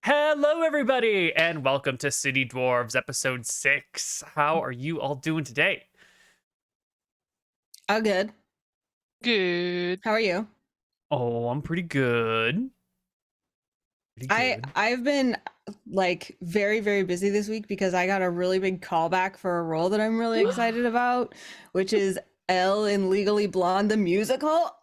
Hello, everybody, and welcome to City Dwarves, episode 6. How are you all doing today? Oh, good. Good. How are you? Oh, I'm pretty good. I've been like very busy this week because I got a really big callback for a role that I'm really excited about, which is Elle in Legally Blonde the musical.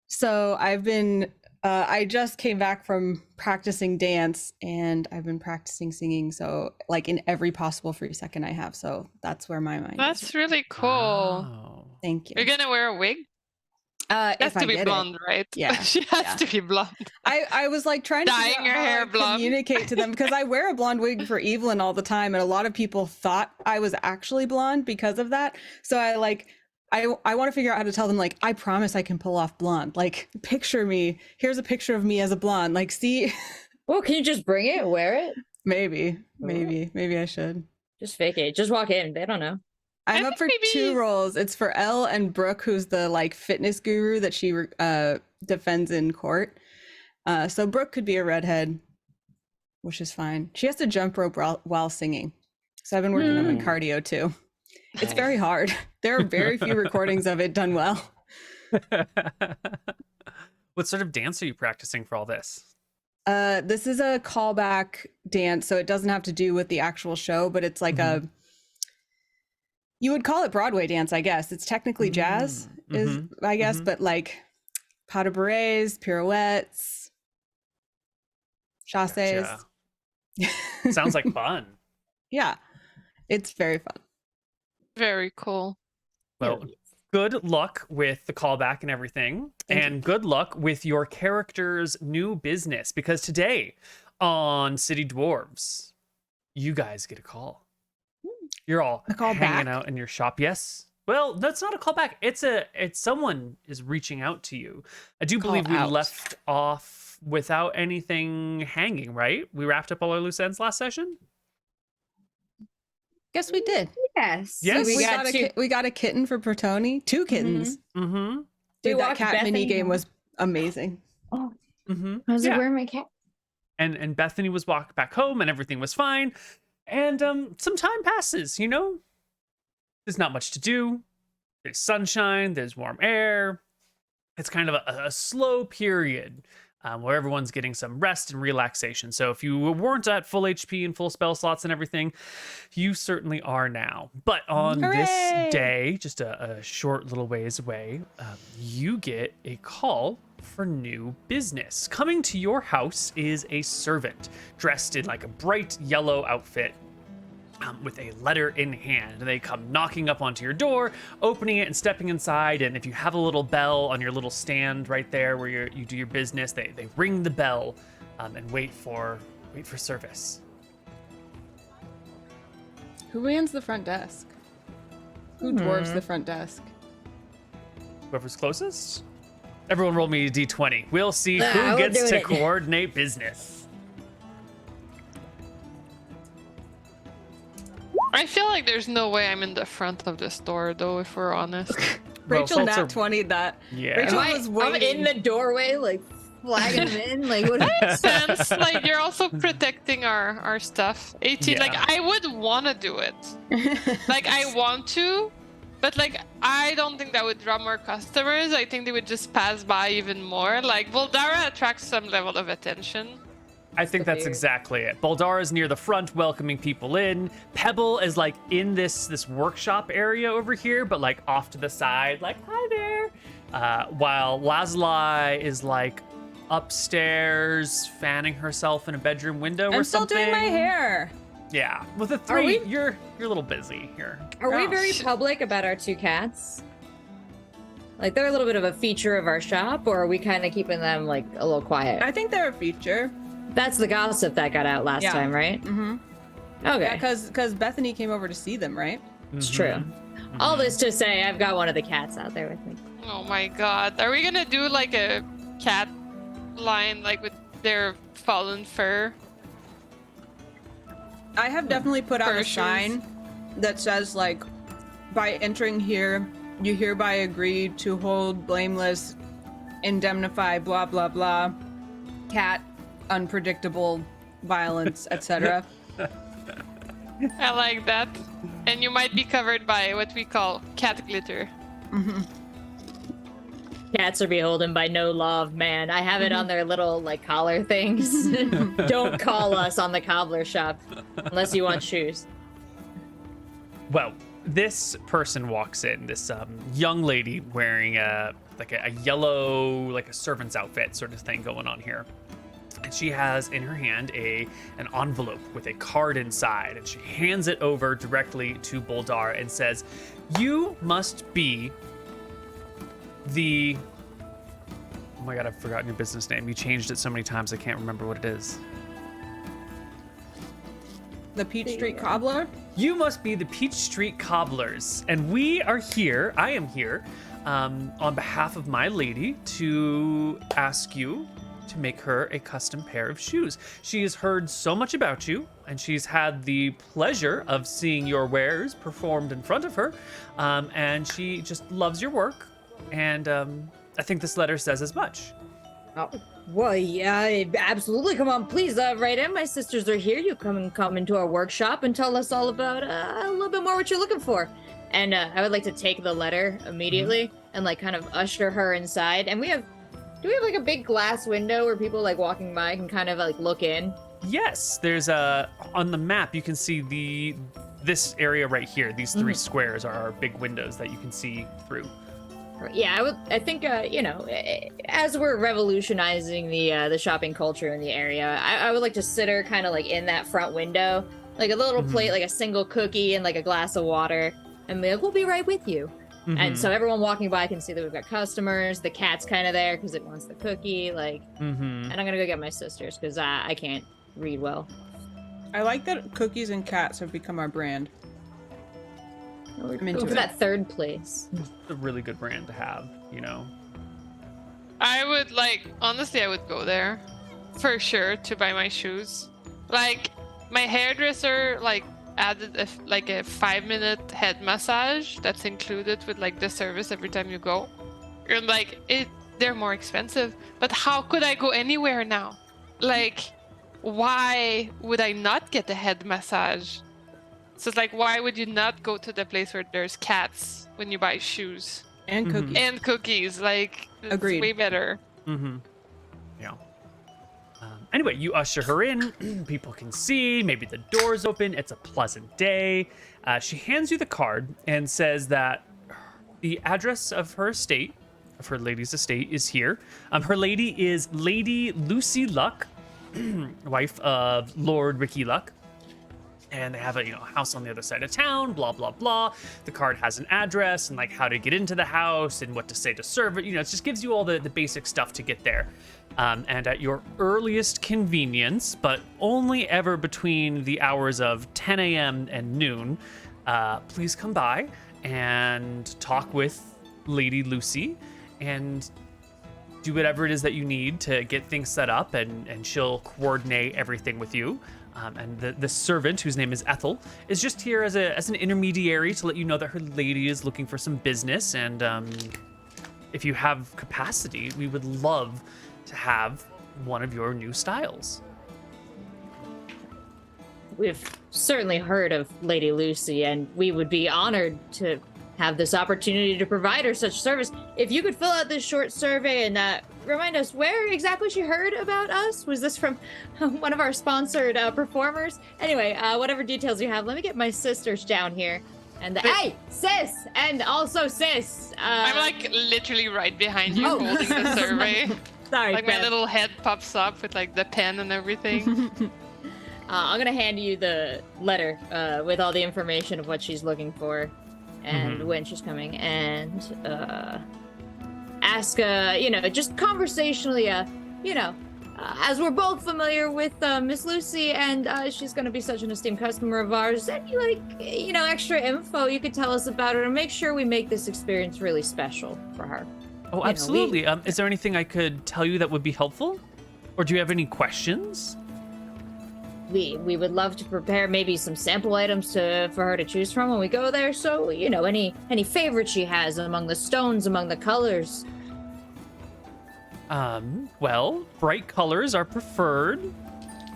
So I've been I just came back from practicing dance and I've been practicing singing, so like in every possible free second I have. So that's where my mind is. That's really cool. Wow. Thank you. You're gonna wear a wig? If I to be get blonde, it. right? Yeah. She has to be blonde. I was like trying to Dyeing your hair blonde. communicate to them because I wear a blonde wig for Evelyn all the time, and a lot of people thought I was actually blonde because of that. So I want to figure out how to tell them, like, I promise I can pull off blonde. Like, picture me. Here's a picture of me as a blonde. Like, see. Well, can you just bring it, wear it? Maybe I should. Just fake it. Just walk in. They don't know. I'm up for two roles. It's for Elle and Brooke, who's the like fitness guru that she defends in court. So Brooke could be a redhead, which is fine. She has to jump rope while singing. So I've been working on my cardio too. It's very hard. There are very few recordings of it done well. What sort of dance are you practicing for all this? This is a callback dance, so it doesn't have to do with the actual show, but it's like you would call it Broadway dance, I guess. It's technically jazz, I guess, but like pas de bourrées, pirouettes, chasses. Gotcha. Sounds like fun. Yeah, it's very fun. Very cool. Well, good luck with the callback and everything. Thank you. Good luck with your character's new business, because today on City Dwarves, you guys get a call. You're all hanging out in your shop. Yes. Well, that's not a callback. It's someone is reaching out to you. I do believe we left off without anything hanging, right? We wrapped up all our loose ends last session. Guess we did. Yes. Yes. We got a kitten for Protoni. 2 kittens. Mm-hmm. Dude, that cat mini game was amazing. Oh. Mm-hmm. I was like, where are my cat? And Bethany was walked back home and everything was fine. And some time passes, you know? There's not much to do. There's sunshine, there's warm air. It's kind of a slow period where everyone's getting some rest and relaxation. So if you weren't at full HP and full spell slots and everything, you certainly are now. But on this day, just a short little ways away, you get a call for new business. Coming to your house is a servant dressed in like a bright yellow outfit with a letter in hand. They come knocking up onto your door, opening it and stepping inside. And if you have a little bell on your little stand right there where you do your business, they ring the bell and wait for service. Who mans the front desk? Who dwarves the front desk? Whoever's closest. Everyone roll me a d20. We'll see who gets to coordinate business. I feel like there's no way I'm in the front of the store, though, if we're honest. Rachel nat 20'd that. Yeah. Rachel was waiting. I'm in the doorway, like flagging them in. Like, what? Makes sense. Like, you're also protecting our stuff. 18, Yeah. like, I would want to do it. Like, I want to, but like, I don't think that would draw more customers. I think they would just pass by even more. Like, Bouldara attracts some level of attention. I think that's exactly it. Bouldara is near the front, welcoming people in. Pebble is like in this workshop area over here, but like off to the side, like, hi there. While Lazuli is like upstairs, fanning herself in a bedroom window or something. I'm still doing my hair. Yeah, with the 3, you're a little busy here. Are we very public about our 2 cats? Like, they're a little bit of a feature of our shop, or are we kind of keeping them like a little quiet? I think they're a feature. That's the gossip that got out last time, right? Mm-hmm. Okay. Yeah, because Bethany came over to see them, right? It's true. All this to say, I've got one of the cats out there with me. Oh my god. Are we gonna do like a cat line, like with their fallen fur? I have definitely put out a Fur sign that says, like, by entering here, you hereby agree to hold blameless, indemnify, blah, blah, blah, cat unpredictable violence, etc. I like that. And you might be covered by what we call cat glitter. Cats are beholden by no law of man. I have it on their little like collar things. Don't call us on the cobbler shop unless you want shoes. Well, this person walks in, this young lady wearing a yellow, like a servant's outfit sort of thing going on here. And she has in her hand an envelope with a card inside, and she hands it over directly to Bouldara and says, "You must be the..." Oh my god, I've forgotten your business name. You changed it so many times I can't remember what it is. The Peach Street Cobbler? You must be the Peach Street Cobblers, and we are here, I am here, on behalf of my lady to ask you to make her a custom pair of shoes. She has heard so much about you, and she's had the pleasure of seeing your wares performed in front of her, and she just loves your work, and I think this letter says as much. Oh, well, yeah, absolutely. Come on, please, write in. My sisters are here. You come into our workshop and tell us all about a little bit more what you're looking for. And I would like to take the letter immediately and like kind of usher her inside. And do we have like a big glass window where people like walking by can kind of like look in? Yes, there's on the map you can see this area right here. These three squares are our big windows that you can see through. Yeah, I think as we're revolutionizing the shopping culture in the area, I would like to sit her kind of like in that front window, like a little plate, like a single cookie and like a glass of water, and be like, we'll be right with you. And so everyone walking by can see that we've got customers. The cat's kind of there because it wants the cookie, like. And I'm gonna go get my sisters because I can't read well. I like that cookies and cats have become our brand. I'm into For it. that third place. It's a really good brand to have, you know. I would honestly, I would go there for sure to buy my shoes. Like, my hairdresser added a 5-minute head massage that's included with the service every time you go. And they're more expensive, but how could I go anywhere now? Why would I not get a head massage? So it's why would you not go to the place where there's cats when you buy shoes? And cookies. And cookies, it's Agreed. way better. Yeah. Anyway, you usher her in. People can see. Maybe the door's open. It's a pleasant day. She hands you the card and says that the address of her estate, of her lady's estate, is here. Her lady is Lady Lucy Luck, wife of Lord Ricky Luck. And they have a house on the other side of town, blah, blah, blah. The card has an address and how to get into the house and what to say to serve it. It just gives you all the basic stuff to get there. And at your earliest convenience, but only ever between the hours of 10 a.m. and noon, please come by and talk with Lady Lucy and do whatever it is that you need to get things set up, and she'll coordinate everything with you. And the servant, whose name is Ethel, is just here as an intermediary to let you know that her lady is looking for some business. And if you have capacity, we would love to have one of your new styles. We've certainly heard of Lady Lucy, and we would be honored to have this opportunity to provide her such service. If you could fill out this short survey and remind us where exactly she heard about us. Was this from one of our sponsored performers? Anyway, whatever details you have, let me get my sisters down here. And hey, sis! And also sis! I'm literally right behind you holding the survey. Sorry, my Beth. little head pops up with the pen and everything. I'm gonna hand you the letter with all the information of what she's looking for and when she's coming, and ask, just conversationally, as we're both familiar with Miss Lucy, and she's going to be such an esteemed customer of ours, any, extra info you could tell us about her to make sure we make this experience really special for her. Oh, absolutely. Is there anything I could tell you that would be helpful? Or do you have any questions? We would love to prepare maybe some sample items for her to choose from when we go there. So, any favorites she has among the stones, among the colors. Well, bright colors are preferred.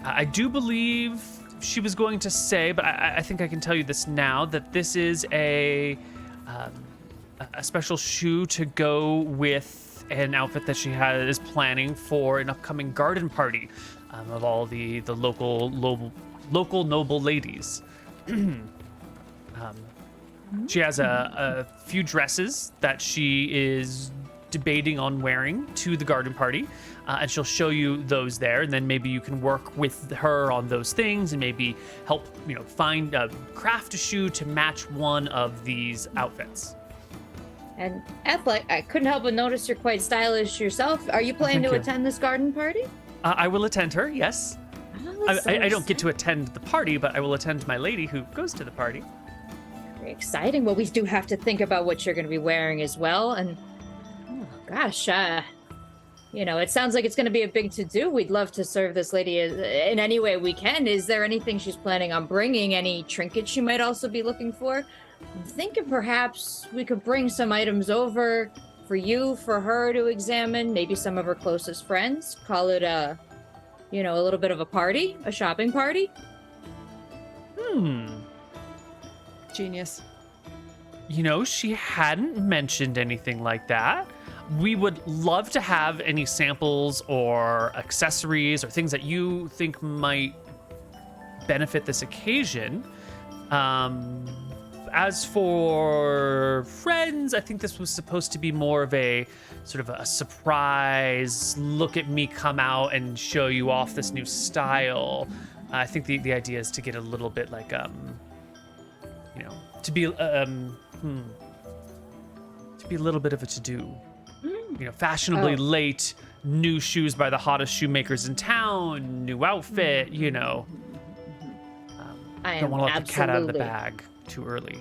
I do believe she was going to say, but I think I can tell you this now, that this is a special shoe to go with an outfit that she is planning for an upcoming garden party of all the local noble ladies. She has a few dresses that she is debating on wearing to the garden party, and she'll show you those there, and then maybe you can work with her on those things and maybe help find craft a shoe to match one of these outfits. And Ethel, I couldn't help but notice you're quite stylish yourself. Are you planning to attend this garden party? I will attend her, yes. Oh, I don't get to attend the party, but I will attend my lady who goes to the party. Very exciting. Well, we do have to think about what you're going to be wearing as well. And oh gosh, it sounds like it's going to be a big to-do. We'd love to serve this lady in any way we can. Is there anything she's planning on bringing? Any trinkets she might also be looking for? I'm thinking perhaps we could bring some items over for her to examine. Maybe some of her closest friends. Call it a little bit of a party, a shopping party. Genius. She hadn't mentioned anything like that. We would love to have any samples or accessories or things that you think might benefit this occasion. As for friends, I think this was supposed to be more of a sort of a surprise, look at me come out and show you off this new style. I think the idea is to get a little bit like, to be a little bit of a to-do. Fashionably late, new shoes by the hottest shoemakers in town, new outfit, don't want to let the cat out of the bag too early.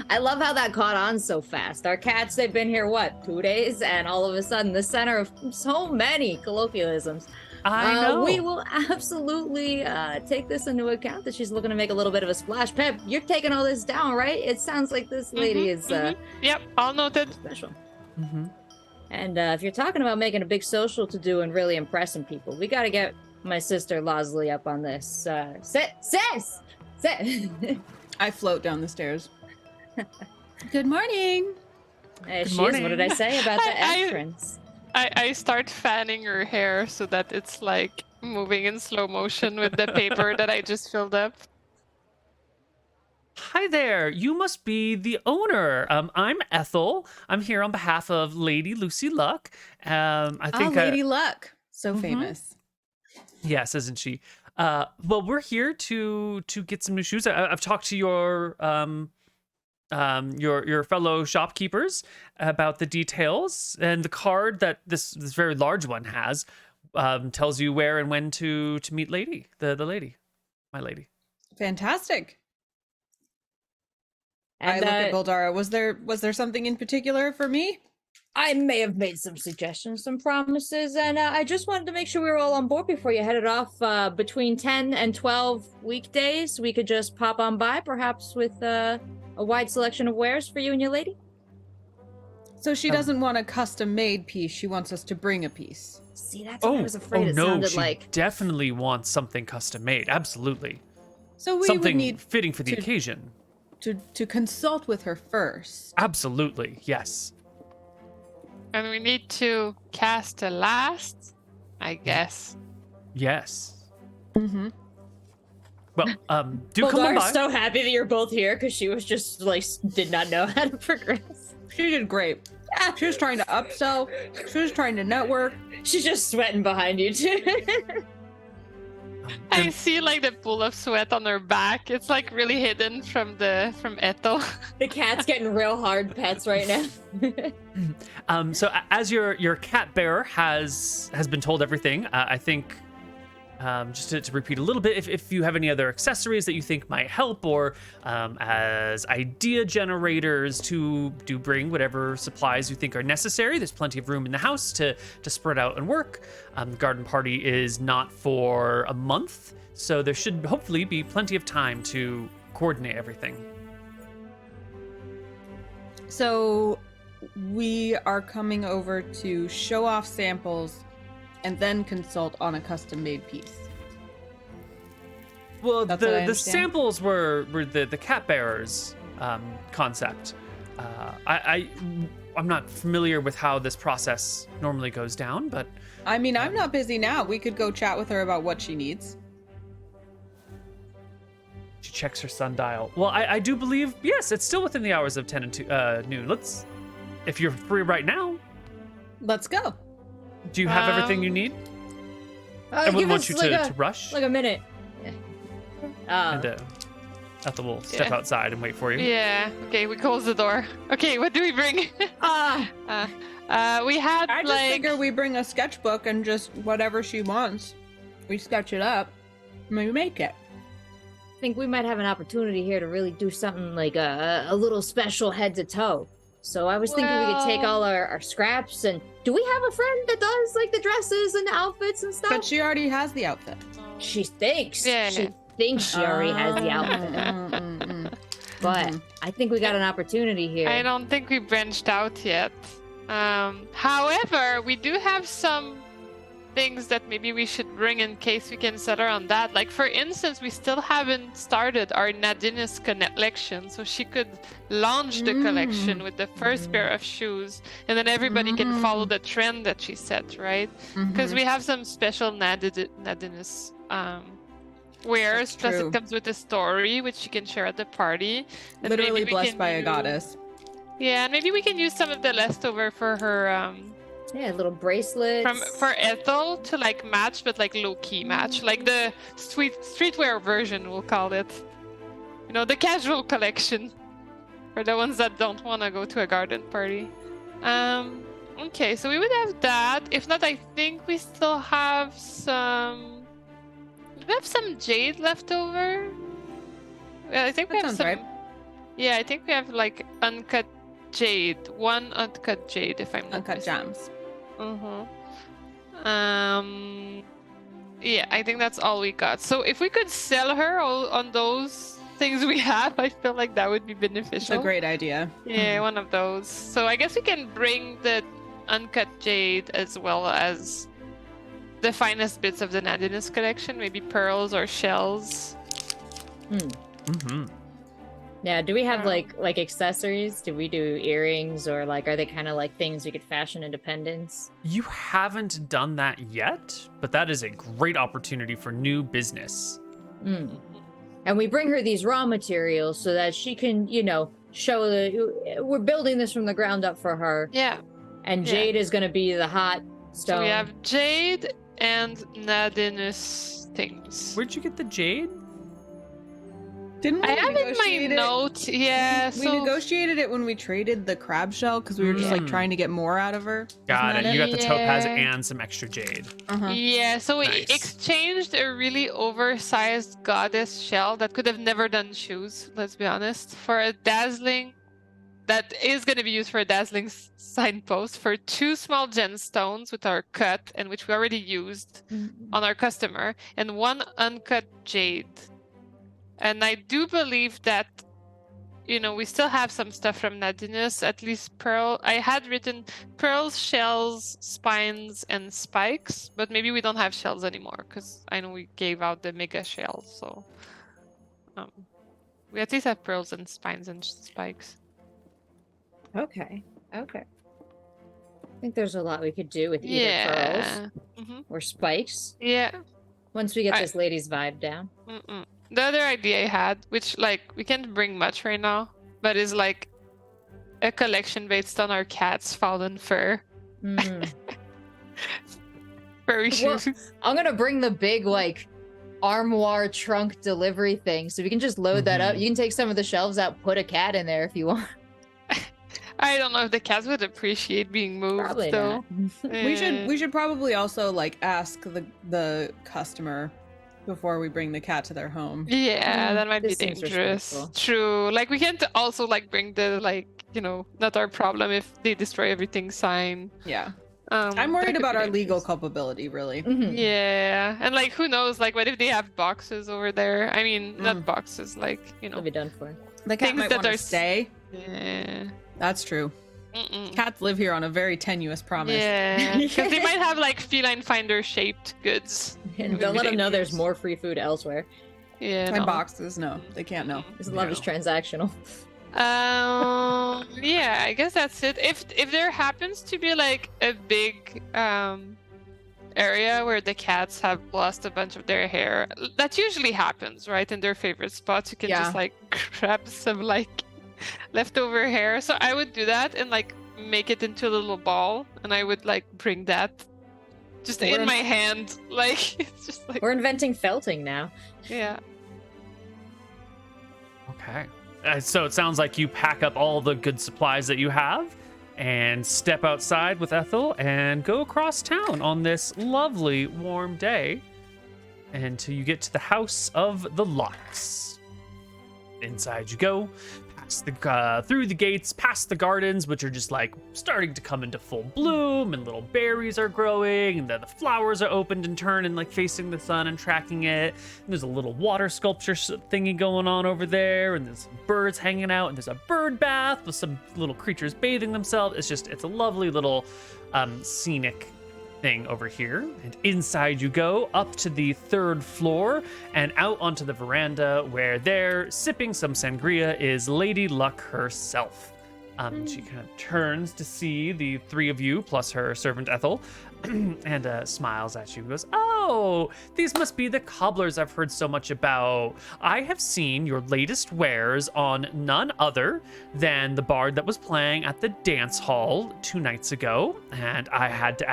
I love how that caught on so fast. Our cats, they've been here, 2 days? And all of a sudden, the center of so many colloquialisms. I know. We will absolutely take this into account that she's looking to make a little bit of a splash. Peb, you're taking all this down, right? It sounds like this lady is Yep, all noted. Special. And if you're talking about making a big social to do and really impressing people, we got to get my sister Lazuli up on this. Sis! I float down the stairs. Good morning. She is. What did I say about the entrance? I start fanning her hair so that it's like moving in slow motion with the paper that I just filled up. Hi there, you must be the owner. I'm Ethel. I'm here on behalf of Lady Lucy Luck. I think Lady Luck, so famous. Yes, isn't she? Well, we're here to get some new shoes. I've talked to your fellow shopkeepers about the details, and the card that this very large one has tells you where and when to meet lady, the lady, my lady. Fantastic. And, I look at Bouldara. Was there something in particular for me? I may have made some suggestions, some promises, and I just wanted to make sure we were all on board before you headed off. Between 10 and 12 weekdays, we could just pop on by, perhaps with a wide selection of wares for you and your lady. So she doesn't want a custom-made piece. She wants us to bring a piece. See, that's what I was afraid it no, sounded she like. definitely wants something custom made. Absolutely. So we something would need fitting for the occasion. to consult with her first. Absolutely, yes. And we need to cast a last, I guess. Yes. Mm-hmm. Well, do come on by. Bouldara's so happy that you're both here because she was just like did not know how to progress. She did great. She was trying to upsell. She was trying to network. She's just sweating behind you too. I see like the pool of sweat on her back. It's like really hidden from Ethel. The cat's getting real hard pets right now. So as your cat bearer has been told everything, I think just to repeat a little bit, if you have any other accessories that you think might help, or as idea generators, to bring whatever supplies you think are necessary. There's plenty of room in the house to spread out and work. The garden party is not for a month, so there should hopefully be plenty of time to coordinate everything. So we are coming over to show off samples and then consult on a custom-made piece. Well, That's what I the understand. samples were the cat bearers concept. I'm not familiar with how this process normally goes down, but I mean, I'm not busy now. We could go chat with her about what she needs. she checks her sundial. Well, I do believe, yes, it's still within the hours of 10 and noon. If you're free right now, Let's go. do you have everything you need? I Give wouldn't want us you like to rush. like a minute. Yeah. And Ethel will step Yeah. outside and wait for you. Yeah. Okay, we close the door. Okay, what do we bring? We had I just figure we bring a sketchbook and just whatever she wants, we sketch it up and we make it. I think we might have an opportunity here to really do something like a little special head to toe. So I was thinking we could take all our scraps and do we have a friend that does like the dresses and the outfits and stuff? But she already has the outfit. She thinks. Yeah. She thinks she already has the outfit. But I think we got an opportunity here. I don't think we branched out yet. However, we do have some things that maybe we should bring in case we can settle on that. Like, for instance, we still haven't started our Nadina's collection, so she could launch the collection with the first pair of shoes, and then everybody can follow the trend that she set, right? Because we have some special Nadina's wares, plus true. it comes with a story, which she can share at the party. And Literally maybe we blessed can by a do- goddess. Yeah, and maybe we can use some of the leftover for her Yeah, little bracelets. for Ethel to like match, but like low key match, like the streetwear version, we'll call it. You know, the casual collection for the ones that don't want to go to a garden party. Okay, so we would have that. If not, I think we still have some. We have some jade left over. Yeah, I think we That have sounds some. right. Yeah, I think we have like uncut jade. One uncut jade, if I'm not Uncut mistaken. gems. Yeah, I think that's all we got. So if we could sell her all on those things we have, I feel like that would be It's beneficial. a great idea. Yeah, one of those. So I guess we can bring the uncut jade as well as the finest bits of the Nadina's collection, maybe pearls or shells. Mm-hmm. Yeah, do we have like accessories? Do we do earrings or like are they kind of like things we could fashion into pendants? You haven't done that yet, but that is a great opportunity for new business. And we bring her these raw materials so that she can, you know, show that we're building this from the ground up for her. Yeah. And Yeah. jade is going to be the hot stone. So we have jade and Nadina's things. Where'd you get the jade? Didn't we I have in my negotiate it? note, yeah. We negotiated it when we traded the crab shell because we were just like trying to get more out of her. Got Isn't it. that You got the topaz Yeah. and some extra jade. Uh-huh. Yeah, so we Nice. exchanged a really oversized goddess shell that could have never done shoes, let's be honest, for a dazzling that is going to be used for a dazzling signpost for 2 small gemstones with our cut and which we already used on our customer, and 1 uncut jade. And I do believe that, you know, we still have some stuff from Nadina's, at least pearl. I had written pearls, shells, spines, and spikes, but maybe we don't have shells anymore because I know we gave out the mega shell. So we at least have pearls and spines and spikes. Okay. Okay. I think there's a lot we could do with either pearls Mhm. or spikes Yeah. once we get I- this lady's vibe down. Mm-mm. The other idea I had, which like we can't bring much right now, but is like a collection based on our cat's fallen fur. Furry Well- shoes. I'm gonna bring the big like armoire trunk delivery thing, so we can just load that up. You can take some of the shelves out, put a cat in there if you want. I don't know if the cats would appreciate being moved Probably though. not. We should probably also like ask the customer before we bring the cat to their home. Yeah, that might be This seems dangerous. respectful. True. Like we can't also like bring the like, you know, not our problem if they destroy everything sign. Yeah. I'm I'm worried about our legal culpability, really. Mhm. Yeah, and like who knows? Like, what if they have boxes over there? I mean, not boxes, like you know, It'll be done for. The cat Things might that want to are stay. yeah. That's true. Mm-mm. Cats live here on a very tenuous promise. Yeah, because they might have like feline finder shaped goods. And don't let them know there's more free food elsewhere. Yeah, My no. boxes, no, they can't know. His love is transactional. Yeah, I guess that's it. If there happens to be like a big area where the cats have lost a bunch of their hair, that usually happens, right? In their favorite spots, you can Yeah. just like grab some like leftover hair. So I would do that and like make it into a little ball, and I would like bring that just in my hand. Like it's just like We're inventing felting now. yeah. Okay. So it sounds like you pack up all the good supplies that you have and step outside with Ethel and go across town on this lovely warm day until you get to the House of the Locks. Inside you go, past the through the gates, past the gardens, which are just like starting to come into full bloom, and little berries are growing, and then the flowers are opened and turned and like facing the sun and tracking it. And there's a little water sculpture thingy going on over there, and there's some birds hanging out, and there's a bird bath with some little creatures bathing themselves. It's a lovely little scenic thing over here. And inside you go up to the 3rd floor and out onto the veranda, where there, sipping some sangria, is Lady Luck herself. She kind of turns to see the 3 of you plus her servant Ethel and smiles at you and goes, "Oh, these must be the cobblers I've heard so much about. I have seen your latest wares on none other than the bard that was playing at the dance hall 2 nights ago, and I had to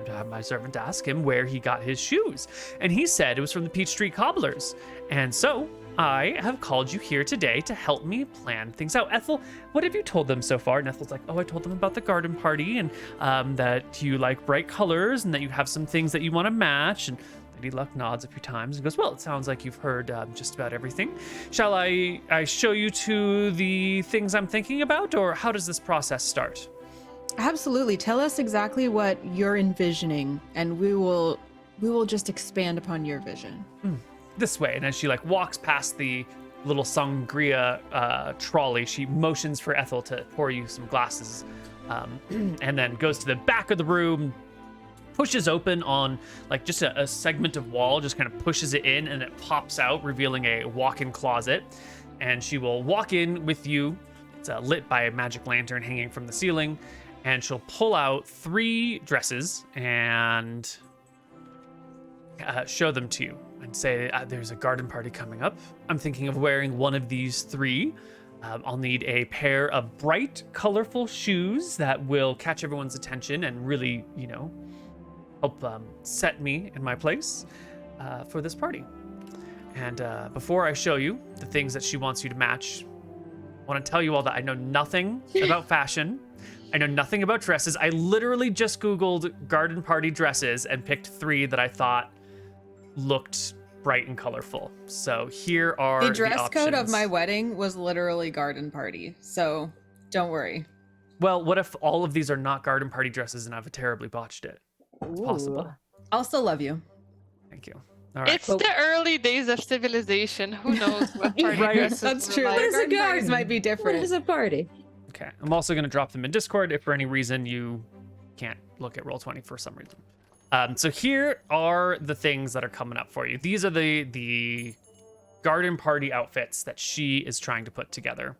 have my servant ask him where he got his shoes, and he said it was from the Peach Street Cobblers. And so I have called you here today to help me plan things out. Ethel, what have you told them so far?" And Ethel's like, "Oh, I told them about the garden party, and that you like bright colors, and that you have some things that you want to match." And Lady Luck nods a few times and goes, "Well, it sounds like you've heard just about everything. Shall I show you to the things I'm thinking about, or how does this process start?" Absolutely. Tell us exactly what you're envisioning, and we will just expand upon your vision. This way. And as she like walks past the little sangria trolley, she motions for Ethel to pour you some glasses, and then goes to the back of the room, pushes open on like just a segment of wall, just kind of pushes it in, and it pops out, revealing a walk-in closet. And she will walk in with you. It's lit by a magic lantern hanging from the ceiling, and she'll pull out 3 dresses and show them to you and say, "There's a garden party coming up. I'm thinking of wearing one of these 3. I'll need a pair of bright, colorful shoes that will catch everyone's attention and really, help set me in my place for this party. And before I show you the things that she wants you to match, I want to tell you all that I know nothing about fashion. I know nothing about dresses. I literally just Googled garden party dresses and picked 3 that I thought looked bright and colorful. So here are The dress code of options. my wedding was literally garden party, so don't worry. Well, what if all of these are not garden party dresses and I've terribly botched it? It's possible. I'll still love you. Thank you. All right. It's the early days of civilization. Who knows what party Right. dresses That's were true. like. What is a Garden parties garden? might be What different. is a party? Okay. I'm also going to drop them in Discord if for any reason you can't look at Roll20 for some reason. So here are the things that are coming up for you. These are the garden party outfits that she is trying to put together.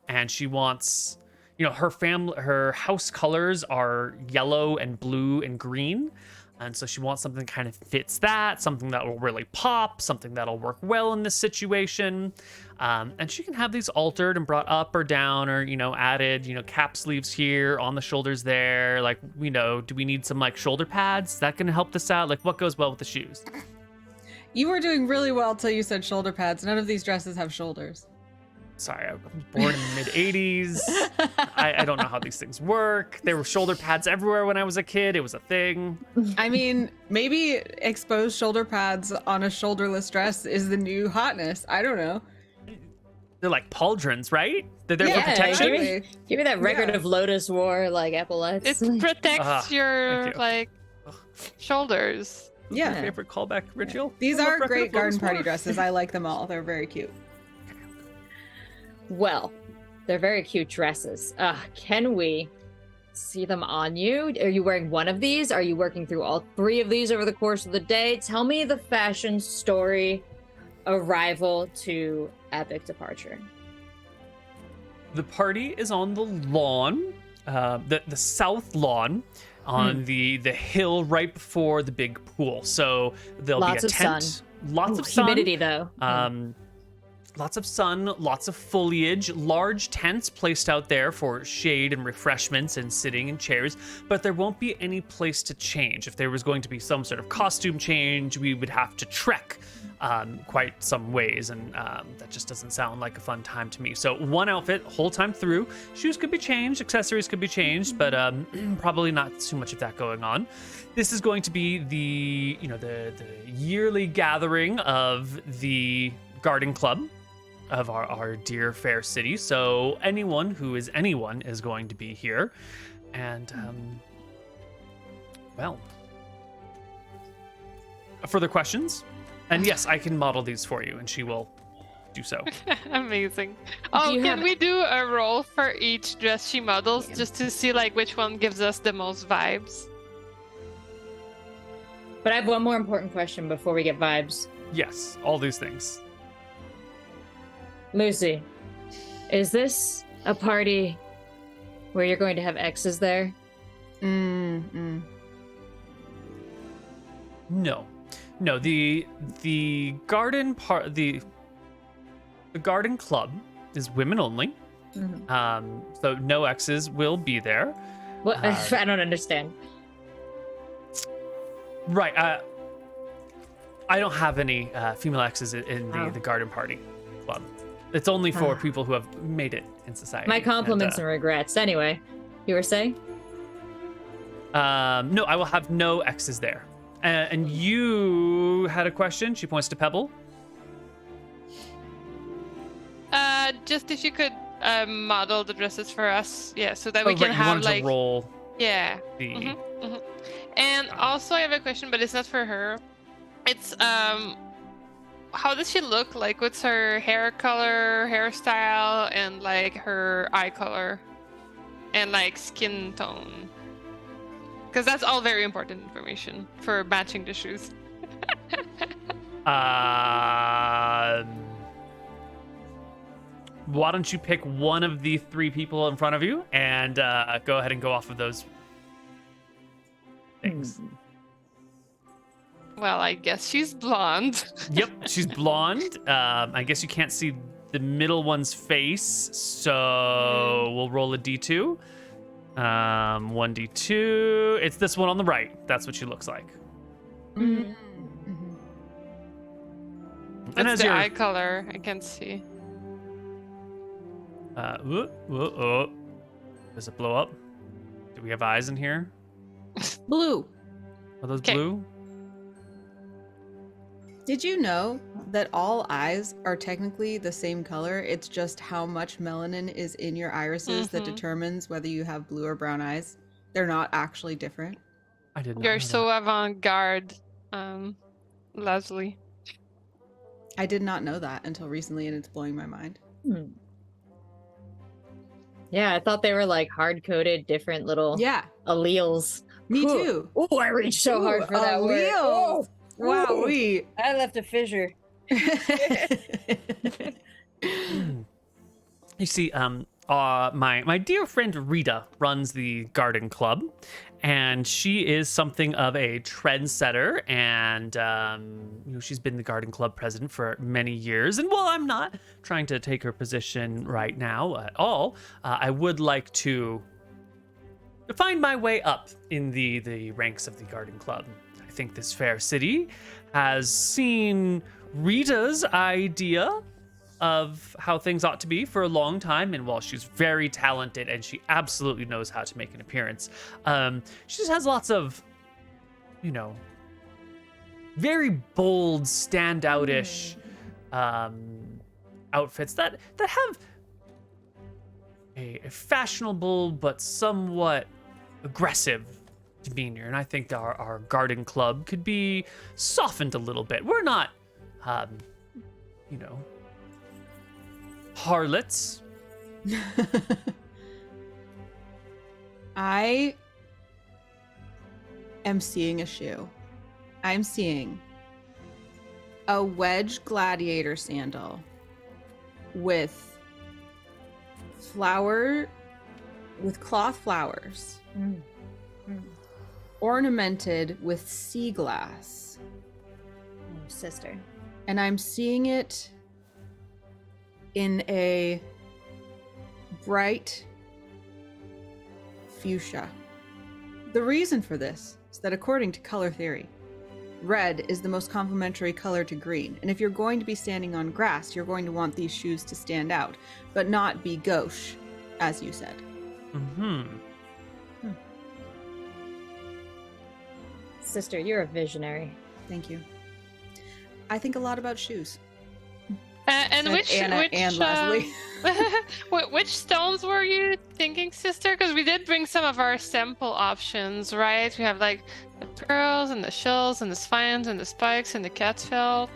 And she wants, her house colors are yellow and blue and green. And so she wants something that kind of fits that, something that will really pop, something that'll work well in this situation. And she can have these altered and brought up or down or, added, cap sleeves here, on the shoulders there. Like, do we need some like shoulder pads? Is that going to help this out? Like, what goes well with the shoes? You were doing really well till you said shoulder pads. None of these dresses have shoulders. Sorry, I was born in the mid-'80s. I don't know how these things work. There were shoulder pads everywhere when I was a kid. It was a thing. I mean, maybe exposed shoulder pads on a shoulderless dress is the new hotness. I don't know. They're like pauldrons, right? They're there Yeah, for protection. exactly. Give me that record Yeah. of Lotus wore like epaulets. It protects thank your you. like shoulders. My Yeah. favorite callback ritual. These What are record great of garden Lotus party War? dresses. I like them all. They're very cute. Well, They're very cute dresses. Can we see them on you? Are you wearing one of these? Are you working through all 3 of these over the course of the day? Tell me the fashion story, arrival to epic departure. The party is on the lawn, the south lawn, on the hill right before the big pool. So there'll Lots be a of tent. sun. Lots of sun. Humidity, though. Lots of sun, lots of foliage, large tents placed out there for shade and refreshments and sitting in chairs, but there won't be any place to change. If there was going to be some sort of costume change, we would have to trek quite some ways, and that just doesn't sound like a fun time to me. So one outfit whole time through. Shoes could be changed, accessories could be changed, but probably not too much of that going on. This is going to be the yearly gathering of the garden club of our dear fair city. So anyone who is anyone is going to be here. And well, further questions? And yes, I can model these for you, and she will do so. Amazing. Oh, can we do a roll for each dress she models just to see like which one gives us the most vibes? But I have one more important question before we get vibes. Yes, all these things. Lucy, is this a party where you're going to have exes there? No, the garden the garden club is women only. So no exes will be there. What? I don't understand. Right. I don't have any female exes in the garden party club. It's only for people who have made it in society. My compliments and regrets. Anyway, you were saying? No, I will have no exes there. And you had a question? She points to Pebble. Just if you could model the dresses for us, yeah, so that we can you have wanted like to roll. Yeah. The And also, I have a question, but it's not for her. It's how does she look? Like, what's her hair color, hairstyle, and like her eye color, and like skin tone? Because that's all very important information for matching the shoes. Why don't you pick one of the 3 people in front of you and go ahead and go off of those things. Well, I guess she's blonde. Yep, she's blonde. I guess you can't see the middle one's face, so we'll roll a d2. 1d2. It's this one on the right. That's what she looks like. And What's as the your eye color? I can't see. Does it blow up? Do we have eyes in here? Blue. Are those 'Kay. blue? Did you know that all eyes are technically the same color? It's just how much melanin is in your irises that determines whether you have blue or brown eyes. They're not actually different. I didn't. You're so avant-garde, Lazuli. I did not know that until recently, and it's blowing my mind. Yeah, I thought they were like hard-coded, different little alleles. Me too. Oh, I reached so hard for that word. Alleles. Wow, I left a fissure. You see, my dear friend Rita runs the garden club, and she is something of a trendsetter, and she's been the garden club president for many years. And while I'm not trying to take her position right now at all, I would like to find my way up in the ranks of the garden club. I think this fair city has seen Rita's idea of how things ought to be for a long time, and while she's very talented and she absolutely knows how to make an appearance, she just has lots of, very bold, standout-ish outfits that have a fashionable but somewhat aggressive demeanor, and I think our garden club could be softened a little bit. We're not, harlots, I am seeing a shoe. I'm seeing a wedge gladiator sandal with cloth flowers, ornamented with sea glass. Oh, sister. And I'm seeing it in a bright fuchsia. The reason for this is that according to color theory, red is the most complementary color to green. And if you're going to be standing on grass, you're going to want these shoes to stand out, but not be gauche, as you said. Sister, you're a visionary. Thank you. I think a lot about shoes. And Said which Anna which and Lazuli. which stones were you thinking, sister? Because we did bring some of our sample options, right? We have like the pearls and the shells and the spines and the spikes and the cat's felt.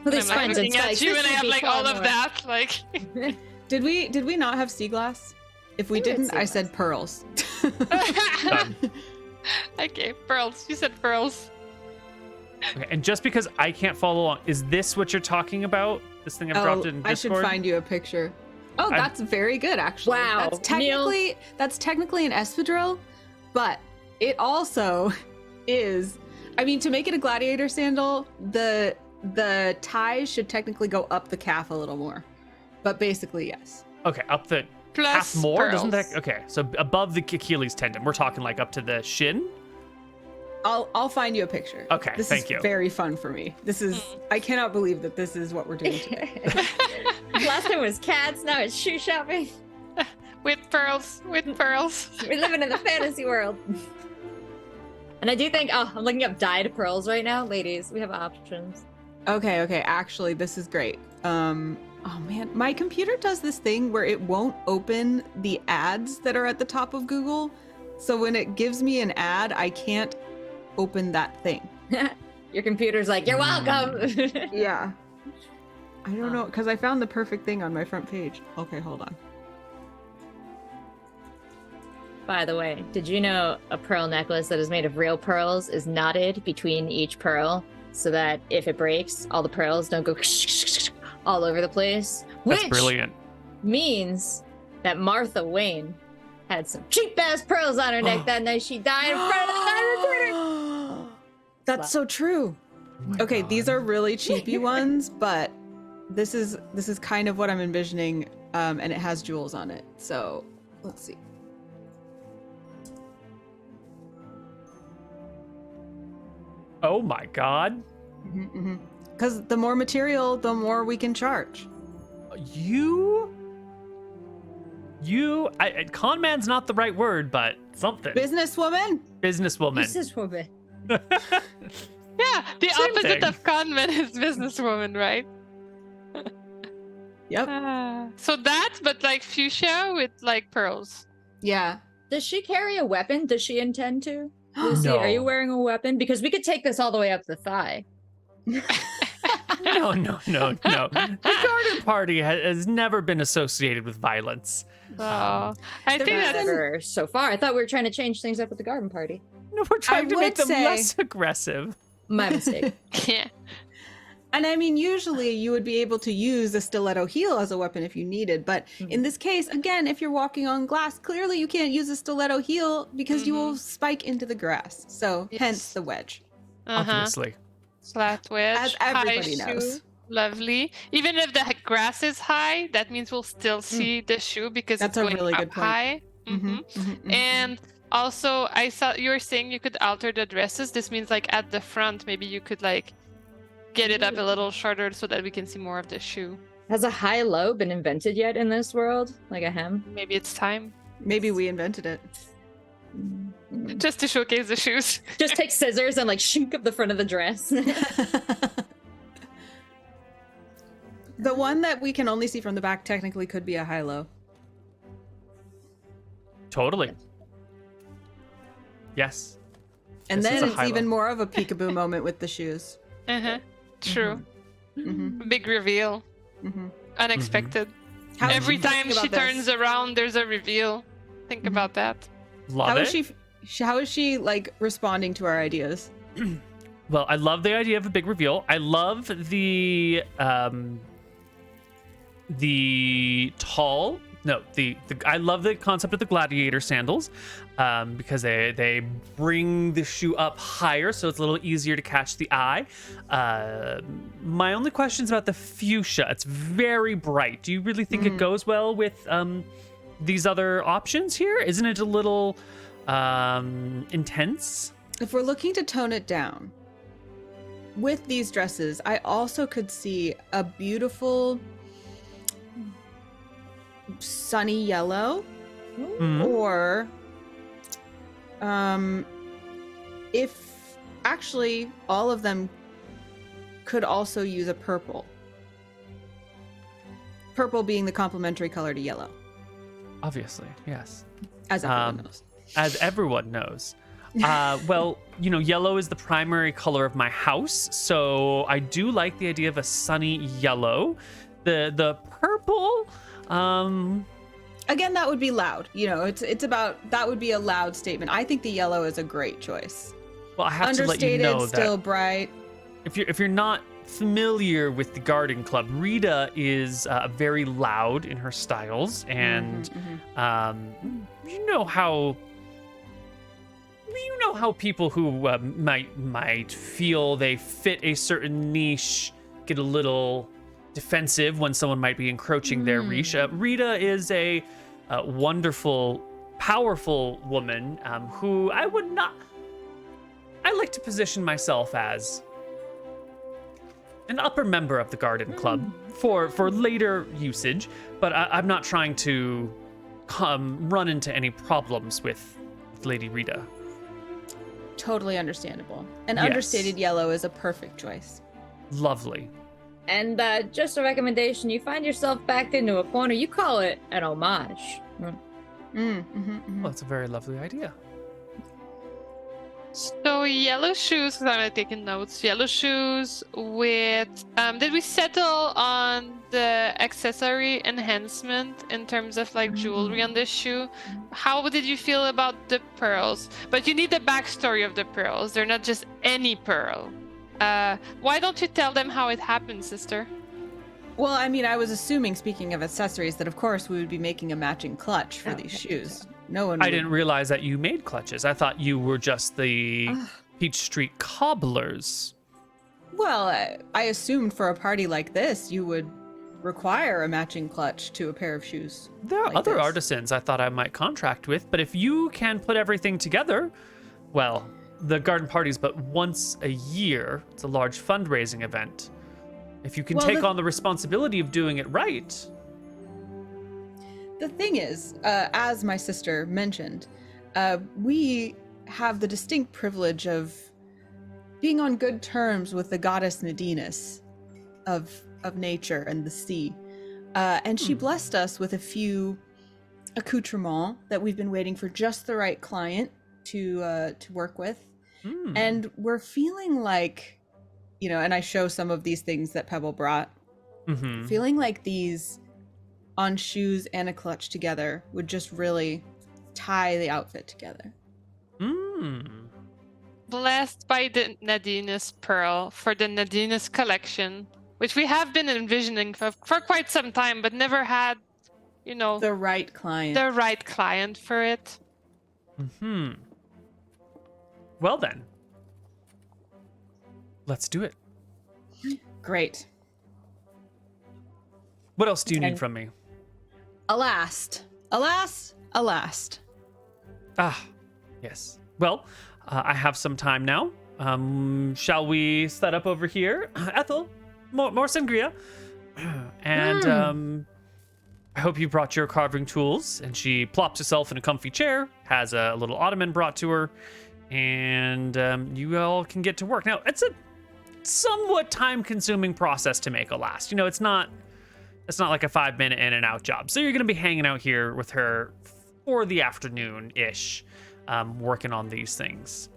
Well, And these I'm like spines and looking at spikes. you This and I would have be like far all of more. that. Like, Did we not have sea glass? If we We had didn't, sea I glass. said pearls. Done. okay, pearls. You said pearls. Okay, and just because I can't follow along, is this what you're talking about? This thing I've dropped in I should Discord? find you a picture. Oh, I'm- that's very good, actually. Wow, That's technically an espadrille, but it also is. I mean, to make it a gladiator sandal, the ties should technically go up the calf a little more, but basically yes. Okay, up the Plus half more, doesn't that? pearls. Okay, so above the Achilles tendon, we're talking like up to the shin. I'll find you a picture. Okay, this thank is you. very fun for me. This is I cannot believe that this is what we're doing today. Last time was cats, now it's shoe shopping. With pearls. With pearls. We're living in the fantasy world. And I do think, I'm looking up dyed pearls right now. Ladies, we have options. Okay, actually this is great. Oh man, my computer does this thing where it won't open the ads that are at the top of Google. So when it gives me an ad, I can't open that thing. Your computer's like, you're welcome. Yeah. I don't know, because I found the perfect thing on my front page. Okay, hold on. By the way, did you know a pearl necklace that is made of real pearls is knotted between each pearl so that if it breaks, all the pearls don't go all over the place? That's Which brilliant. means that Martha Wayne had some cheap ass pearls on her neck that night she died in front of the diamond theater. That's so true. Okay, these are really cheapy ones, but this is kind of what I'm envisioning, and it has jewels on it. So let's see. Oh my god. Because the more material, the more we can charge. Con man's not the right word, but something. Businesswoman? Businesswoman. This is woman. Yeah, the Same opposite thing. of conman is businesswoman, right? Yep. So that, but like fuchsia with like pearls. Yeah. Does she carry a weapon? Does she intend to? Lucy, No. are you wearing a weapon? Because we could take this all the way up the thigh. No. The garden party has never been associated with violence. So I think that's Never so far. I thought we were trying to change things up at the garden party. No, we're trying to make would them say- less aggressive. My mistake. yeah. And I mean, usually you would be able to use a stiletto heel as a weapon if you needed. But in this case, again, if you're walking on glass, clearly you can't use a stiletto heel because you will spike into the grass. So Yes. hence the wedge. Obviously. Flat wedge. As everybody high knows. shoe, lovely. Even if the grass is high, that means we'll still see the shoe because That's it's a going really up good point. high. And also, I saw you were saying you could alter the dresses. This means like at the front, maybe you could like get it up a little shorter so that we can see more of the shoe. Has a high-low been invented yet in this world? Like a hem? Maybe it's time Maybe we invented it. just to showcase the shoes. Just take scissors and like shink up the front of the dress. The one that we can only see from the back technically could be a high-low. Totally. Yes. And This is then a it's high-low. even more of a peekaboo moment with the shoes. True. Mm-hmm. Big reveal. Mm-hmm. Unexpected. How is Every she time feeling she about this? turns around, there's a reveal. Think about that. Love How it. is how is she like responding to our ideas? Well, I love the idea of a big reveal. I love the I love the concept of the gladiator sandals, because they bring the shoe up higher, so it's a little easier to catch the eye. My only question is about the fuchsia. It's very bright. Do you really think it goes well with these other options here? Isn't it a little intense? If we're looking to tone it down, with these dresses, I also could see a beautiful sunny yellow, or if actually all of them could also use a purple. Purple being the complementary color to yellow, Obviously, yes. as everyone knows. As everyone knows. Well, yellow is the primary color of my house, so I do like the idea of a sunny yellow. The purple, Again, that would be loud. It's about, that would be a loud statement. I think the yellow is a great choice. well, I have to let you Understated, know still that bright. if you're not familiar with the Garden Club, Rita is very loud in her styles, and you know how people who might feel they fit a certain niche get a little defensive when someone might be encroaching their reach. Rita is a wonderful, powerful woman who I like to position myself as an upper member of the Garden Club for later usage, but I'm not trying to run into any problems with Lady Rita. Totally understandable. An Yes. understated yellow is a perfect choice. Lovely. And just a recommendation: you find yourself backed into a corner, you call it an homage. Well, that's a very lovely idea. So yellow shoes, because I'm taking notes. Yellow shoes with. Did we settle on the accessory enhancement in terms of like jewelry on this shoe? How did you feel about the pearls? But you need the backstory of the pearls. They're not just any pearl. Why don't you tell them how it happened, sister? Well, I mean, I was assuming, speaking of accessories, that of course we would be making a matching clutch for these shoes. No one. I would- didn't realize that you made clutches. I thought you were just the Peach Street cobblers. Well, I assumed for a party like this, you would require a matching clutch to a pair of shoes. There are like other this. artisans I thought I might contract with, but if you can put everything together, well, the garden party's but once a year. It's a large fundraising event. If you can Well, take on the responsibility of doing it right. The thing is, as my sister mentioned, we have the distinct privilege of being on good terms with the goddess Nadinus of nature and the sea. And she blessed us with a few accoutrements that we've been waiting for just the right client to work with. And we're feeling like, and I show some of these things that Pebble brought, feeling like these on shoes and a clutch together would just really tie the outfit together. Blessed by the Nadinus pearl for the Nadinus collection, which we have been envisioning for quite some time, but never had, The right client. the right client for it. Well then, let's do it. Great. What else do you need And- from me? Alas. Ah, yes. Well, I have some time now. Shall we set up over here? Ethel, more sangria. And I hope you brought your carving tools. And she plops herself in a comfy chair, has a little ottoman brought to her, and you all can get to work. Now, it's a somewhat time-consuming process to make a last. It's not like a 5-minute in and out job. So you're going to be hanging out here with her for the afternoon-ish, working on these things.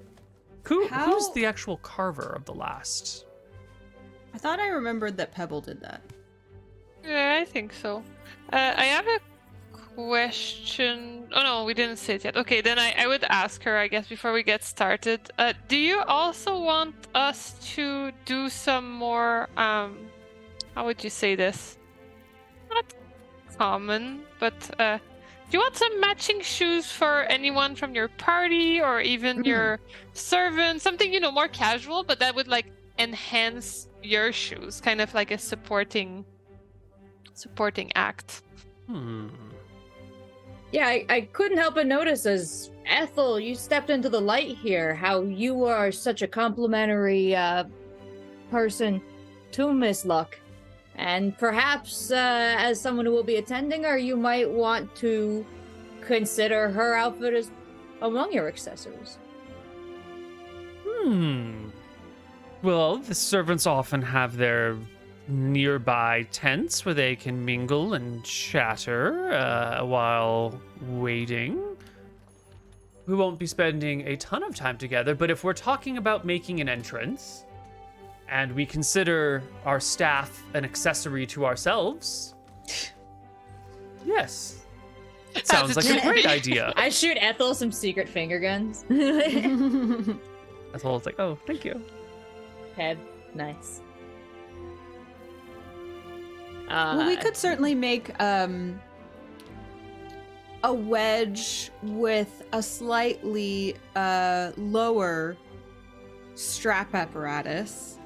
Who's the actual carver of the last? I thought I remembered that Pebble did that. Yeah, I think so. I have a question. Oh no, we didn't say it yet. Okay, then I would ask her, I guess, before we get started. Do you also want us to do some more, how would you say this? Not common, but do you want some matching shoes for anyone from your party or even your servant? Something, more casual, but that would like enhance your shoes, kind of like a supporting act. Yeah, I couldn't help but notice as Ethel, you stepped into the light here, how you are such a complimentary person to Miss Luck. And perhaps as someone who will be attending her, you might want to consider her outfit as among your accessories. Well, the servants often have their nearby tents where they can mingle and chatter while waiting. We won't be spending a ton of time together, but if we're talking about making an entrance and we consider our staff an accessory to ourselves, yes, it sounds like a great idea. I shoot Ethel some secret finger guns. Ethel's like, oh, thank you. Head, nice. Well, we could certainly make a wedge with a slightly lower strap apparatus,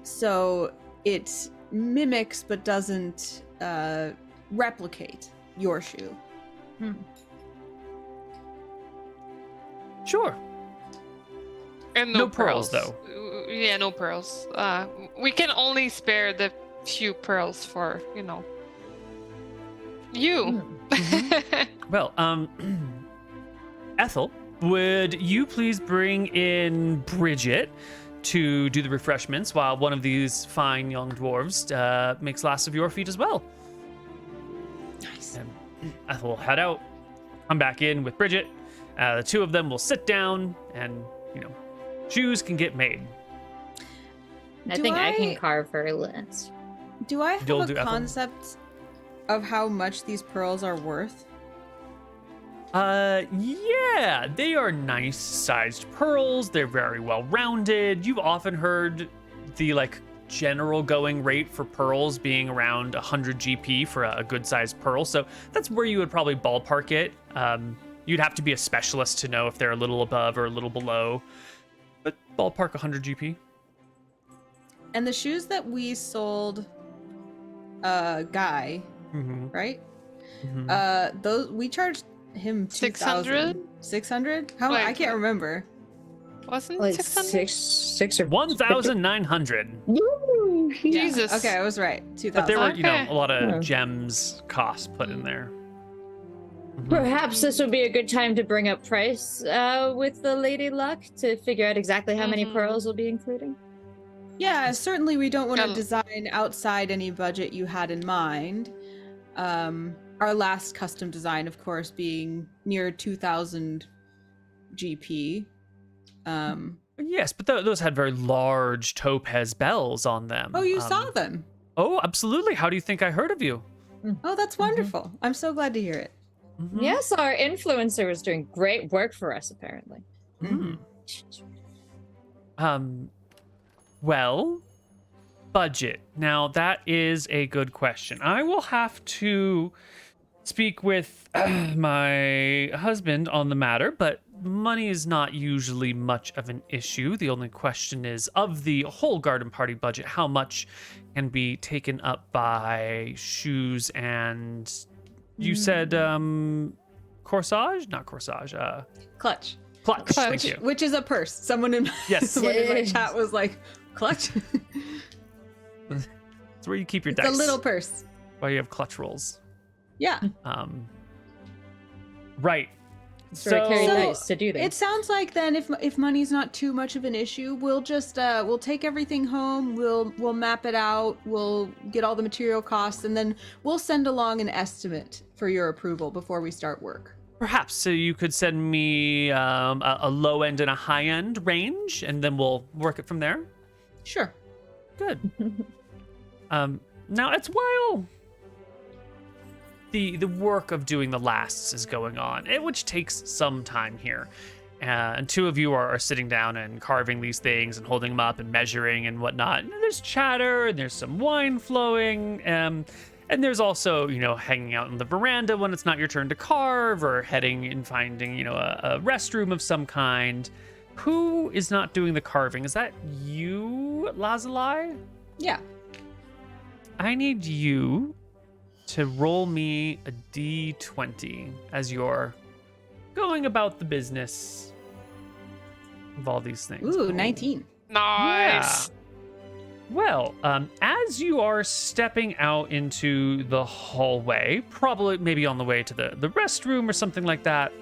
so it mimics but doesn't replicate your shoe. Sure. And No pearls, though. Yeah, no pearls. We can only spare the few pearls for, you. Well, Ethel, would you please bring in Bridget to do the refreshments while one of these fine young dwarves makes last of your feet as well? Nice. And Ethel will head out, come back in with Bridget. The two of them will sit down and, shoes can get made. I think I can carve her list. Do I have You'll a do Ethel? concept of how much these pearls are worth? Yeah, they are nice sized pearls. They're very well rounded. You've often heard the general going rate for pearls being around 100 GP for a good sized pearl. So that's where you would probably ballpark it. You'd have to be a specialist to know if they're a little above or a little below, but ballpark 100 GP. And the shoes that we sold Guy, right? Those we charged him 600? 600? How Wait, I can't remember. Wasn't Like 600? six or 1,900. Woo! Jesus. Okay, I was right. 2,000. But there were, Okay. a lot of Yeah. gems costs put in there. Perhaps this would be a good time to bring up price with the Lady Luck to figure out exactly how many pearls we'll be including. Yeah, certainly we don't want to Um, design outside any budget you had in mind. Our last custom design, of course, being near 2,000 GP. Yes, but those had very large topaz bells on them. Oh, you saw them. Oh, absolutely. How do you think I heard of you? Oh, that's wonderful. I'm so glad to hear it. Yes, our influencer was doing great work for us, apparently. Well, budget. Now, that is a good question. I will have to speak with my husband on the matter, but money is not usually much of an issue. The only question is, of the whole garden party budget, how much can be taken up by shoes and you said corsage? Not corsage. Clutch. Clutch. Thank you. Which is a purse. Someone in Yes. someone in my Yes. chat was like, clutch? It's where you keep your It's dice. a little purse. Why you have clutch rolls. Yeah. Right. Sort of carry So, dice to do that. It sounds like then if money's not too much of an issue, we'll just we'll take everything home, we'll map it out, we'll get all the material costs, and then we'll send along an estimate for your approval before we start work. Perhaps so you could send me a low end and a high end range, and then we'll work it from there. Sure. Good. Now it's while the work of doing the lasts is going on, which takes some time here. And two of you are sitting down and carving these things and holding them up and measuring and whatnot. And there's chatter and there's some wine flowing. And there's also, hanging out on the veranda when it's not your turn to carve, or heading and finding, a restroom of some kind. Who is not doing the carving? Is that you, Lazuli? Yeah. I need you to roll me a d20 as you're going about the business of all these things. Ooh, 19. Nice. Yeah. Well, as you are stepping out into the hallway, probably maybe on the way to the restroom or something like that,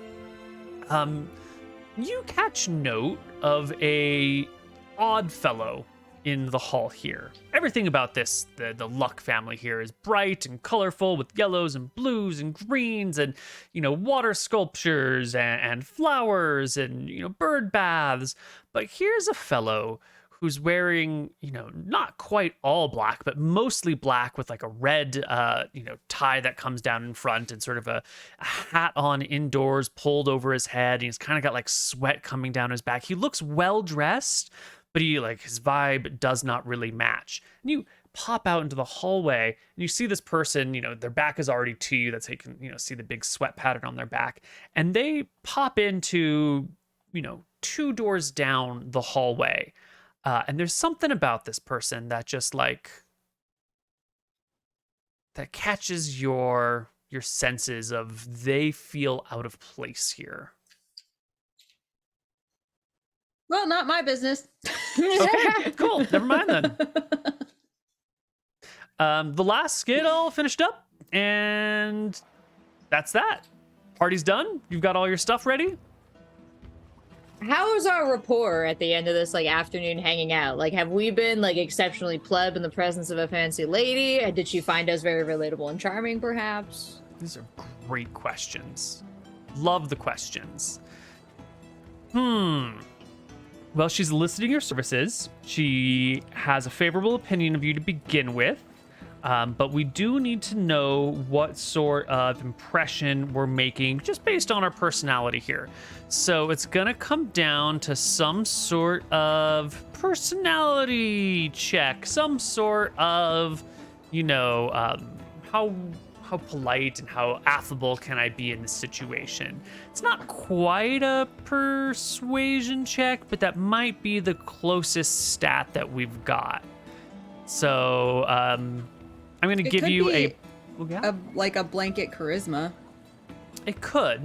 you catch note of a odd fellow in the hall here. Everything about this, the Luck family here, is bright and colorful with yellows and blues and greens and, water sculptures and flowers and, bird baths. But here's a fellow who's wearing, not quite all black, but mostly black with like a red, tie that comes down in front and sort of a hat on indoors pulled over his head. And he's kind of got like sweat coming down his back. He looks well dressed, but his vibe does not really match. And you pop out into the hallway and you see this person, their back is already to you. That's how you can, see the big sweat pattern on their back. And they pop into, 2 doors down the hallway. And there's something about this person that just that catches your senses of they feel out of place here. Well, not my business. Okay, cool. Never mind then. The last skid all finished up, and that's that. Party's done. You've got all your stuff ready. How is our rapport at the end of this afternoon hanging out? Have we been exceptionally pleb in the presence of a fancy lady? Did she find us very relatable and charming, perhaps? These are great questions. Love the questions. Well, she's eliciting your services. She has a favorable opinion of you to begin with. But we do need to know what sort of impression we're making just based on our personality here. So it's going to come down to some sort of personality check, some sort of, how polite and how affable can I be in this situation. It's not quite a persuasion check, but that might be the closest stat that we've got. So, I'm going to give you a blanket charisma. It could,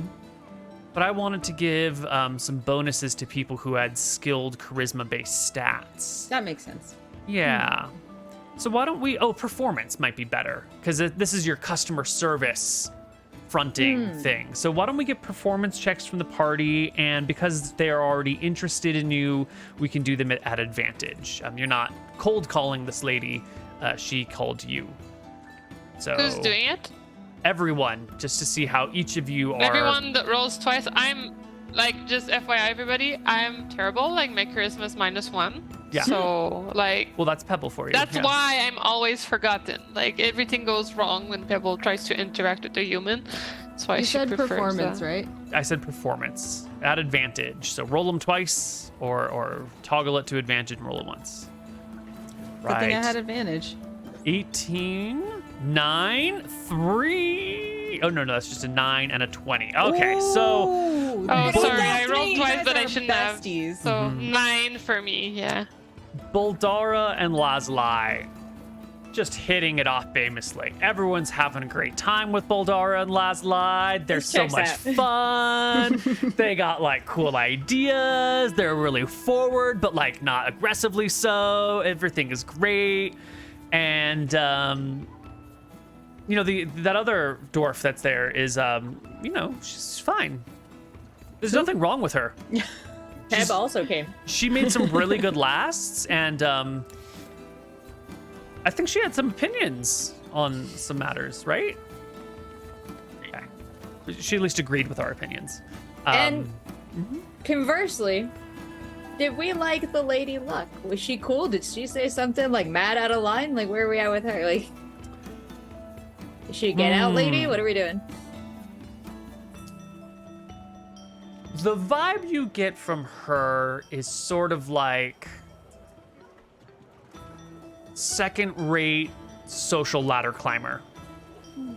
but I wanted to give some bonuses to people who had skilled charisma-based stats. That makes sense. Yeah. So why don't we... Oh, performance might be better, because this is your customer service fronting thing. So why don't we get performance checks from the party, and because they are already interested in you, we can do them at advantage. You're not cold calling this lady. She called you. So Who's doing it? Everyone, just to see how each of you are. Everyone that rolls twice. I'm just FYI, everybody. I'm terrible. My charisma is -1. Yeah. So Well, that's Pebble for you. that's yeah. why I'm always forgotten. Everything goes wrong when Pebble tries to interact with a human. That's why You she said prefers performance, that. right? I said performance at advantage. So roll them twice, or toggle it to advantage and roll it once. Good thing I had advantage. 18, 9, 3. Oh, no, that's just a 9 and a 20. Okay, so Ooh, Oh, both sorry, of I rolled you twice, guys but I are shouldn't have. besties. So 9 for me, yeah. Bouldara and Lazuli just hitting it off famously. Everyone's having a great time with Bouldara and Lazuli. They're This so checks much out. fun. They got cool ideas. They're really forward, but not aggressively so. Everything is great. And that other dwarf that's there is she's fine. There's nothing wrong with her. Peb also came. She made some really good lasts, and I think she had some opinions on some matters, right? Okay. She at least agreed with our opinions. And conversely, did we like the Lady Luck? Was she cool? Did she say something mad out of line? Where are we at with her? Is she a get out lady? What are we doing? The vibe you get from her is sort of like second-rate social ladder climber.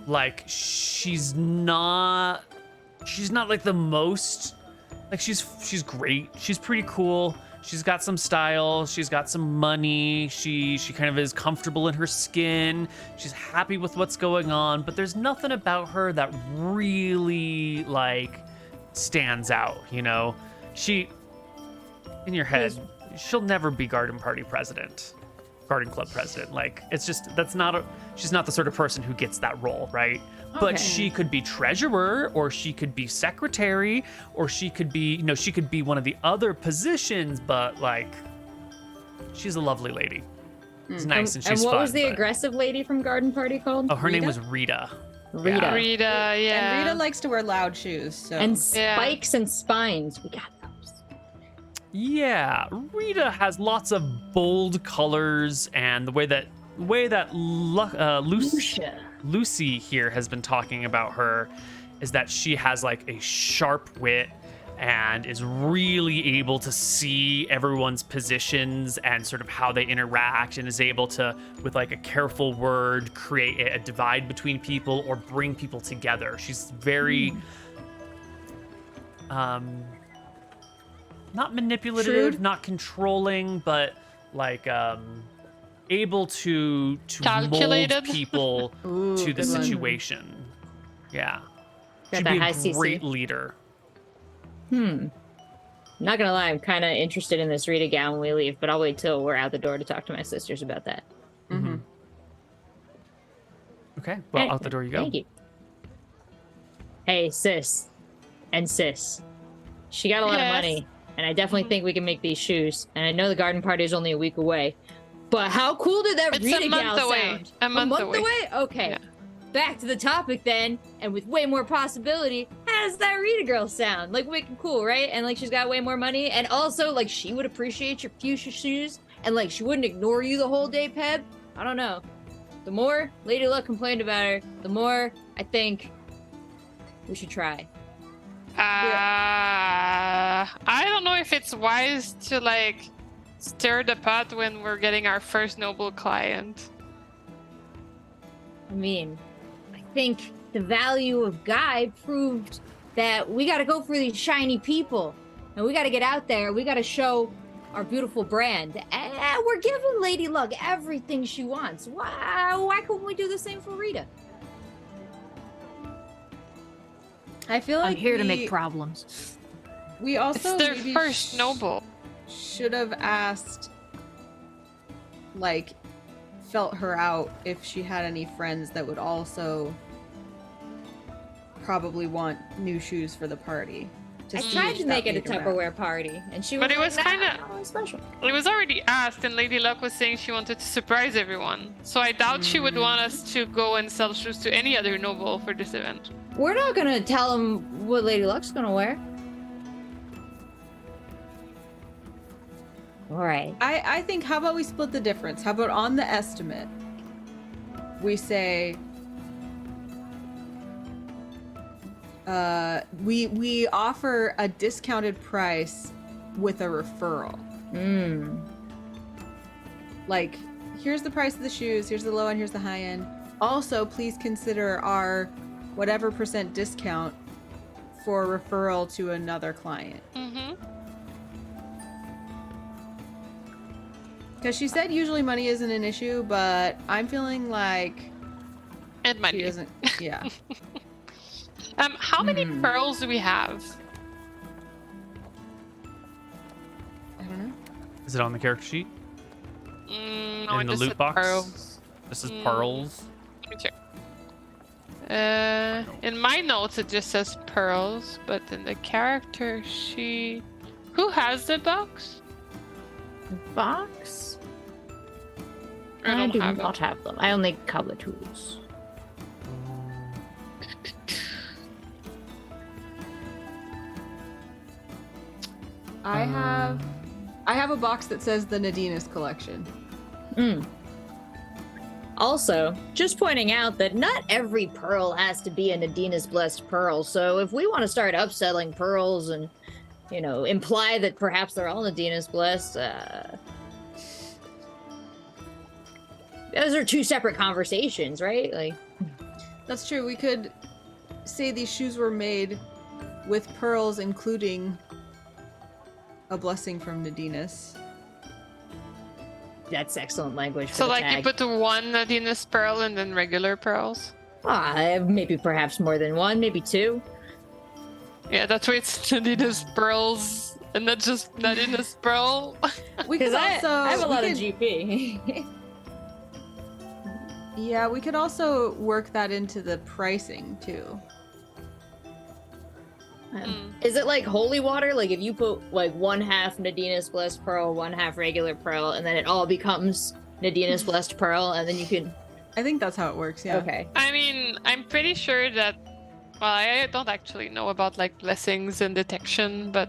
Like she's not like the most like she's great. She's pretty cool. She's got some style. She's got some money. She kind of is comfortable in her skin. She's happy with what's going on, but there's nothing about her that really like stands out, you know? She in your head, she'll never be garden club president. Like it's just she's not the sort of person who gets that role, right? But she could be treasurer, or she could be secretary, or she could be, she could be one of the other positions, but like she's a lovely lady. It's nice and she's fun. And what was the but- aggressive lady from Garden Party called? Oh, her name Rita? was Rita. Rita. Rita, yeah. And Rita likes to wear loud shoes. So. And Yeah. spikes and spines. We got those. Yeah, Rita has lots of bold colors, and the way that Lucy here has been talking about her is that she has like a sharp wit and is really able to see everyone's positions and sort of how they interact, and is able to, with like a careful word, create a divide between people or bring people together. She's very not manipulative, not controlling, but like able to Calculated. mold people Ooh, to the good one. situation. Yeah. Got She'd that be high a CC. great leader. Not gonna lie, I'm kind of interested in this Rita gown when we leave, but I'll wait till we're out the door to talk to my sisters about that. Mm-hmm. Okay, well, Hey, out the door you go. Thank you. Hey, sis. And sis. She got a lot of Yes. money, and I definitely think we can make these shoes. And I know the garden party is only a week away, but how cool did that It's Rita a month gal away. sound? A month away. Okay. Yeah. Back to the topic then, and with way more possibility, how does that Rita girl sound? Like wicked cool, right? And like she's got way more money, and also like she would appreciate your fuchsia shoes, and like she wouldn't ignore you the whole day, Peb. I don't know. The more Lady Luck complained about her, the more I think we should try. I don't know if it's wise to like stir the pot when we're getting our first noble client. I mean, I think the value of Guy proved that we got to go for these shiny people, and we got to get out there. We got to show our beautiful brand, and we're giving Lady Luck everything she wants. Why couldn't we do the same for Rita? I feel like I'm here to make problems. We also It's their maybe first noble. should have asked, like, felt her out if she had any friends that would also probably want new shoes for the party. I see tried if to that make it a made her mad. Tupperware party, and she was But it was like, nah, kinda- not special. It was already asked, and Lady Luck was saying she wanted to surprise everyone. So I doubt she would want us to go and sell shoes to any other noble for this event. We're not gonna tell them what Lady Luck's gonna wear. All right. I think, how about we split the difference? How about on the estimate, we say, we offer a discounted price with a referral. Like, here's the price of the shoes, here's the low end, here's the high end. Also, please consider our whatever % discount for referral to another client. Mm-hmm. Because she said usually money isn't an issue, but I'm feeling like And she money. isn't. Yeah. How many pearls do we have? I don't know. Is it on the character sheet? No, In it the just loot said box? pearls. This is pearls. Let me check. In my notes it just says pearls, but in the character sheet, who has the box? Box? I don't do have not have them. I only cobbler tools. I have a box that says the Nadina's collection. Also, just pointing out that not every pearl has to be a Nadina's blessed pearl. So if we want to start upselling pearls and, imply that perhaps they're all Nadina's blessed, those are two separate conversations, right? Like, That's true. We could say these shoes were made with pearls, including a blessing from Nadina's. that's excellent language for So the like tag. you put one Nadina's pearl and then regular pearls. Maybe perhaps more than one, maybe two. Yeah, that's why it's Nadina's pearls and not just Nadina's pearl. We could Because also. I have a we lot could- of GP. Yeah, we could also work that into the pricing too. Is it like holy water? Like if you put like 1/2 Nadina's blessed pearl, 1/2 regular pearl, and then it all becomes Nadina's blessed pearl, and then you can. I think that's how it works. Yeah. Okay. I mean, I'm pretty sure that. Well, I don't actually know about like blessings and detection, but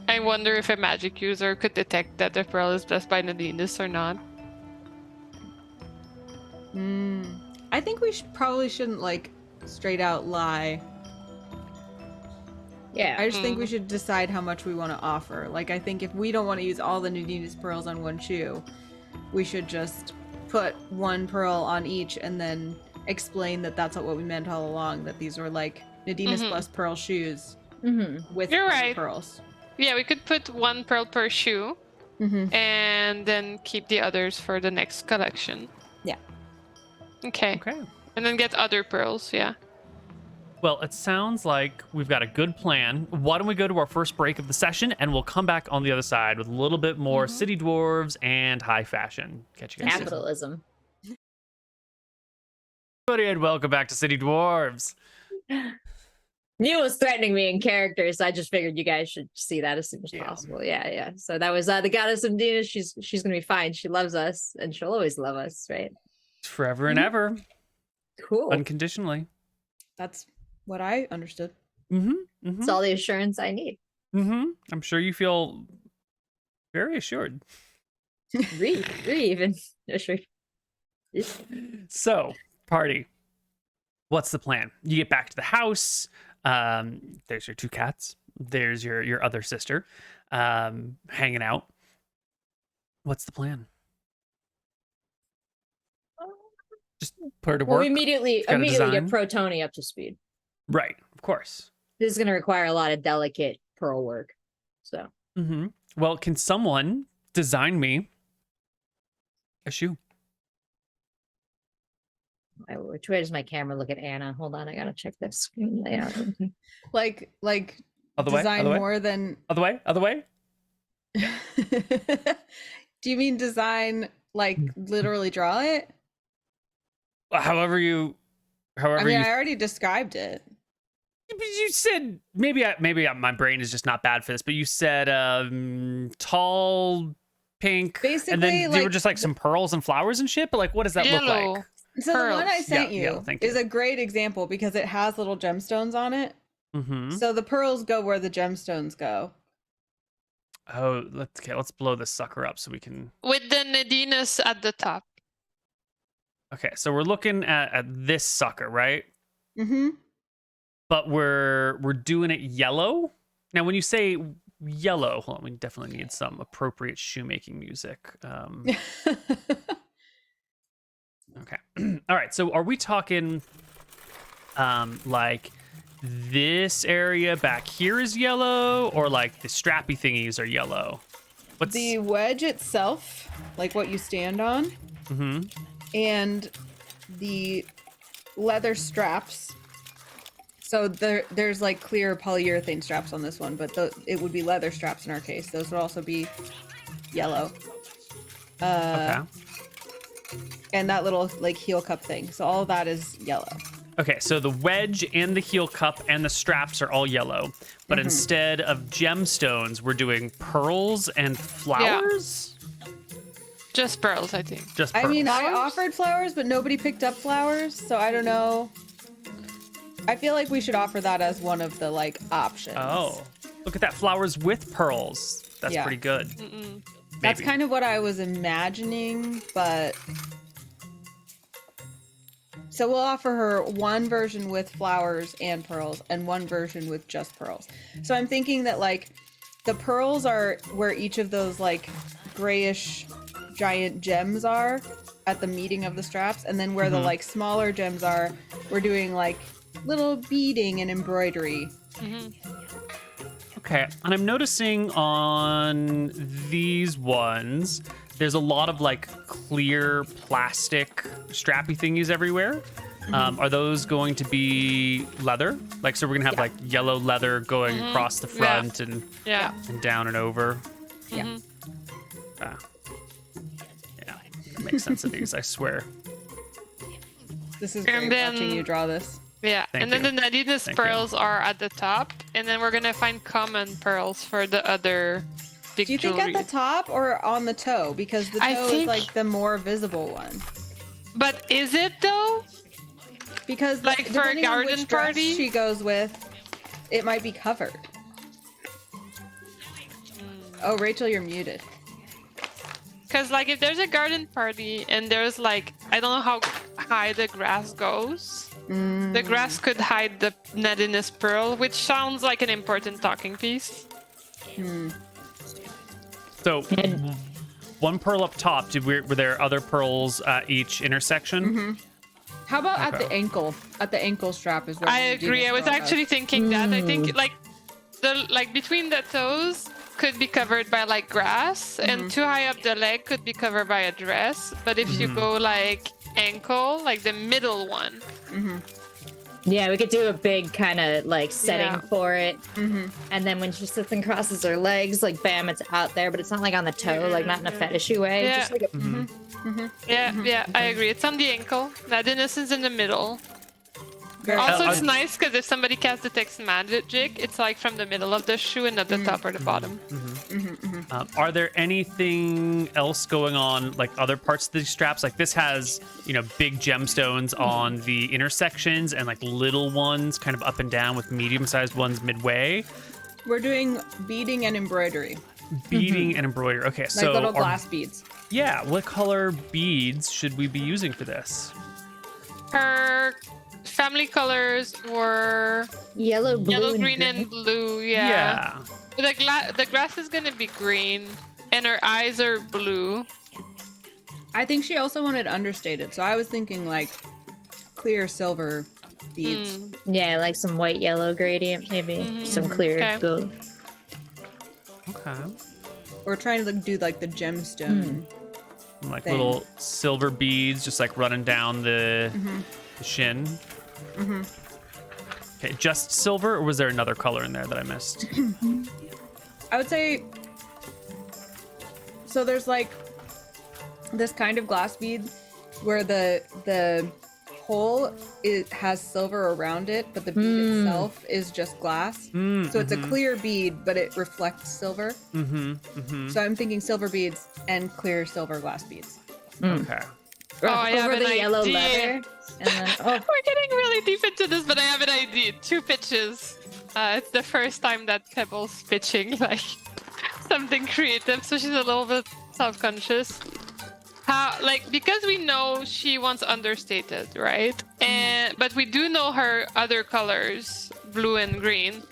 I wonder if a magic user could detect that the pearl is blessed by Nadina's or not. I think we probably shouldn't like straight out lie. Yeah. I just think we should decide how much we want to offer. Like, I think if we don't want to use all the Nadina's pearls on one shoe, we should just put one pearl on each and then explain that that's what we meant all along, that these were like Nadina's blessed pearl shoes with You're other right. pearls. Yeah, we could put one pearl per shoe Mm-hmm. and then keep the others for the next collection. Yeah. Okay. Okay. And then get other pearls, yeah. Well, it sounds like we've got a good plan. Why don't we go to our first break of the session, and we'll come back on the other side with a little bit more city dwarves and high fashion. Catch you guys soon. Capitalism. Everybody, and welcome back to City Dwarves. Neil was threatening me in character, so I just figured you guys should see that as soon as Yeah. possible. Yeah. So that was the goddess of Nadina. She's gonna be fine. She loves us, and she'll always love us, right? Forever and ever, Cool. unconditionally. That's what I understood. That's all the assurance I need. I'm sure you feel very assured. Really even assured. So, party. What's the plan? You get back to the house. There's your two cats. There's your other sister hanging out. What's the plan? Just put her to Well, work. we immediately got a get design. Pro Tony up to speed. Right, of course. This is gonna require a lot of delicate pearl work. So Well, can someone design me a shoe? which way does my camera look at Anna? Hold on, I gotta check that screen layout. Like Other way? design Other way? more than. Other way? Other way? Do you mean design like literally draw it? However you. I mean, I already described it. You said maybe my brain is just not bad for this, but you said tall, pink, Basically, and then they were like, just like some pearls and flowers and shit. But like, what does that look Yellow. like? So the one I Pearls. sent Yeah, you thank is you. a great example because it has little gemstones on it. Mm-hmm. So the pearls go where the gemstones go. Oh, let's blow this sucker up so we can. With the Nadina's at the top. Okay, so we're looking at this sucker, right? Mm-hmm. But we're doing it yellow. Now, when you say yellow, hold on, we definitely need some appropriate shoemaking music. Okay. All right. So are we talking like this area back here is yellow, or like the strappy thingies are yellow? What's The wedge itself, like what you stand on, and the leather straps. So there's like clear polyurethane straps on this one, but it would be leather straps in our case. Those would also be yellow. okay. And that little like heel cup thing. So all of that is yellow. Okay, so the wedge and the heel cup and the straps are all yellow, but instead of gemstones, we're doing pearls and flowers? Just pearls, I think. Just pearls. I mean, I Flowers? offered flowers, but nobody picked up flowers, so I don't know. I feel like we should offer that as one of the like options. Oh, look at that, flowers with pearls. That's Yeah. pretty good. That's Maybe. kind of what I was imagining, but So we'll offer her one version with flowers and pearls and one version with just pearls. So I'm thinking that like the pearls are where each of those like grayish giant gems are at the meeting of the straps, and then where the like smaller gems are, we're doing like little beading and embroidery. Okay, and I'm noticing on these ones, there's a lot of like clear plastic strappy thingies everywhere. Are those going to be leather? Like, so we're gonna have like yellow leather going across the front and down and over. Yeah. Yeah, that makes sense of these, I swear. This is And great then- watching you draw this. Yeah, Thank and then you. the Nadina's Thank you. pearls are at the top, and then we're gonna find common pearls for the other big Do you think jewelry. at the top or on the toe? Because the I toe is think- like the more visible one. But is it though? Because Like for a depending on garden which dress party? she goes with, it might be covered. Oh, Rachel, you're muted. Because like if there's a garden party and there's like I don't know how high the grass goes, the grass could hide the Nadina's pearl, which sounds like an important talking piece. So, one pearl up top. Were there other pearls at each intersection? How about at Okay. the ankle? At the ankle strap is where I we do agree. this I was pearl actually thinking that. I think like the like between the toes could be covered by like grass, and too high up the leg could be covered by a dress. But if you go like ankle, like the middle one, Yeah, we could do a big kind of like setting Yeah. for it. And then when she sits and crosses her legs, like bam, it's out there, but it's not like on the toe, like not in a fetishy way. Yeah. Just like a, yeah, I agree. It's on the ankle. Nadina's is in the middle. Very Also, I- it's nice because if somebody casts detect magic, it's like from the middle of the shoe and not the top or the bottom. Are there anything else going on, like other parts of these straps? Like this has, big gemstones on the intersections and like little ones kind of up and down with medium-sized ones midway. We're doing beading and embroidery, Beading and embroidery. Okay, like so little glass beads. yeah, what color beads should we be using for this? Her family colors were yellow, blue, yellow, and green, and blue. Yeah. The grass is gonna be green, and her eyes are blue. I think she also wanted understated, so I was thinking like clear silver beads. Yeah, like some white yellow gradient, maybe some clear Okay. gold. Okay. We're trying to do like the gemstone. Like Thing. little silver beads just like running down the shin. Okay, just silver, or was there another color in there that I missed? I would say so. There's like this kind of glass bead where the hole has silver around it, but the bead itself is just glass. So it's a clear bead, but it reflects silver. So I'm thinking silver beads and clear silver glass beads. Okay. Oh, I have Over an the yellow idea. leather. And then, oh, We're getting really deep into this, but I have an idea. 2 pitches. It's the first time that Pebble's pitching like something creative, so she's a little bit self-conscious. Because we know she wants understated, right? But we do know her other colors, blue and green.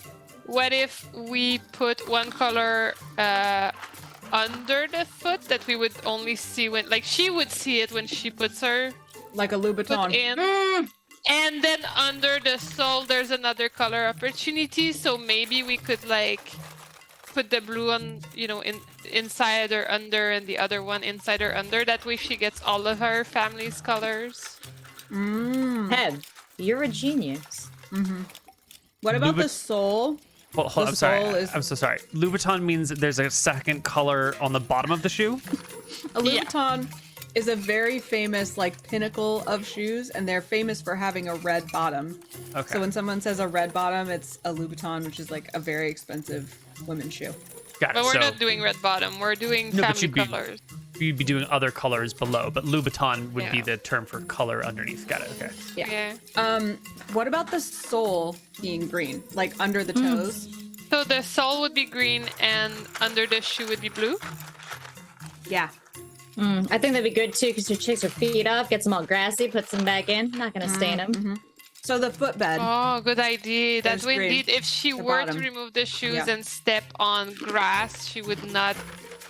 What if we put one color under the foot that we would only see when, like, she would see it when she puts her Like a Louboutin. foot in? And then under the sole, there's another color opportunity. So maybe we could like put the blue on, inside or under, and the other one inside or under. That way, she gets all of her family's colors. Heb, you're a genius. What about Loubou- the sole? Well, hold, The I'm sorry. sole is- I'm so sorry. Louboutin means that there's a second color on the bottom of the shoe. A Louboutin is a very famous like pinnacle of shoes, and they're famous for having a red bottom. Okay. So when someone says a red bottom, it's a Louboutin, which is like a very expensive women's shoe. Got it. But we're So not doing red bottom. We're doing No, but family you'd be- colors. you'd be doing other colors below, but Louboutin would be Yeah. the term for color underneath. Got it. Okay. Yeah. What about the sole being green, like under the toes? So the sole would be green, and under the shoe would be blue. Yeah. I think that'd be good too, because she takes her feet off, gets them all grassy, puts them back in. Not gonna stain them. So the footbed. Oh, good idea. That That's way, green. indeed, if she The were bottom. to remove the shoes Yeah. and step on grass, she would not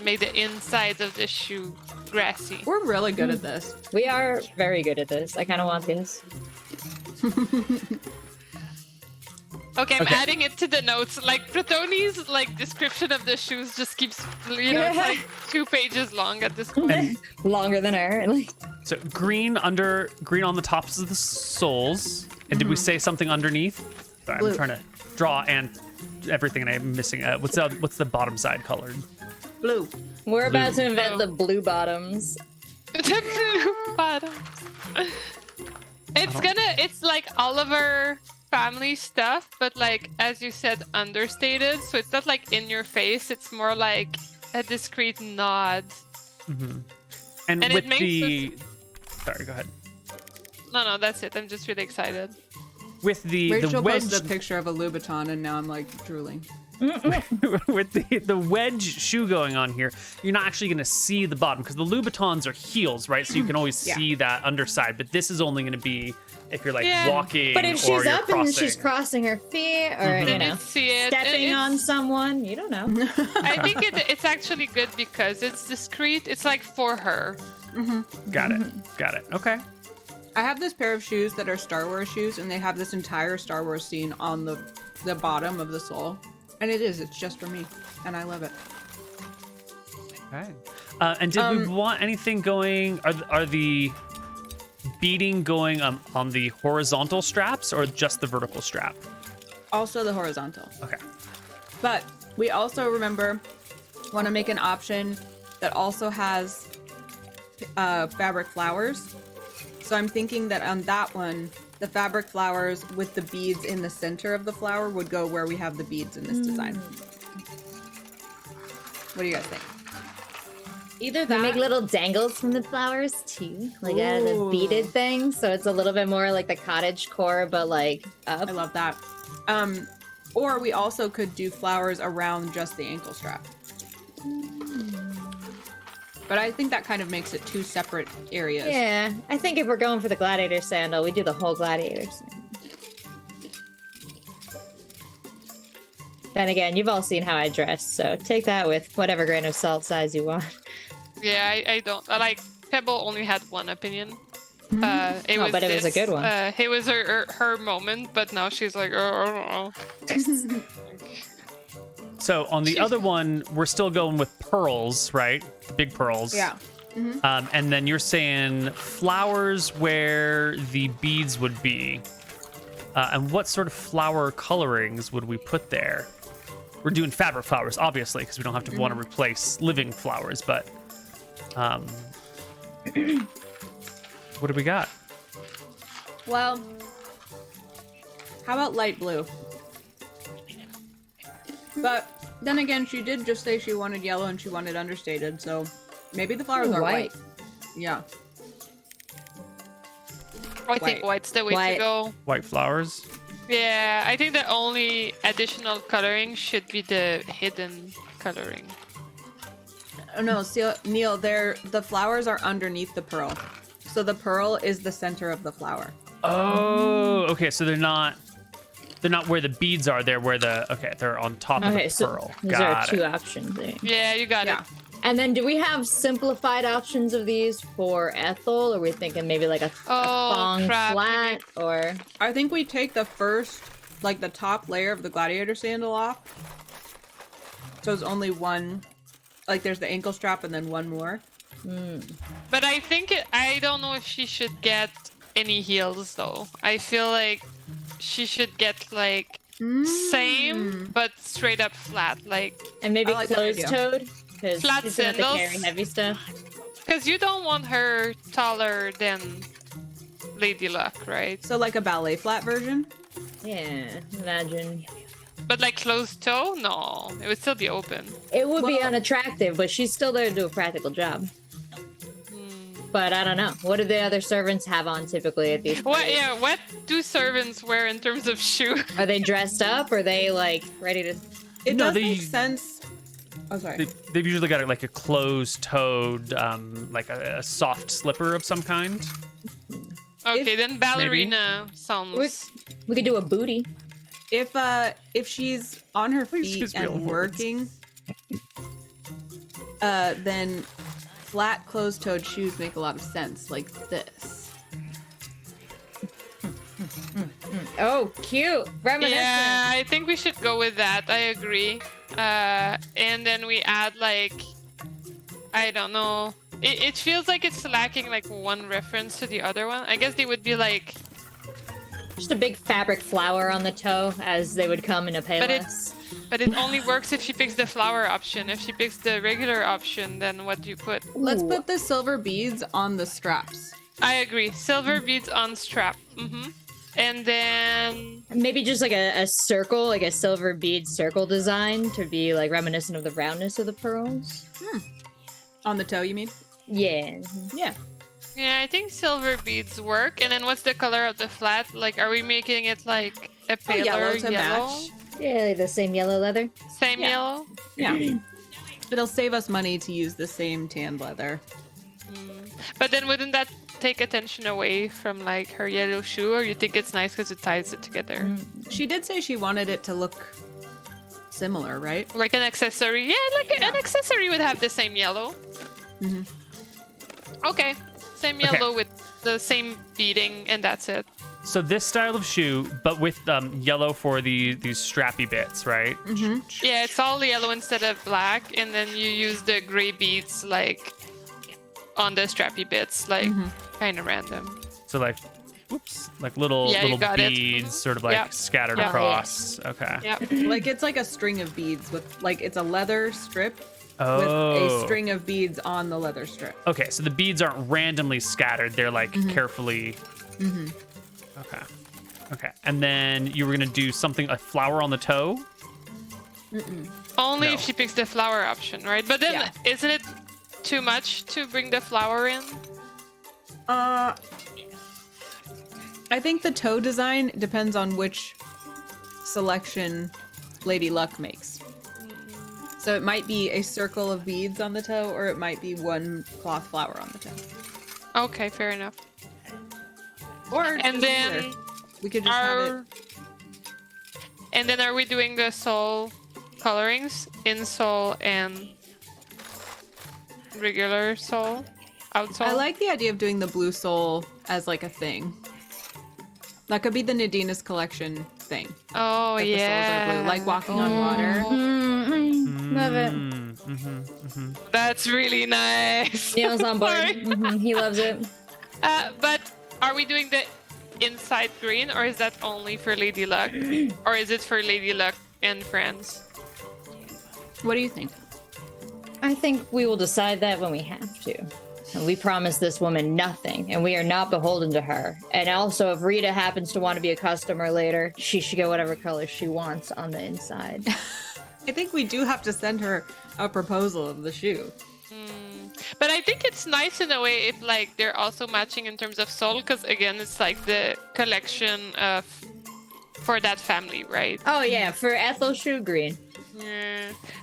make the insides of the shoe grassy. We're really good at this. We are very good at this. I kind of want this. Okay, I'm Okay. adding it to the notes. Like Protoni's like description of the shoes just keeps, it's like 2 pages long at this point. Longer than her. Like, So green on the tops of the soles. And did we say something underneath? Sorry, Blue. I'm trying to draw and everything, and I'm missing. What's the bottom side colored? Blue. we're about to invent Oh. the blue bottoms. The blue bottom. It's like Oliver family stuff, but like as you said, understated. So it's not like in your face. It's more like a discreet nod. And And with it makes the, sorry, go ahead. No, that's it. I'm just really excited. With the Rachel wedge, posted a picture of a Louboutin, and now I'm like drooling. with the wedge shoe going on here, you're not actually going to see the bottom because the Louboutins are heels, right? So you can always Yeah. see that underside. But this is only going to be if you're like Yeah. walking But if or she's you're up crossing. and she's crossing her feet, or you Then know, you see it. stepping It's- on someone, you don't know. I think it's actually good because it's discreet. It's like for her. Got it. Okay. I have this pair of shoes that are Star Wars shoes, and they have this entire Star Wars scene on the bottom of the sole. And it's just for me, and I love it. Okay. And did we want anything going? Are the beading going on the horizontal straps or just the vertical strap? Also the horizontal. Okay. But we also want to make an option that also has fabric flowers. So I'm thinking that on that one, the fabric flowers with the beads in the center of the flower would go where we have the beads in this design. What do you guys think? Either We that. make little dangles from the flowers too, like out of the Ooh. beaded thing. So it's a little bit more like the cottage core, but like up. I love that. Or we also could do flowers around just the ankle strap. But I think that kind of makes it two separate areas. Yeah, I think if we're going for the gladiator sandal, we do the whole gladiator sandal. Then again, you've all seen how I dress, so take that with whatever grain of salt size you want. Yeah, I don't. I like Pebble only had one opinion. It Oh, but it was a good one. It was her moment, but now she's like, oh, I don't know. So on the other one, we're still going with pearls, right? The big pearls. Yeah. And then you're saying flowers where the beads would be. And what sort of flower colorings would we put there? We're doing fabric flowers, obviously, because we don't have to want to replace living flowers. But what do we got? Well, how about light blue? But then again, she did just say she wanted yellow and she wanted understated, so maybe the flowers are white. Yeah. I think White. white's the way White. to go. White flowers? Yeah, I think the only additional coloring should be the hidden coloring. Oh no, see, Neil, the flowers are underneath the pearl. So the pearl is the center of the flower. Oh, okay. So they're not where the beads are. They're where they're on top of Okay, the so pearl. these are Got two it. options there. Yeah, you got Yeah. it. And then do we have simplified options of these for Ethel? Or are we thinking maybe like a thong crap, flat? Or I think we take the first, like the top layer of the gladiator sandal off. So it's only one, like there's the ankle strap and then one more. But I think I don't know if she should get any heels though. I feel like she should get like same but straight up flat, like and maybe I like that closed idea. toed? Because Flat she's gonna have to sandals. carry heavy stuff. because you don't want her taller than Lady Luck, right? So like a ballet flat version. Yeah, imagine. But like closed toe, no, it would still be open. It would be Well- unattractive, but she's still there to do a practical job. But I don't know. What do the other servants have on typically at these What? parties? Yeah, what do servants wear in terms of shoe? Are they dressed up? Or are they like ready to? It No, does they- make sense Oh, sorry. They've usually got like a closed-toed, like a soft slipper of some kind. Okay, then ballerina sounds. We could do a booty. If she's on her Please feet use real and words. working, then flat closed-toed shoes make a lot of sense, like this. Oh, cute. Reminiscent. Yeah, I think we should go with that. I agree. And then we add like, I don't know. It feels like it's lacking like one reference to the other one. I guess they would be like, Just a big fabric flower on the toe, as they would come in a payless. but it only works if she picks the flower option. If she picks the regular option, then what do you put? Let's Ooh. put the silver beads on the straps. I agree. Silver beads on strap. And then Maybe just like a circle, like a silver bead circle design to be like reminiscent of the roundness of the pearls. On the toe, you mean? Yeah. Yeah. yeah, I think silver beads work. And then what's the color of the flat? Like, are we making it like a paler yellow to match. Yeah, like the same yellow leather. Same Yeah. yellow. Yeah. It'll save us money to use the same tanned leather. But then wouldn't that take attention away from like her yellow shoe, or you think it's nice because it ties it together? She did say she wanted it to look similar, right? Like an accessory. Yeah, like an accessory would have the same yellow. Okay. Same Okay. yellow with the same beading, and that's it. So this style of shoe, but with yellow for these strappy bits, right? Yeah, it's all yellow instead of black, and then you use the gray beads like on the strappy bits, like kind of random. So like, whoops, like little Yeah, you little got it. beads, sort of like Yeah. scattered Yeah. across. Okay. Yeah. Like it's like a string of beads with like it's a leather strip Oh. with a string of beads on the leather strip. Okay, so the beads aren't randomly scattered; they're like carefully. Okay. Okay, and then you were gonna do something, a flower on the toe. Only No. if she picks the flower option, right? But then Yeah. isn't it too much to bring the flower in? I think the toe design depends on which selection Lady Luck makes. So it might be a circle of beads on the toe, or it might be one cloth flower on the toe. Okay, fair enough. Or And just then either. We could just have it. And then are we doing the soul colorings? Insole and regular soul? Outsole? I like the idea of doing the blue soul as like a thing. That could be the Nadina's collection thing. Oh, That the souls yeah. are blue, like walking on water. Love it. That's really nice. Neil's on board. Sorry. He loves it. But are we doing the inside green, or is that only for Lady Luck? Or is it for Lady Luck and friends? What do you think? I think we will decide that when we have to. And we promise this woman nothing, and we are not beholden to her. And also, if Rita happens to want to be a customer later, she should get whatever color she wants on the inside. I think we do have to send her a proposal of the shoe. But I think it's nice in a way if like they're also matching in terms of soul, because again, it's like the collection of for that family, right? Oh yeah, for Ethel Shoe Green.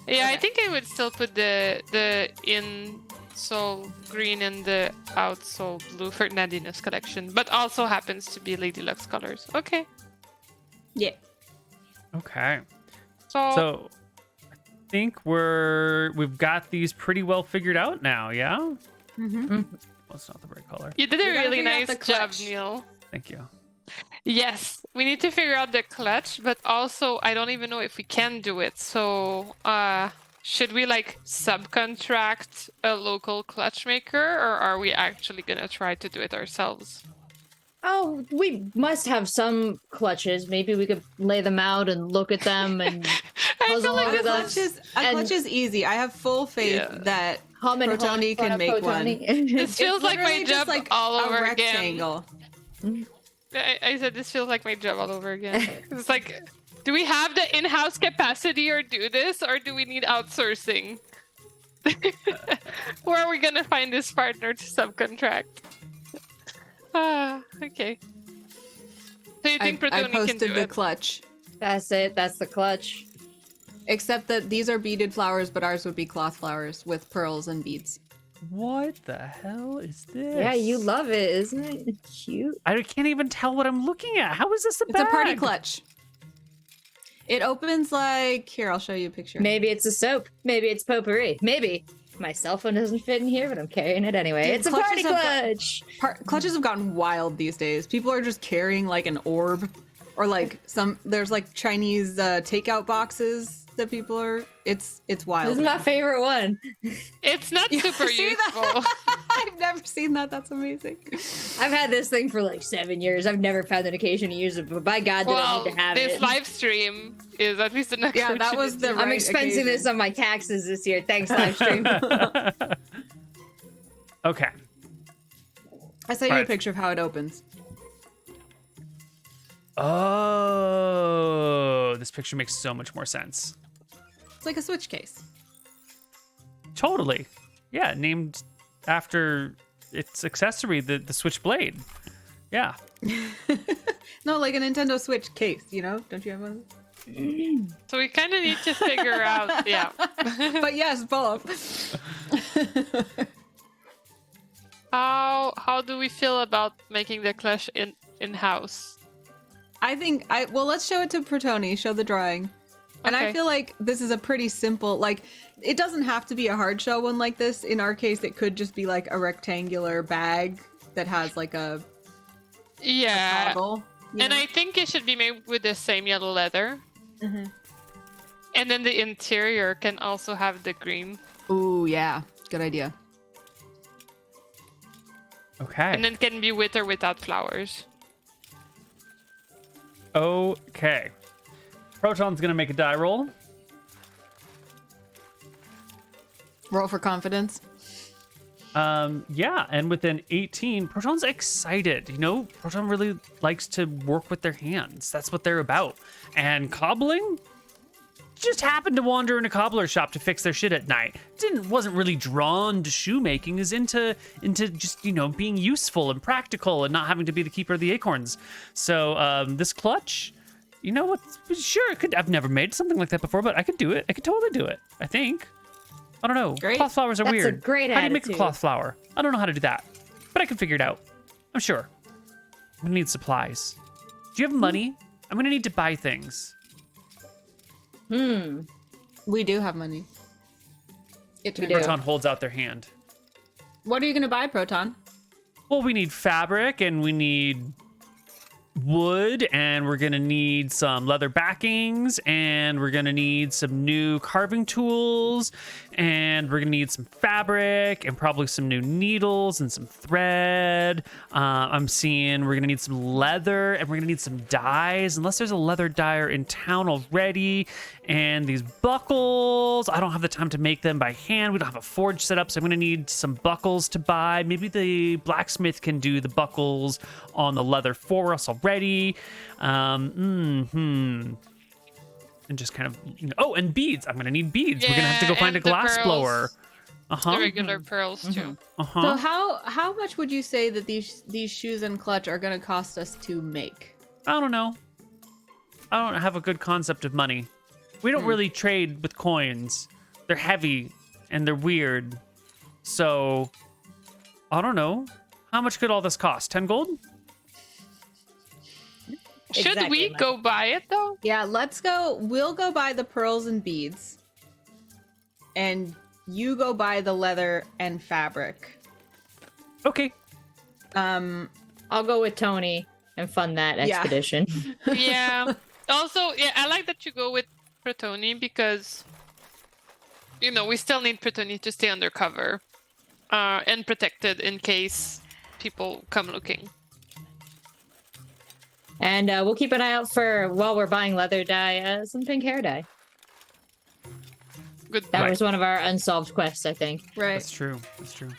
Yeah, I think I would still put the in soul green and the out soul blue for Nadina's collection, but also happens to be Lady Luck's colors. Okay, Yeah. Okay. so So I think we've got these pretty well figured out now, yeah? Well, it's not the right color. you did a We gotta really figure out nice the job, clutch. Neil. Thank you. Yes, we need to figure out the clutch, but also I don't even know if we can do it. So, should we like subcontract a local clutch maker, or are we actually gonna try to do it ourselves? Oh, we must have some clutches. Maybe we could lay them out and look at them and I puzzle feel like over A them. clutch is, And- clutch is easy. I have full faith Yeah. that Hum and Protoni hum, can make one. This feels like my literally just job like all a over again. rectangle. I said this feels like my job all over again. It's like, do we have the in-house capacity or do this, or do we need outsourcing? Where are we gonna find this partner to subcontract? Okay. So you think I Protoni can do posted the it? clutch. That's it. That's the clutch. Except that these are beaded flowers, but ours would be cloth flowers with pearls and beads. What the hell is this? Yeah, you love it, isn't it? Cute. I can't even tell what I'm looking at. How is this a It's bag? a party clutch. It opens like here. I'll show you a picture. Maybe it's a soap. Maybe it's potpourri. Maybe my cell phone doesn't fit in here, but I'm carrying it anyway. Dude, It's a party clutches clutch. Clutches have gotten wild these days. People are just carrying like an orb, or like there's like Chinese takeout boxes that people are. It's wild. This is my favorite one. It's not You super see useful. that? I've never seen that. That's amazing. I've had this thing for like 7 years. I've never found an occasion to use it, but by God, did I Well, need to have this it. live stream is at least an Yeah, that was the. opportunity. I'm right expensing occasion. this on my taxes this year. Thanks, live stream. Okay. I sent you a Alright. picture of how it opens. Oh, this picture makes so much more sense. It's like a switch case. Totally. Yeah, named after its accessory, the switchblade. Yeah. No, like a Nintendo Switch case. You know? Don't you have one? So we kind of need to figure out, yeah. But yes, both. How do we feel about making the clutch in house? I think well, let's show it to Protoni. Show the drawing. And I Okay. feel like this is a pretty simple, like, it doesn't have to be a hard shell one like this. In our case, it could just be like a rectangular bag that has like a Yeah, toggle. you and know? I think it should be made with the same yellow leather. Mhm. And then the interior can also have the green. Ooh, yeah. Good idea. Okay. And then can be with or without flowers. Okay. Proton's gonna make a die roll. Roll for confidence. Yeah, and with an 18, Proton's excited. You know, Proton really likes to work with their hands. That's what they're about. And cobbling? Just happened to wander in a cobbler shop to fix their shit at night. Wasn't really drawn to shoemaking, is into just, you know, being useful and practical and not having to be the keeper of the acorns. So this clutch, you know what? Sure, it could. I've never made something like that before, but I could do it. I could totally do it. I think. I don't know. Great. Cloth flowers are That's a weird. great How do you make a attitude. cloth flower? I don't know how to do that, but I can figure it out. I'm sure. I'm gonna need supplies. Do you have money? I'm gonna need to buy things. We do have money. It We turned do. out. Proton holds out their hand. What are you going to buy, Proton? Well, we need fabric and we need wood, and we're gonna need some leather backings, and we're gonna need some new carving tools, and we're gonna need some fabric and probably some new needles and some thread. I'm seeing we're gonna need some leather, and we're gonna need some dyes, unless there's a leather dyer in town already. And these buckles, I don't have the time to make them by hand. We don't have a forge set up, so I'm gonna need some buckles to buy. Maybe the blacksmith can do the buckles on the leather for us already. And just kind of, you know, oh, and beads. I'm gonna need beads. We're gonna have to go Yeah, find a and the glass pearls. blower. The regular pearls too. So how much would you say that these shoes and clutch are going to cost us to make? I don't know. I don't have a good concept of money. We don't really trade with coins. They're heavy and they're weird. So, I don't know. How much could all this cost? 10 gold? Should Exactly, we Mike. go buy it though? Yeah, let's go. We'll go buy the pearls and beads. And you go buy the leather and fabric. Okay. I'll go with Tony and fund that Yeah. expedition. Yeah. Also, yeah, I like that you go with Protoni because, you know, we still need Protoni to stay undercover and protected in case people come looking. And we'll keep an eye out for, while we're buying leather dye, some pink hair dye. Good. That Right. was one of our unsolved quests, I think. Right. That's true. That's true.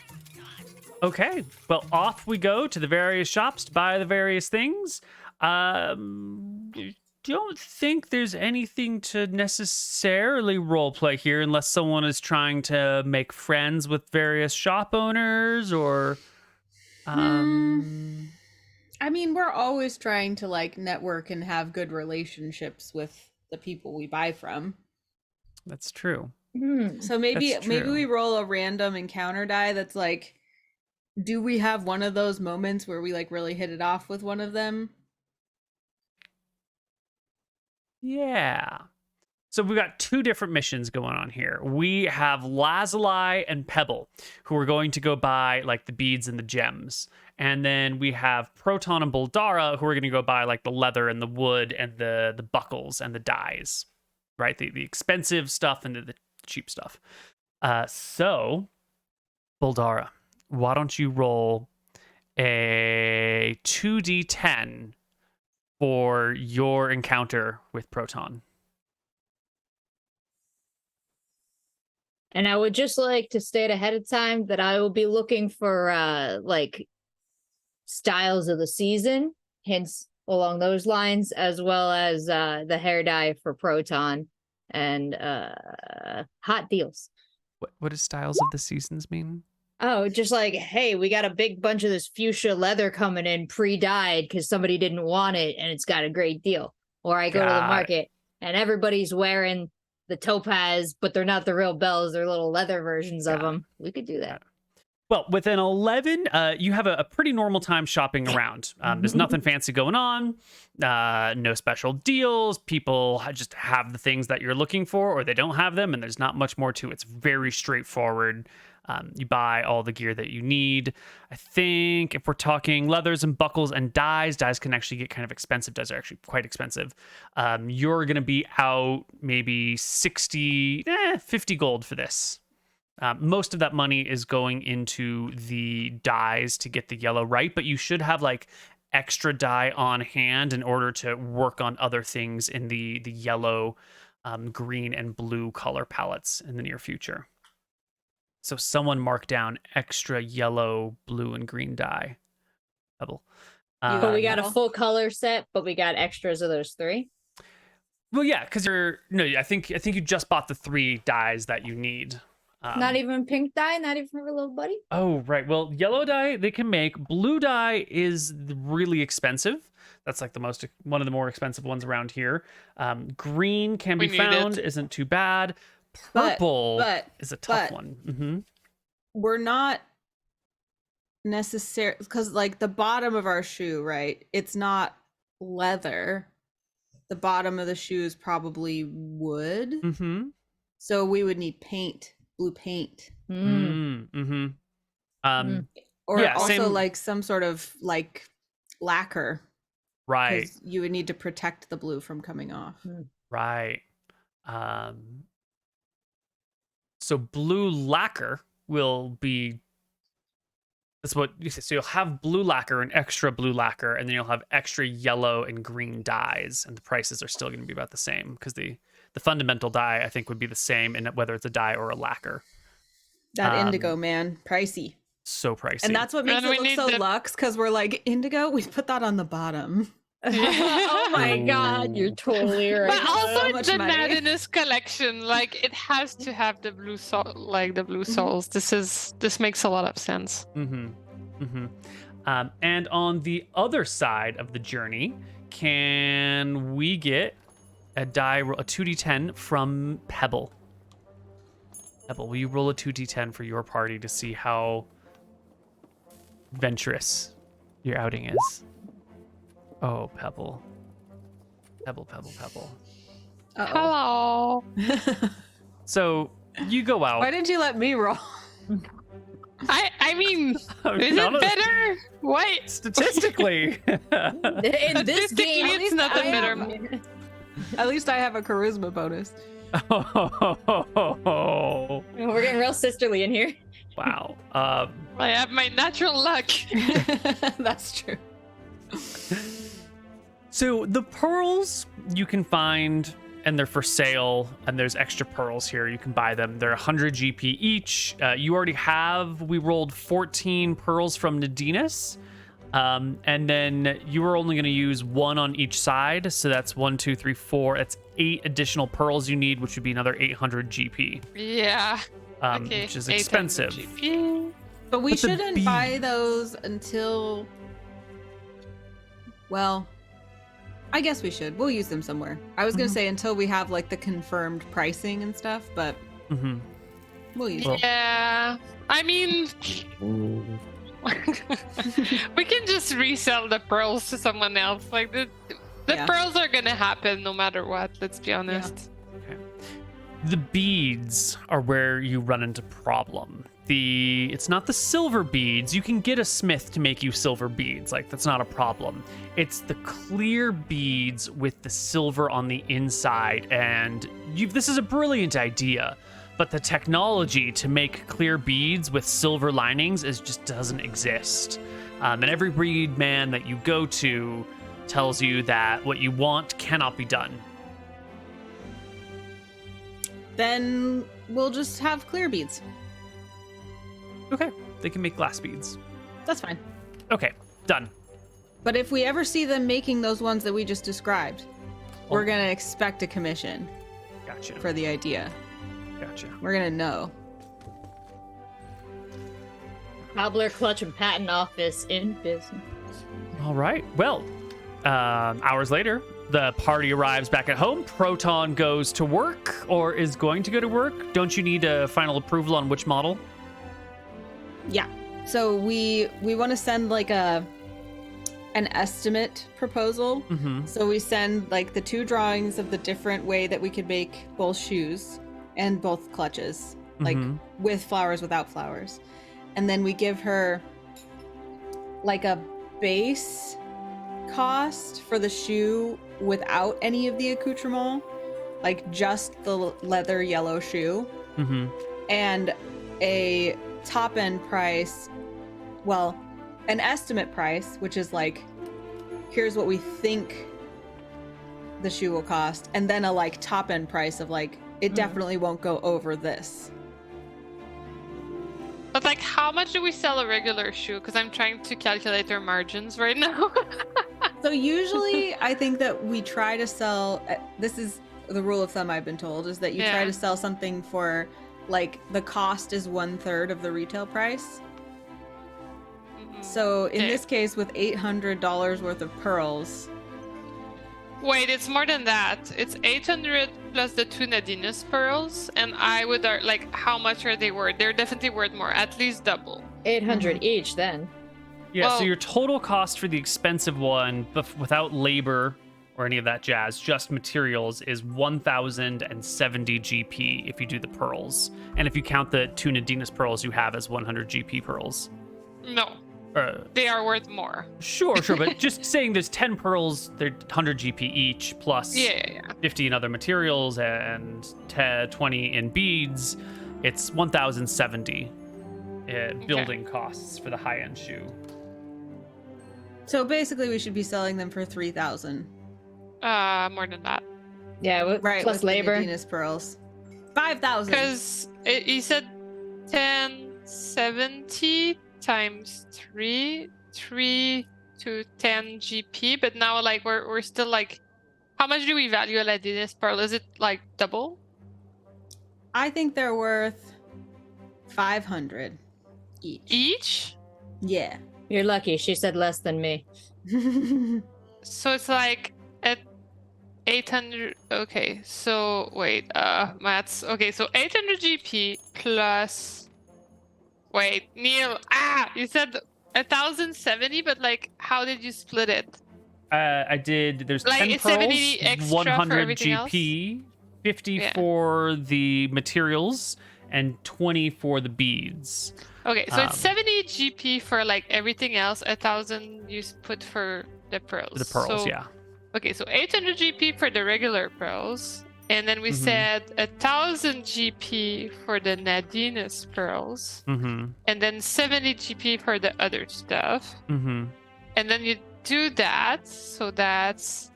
Okay. Well, off we go to the various shops to buy the various things. Don't think there's anything to necessarily roleplay here unless someone is trying to make friends with various shop owners or I mean, we're always trying to like network and have good relationships with the people we buy from. That's true. So maybe That's true. we roll a random encounter die that's like, do we have one of those moments where we like really hit it off with one of them? Yeah. So we've got two different missions going on here. We have Lazuli and Pebble, who are going to go buy like the beads and the gems. And then we have Proton and Bouldara, who are going to go buy like the leather and the wood and the buckles and the dyes, right? The expensive stuff and the cheap stuff. So, Bouldara, why don't you roll a 2d10 for your encounter with Proton? And I would just like to state ahead of time that I will be looking for like styles of the season, hints along those lines, as well as the hair dye for Proton and hot deals. What does styles of the seasons mean? Oh, just like, hey, we got a big bunch of this fuchsia leather coming in pre-dyed because somebody didn't want it and it's got a great deal. Or I go to the market and everybody's wearing the topaz, but they're not the real bells. They're little leather versions of them. We could do that. Well, with an 11, you have a pretty normal time shopping around. There's nothing fancy going on, no special deals. People just have the things that you're looking for, or they don't have them, and there's not much more to it. It's very straightforward. You buy all the gear that you need. I think if we're talking leathers and buckles and dyes can actually get kind of expensive. Dyes are actually quite expensive. You're going to be out maybe 50 gold for this. Most of that money is going into the dyes to get the yellow right, but you should have like extra dye on hand in order to work on other things in the yellow, green, and blue color palettes in the near future. So someone mark down extra yellow, blue, and green dye. Pebble. But we got a full color set, but we got extras of those three. Well, yeah, because I think you just bought the 3 dyes that you need. Not even pink dye, not even for little buddy. Oh, right. Well, yellow dye they can make. Blue dye is really expensive. That's like one of the more expensive ones around here. Green can be found, isn't too bad. Purple is a tough one. Mm-hmm. We're not necessarily, because like the bottom of our shoe, right? It's not leather. The bottom of the shoe is probably wood. Mm-hmm. So we would need paint. Blue paint. Mm-hmm. Or yeah, also same... like some sort of like lacquer. Right. You would need to protect the blue from coming off. Right. So blue lacquer will be... That's what you say. So you'll have blue lacquer and extra blue lacquer, and then you'll have extra yellow and green dyes, and the prices are still going to be about the same because the fundamental dye, I think, would be the same, and whether it's a dye or a lacquer. That indigo, man, pricey. So pricey. And that's what makes it look so luxe, because we're like, indigo, we put that on the bottom. Oh my god, you're totally right. But also So the money. Madness collection, like it has to have the blue soul, like the blue souls. This makes a lot of sense. And on the other side of the journey, can we get a 2d10 from Pebble? Pebble, will you roll a 2d10 for your party to see how adventurous your outing is? Oh, Pebble. Pebble. Hello. So you go out. Why didn't you let me roll? I mean, is it better? What? Statistically. In this game, it's not the better. At least I have a charisma bonus. Oh. We're getting real sisterly in here. Wow. I have my natural luck. That's true. So the pearls you can find, and they're for sale, and there's extra pearls here. You can buy them. They're 100 GP each. We rolled 14 pearls from Nadinas. And then you were only going to use 1 on each side. So that's 1, 2, 3, 4. That's 8 additional pearls you need, which would be another 800 GP. Yeah. Okay. Which is expensive. GP. But we shouldn't buy those until, well, I guess we should. We'll use them somewhere. I was gonna say until we have like the confirmed pricing and stuff, but we'll use them. Yeah. I mean, we can just resell the pearls to someone else. Like the pearls are gonna happen no matter what. Let's be honest. Okay. The beads are where you run into problem. It's not the silver beads. You can get a smith to make you silver beads. Like, that's not a problem. It's the clear beads with the silver on the inside. And this is a brilliant idea, but the technology to make clear beads with silver linings just doesn't exist. And every breed man that you go to tells you that what you want cannot be done. Then we'll just have clear beads. Okay, they can make glass beads. That's fine. Okay, done. But if we ever see them making those ones that we just described, we're gonna expect a commission. Gotcha. For the idea. Gotcha. We're gonna know. Cobbler Clutch and Patent Office in business. All right. Well, hours later, the party arrives back at home. Proton goes to work, or is going to go to work. Don't you need a final approval on which model? Yeah. So we want to send like an estimate proposal. So we send like the 2 drawings of the different way that we could make both shoes and both clutches, like with flowers, without flowers. And then we give her like a base cost for the shoe without any of the accoutrement, like just the leather yellow shoe, and a top end price, well, an estimate price, which is like, here's what we think the shoe will cost, and then a like top end price of like, it definitely won't go over this. But like, how much do we sell a regular shoe? Because I'm trying to calculate their margins right now. So usually I think that we try to sell, this is the rule of thumb I've been told, is that you try to sell something for like the cost is 1/3 of the retail price. So in this case, with $800 worth of pearls. Wait, it's more than that. It's 800 plus the 2 Nadinus pearls, and I would like, how much are they worth? They're definitely worth more, at least double. 800 each then. Yeah, Well, so your total cost for the expensive one, without labor or any of that jazz, just materials, is 1,070 GP if you do the pearls. And if you count the 2 Nadinus pearls you have as 100 GP pearls. No, they are worth more. Sure, but just saying there's 10 pearls, they're 100 GP each, plus 50 in other materials and 20 in beads. It's 1,070 building costs for the high-end shoe. So basically we should be selling them for 3,000. More than that. Yeah, Right, plus with labor. the Venus pearls. 5,000. Because you said 1070 times 3 to 10 GP, but now like we're still like, how much do we value a Ladinus pearl? Is it like double? I think they're worth 500 each. Each? Yeah. You're lucky. She said less than me. So it's like at 800. Okay, so wait, maths. Okay, so 800 GP plus. Wait, Neil. You said 1,070, but like, how did you split it? I did. There's Like, 10 it's 70 pearls, extra for 100 everything GP, 50 for the materials, and 20 for the beads. Okay, so it's 70 GP for like everything else. 1,000 you put for the pearls. The pearls, So- yeah. Okay, so 800 GP for the regular pearls, and then we said 1,000 GP for the Nadinus pearls, and then 70 GP for the other stuff. And then you do that, so that's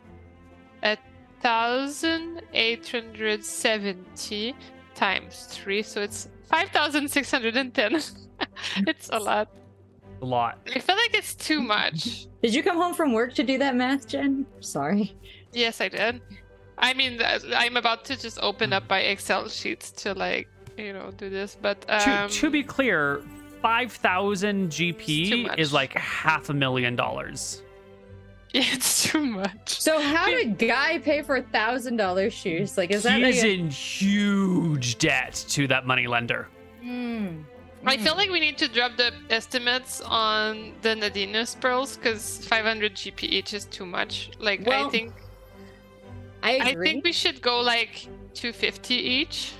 1,870 times 3, so it's 5,610. It's a lot. A lot. I feel like it's too much. Did you come home from work to do that math, Jen? Sorry. Yes, I did. I mean, I'm about to just open up my Excel sheets to like, do this, but To be clear, 5,000 It's too GP much. is like $500,000. It's too much. So how did Guy pay for $1,000 shoes? Like, is that like He's in huge debt to that moneylender. I feel like we need to drop the estimates on the Nadinus pearls because 500 GP each is too much. Like, Well, I think I agree. think we should go like 250 each.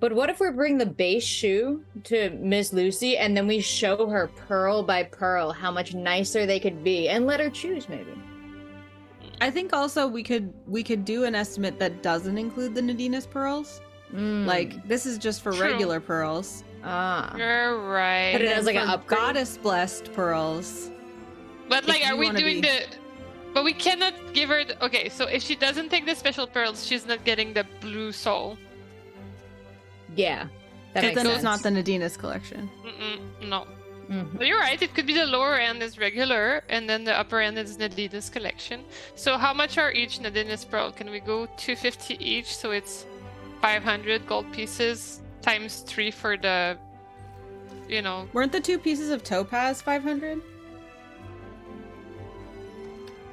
But what if we bring the base shoe to Miss Lucy and then we show her pearl by pearl how much nicer they could be and let her choose maybe? I think also we could do an estimate that doesn't include the Nadinus pearls. Like this is just for True. regular pearls. You're right. But it And has like for an upgrade. goddess blessed pearls. But like, if are you we wanna doing be- the? But we cannot give her. Okay, so if she doesn't take the special pearls, she's not getting the blue soul. Yeah. That But makes then sense. it's not the Nadinus collection. No. Mhm. But you're right. It could be the lower end is regular, and then the upper end is Nadinus collection. So how much are each Nadinus pearl? Can we go 250 each? So it's 500 gold pieces times 3 for the. You know. Weren't the 2 pieces of topaz 500?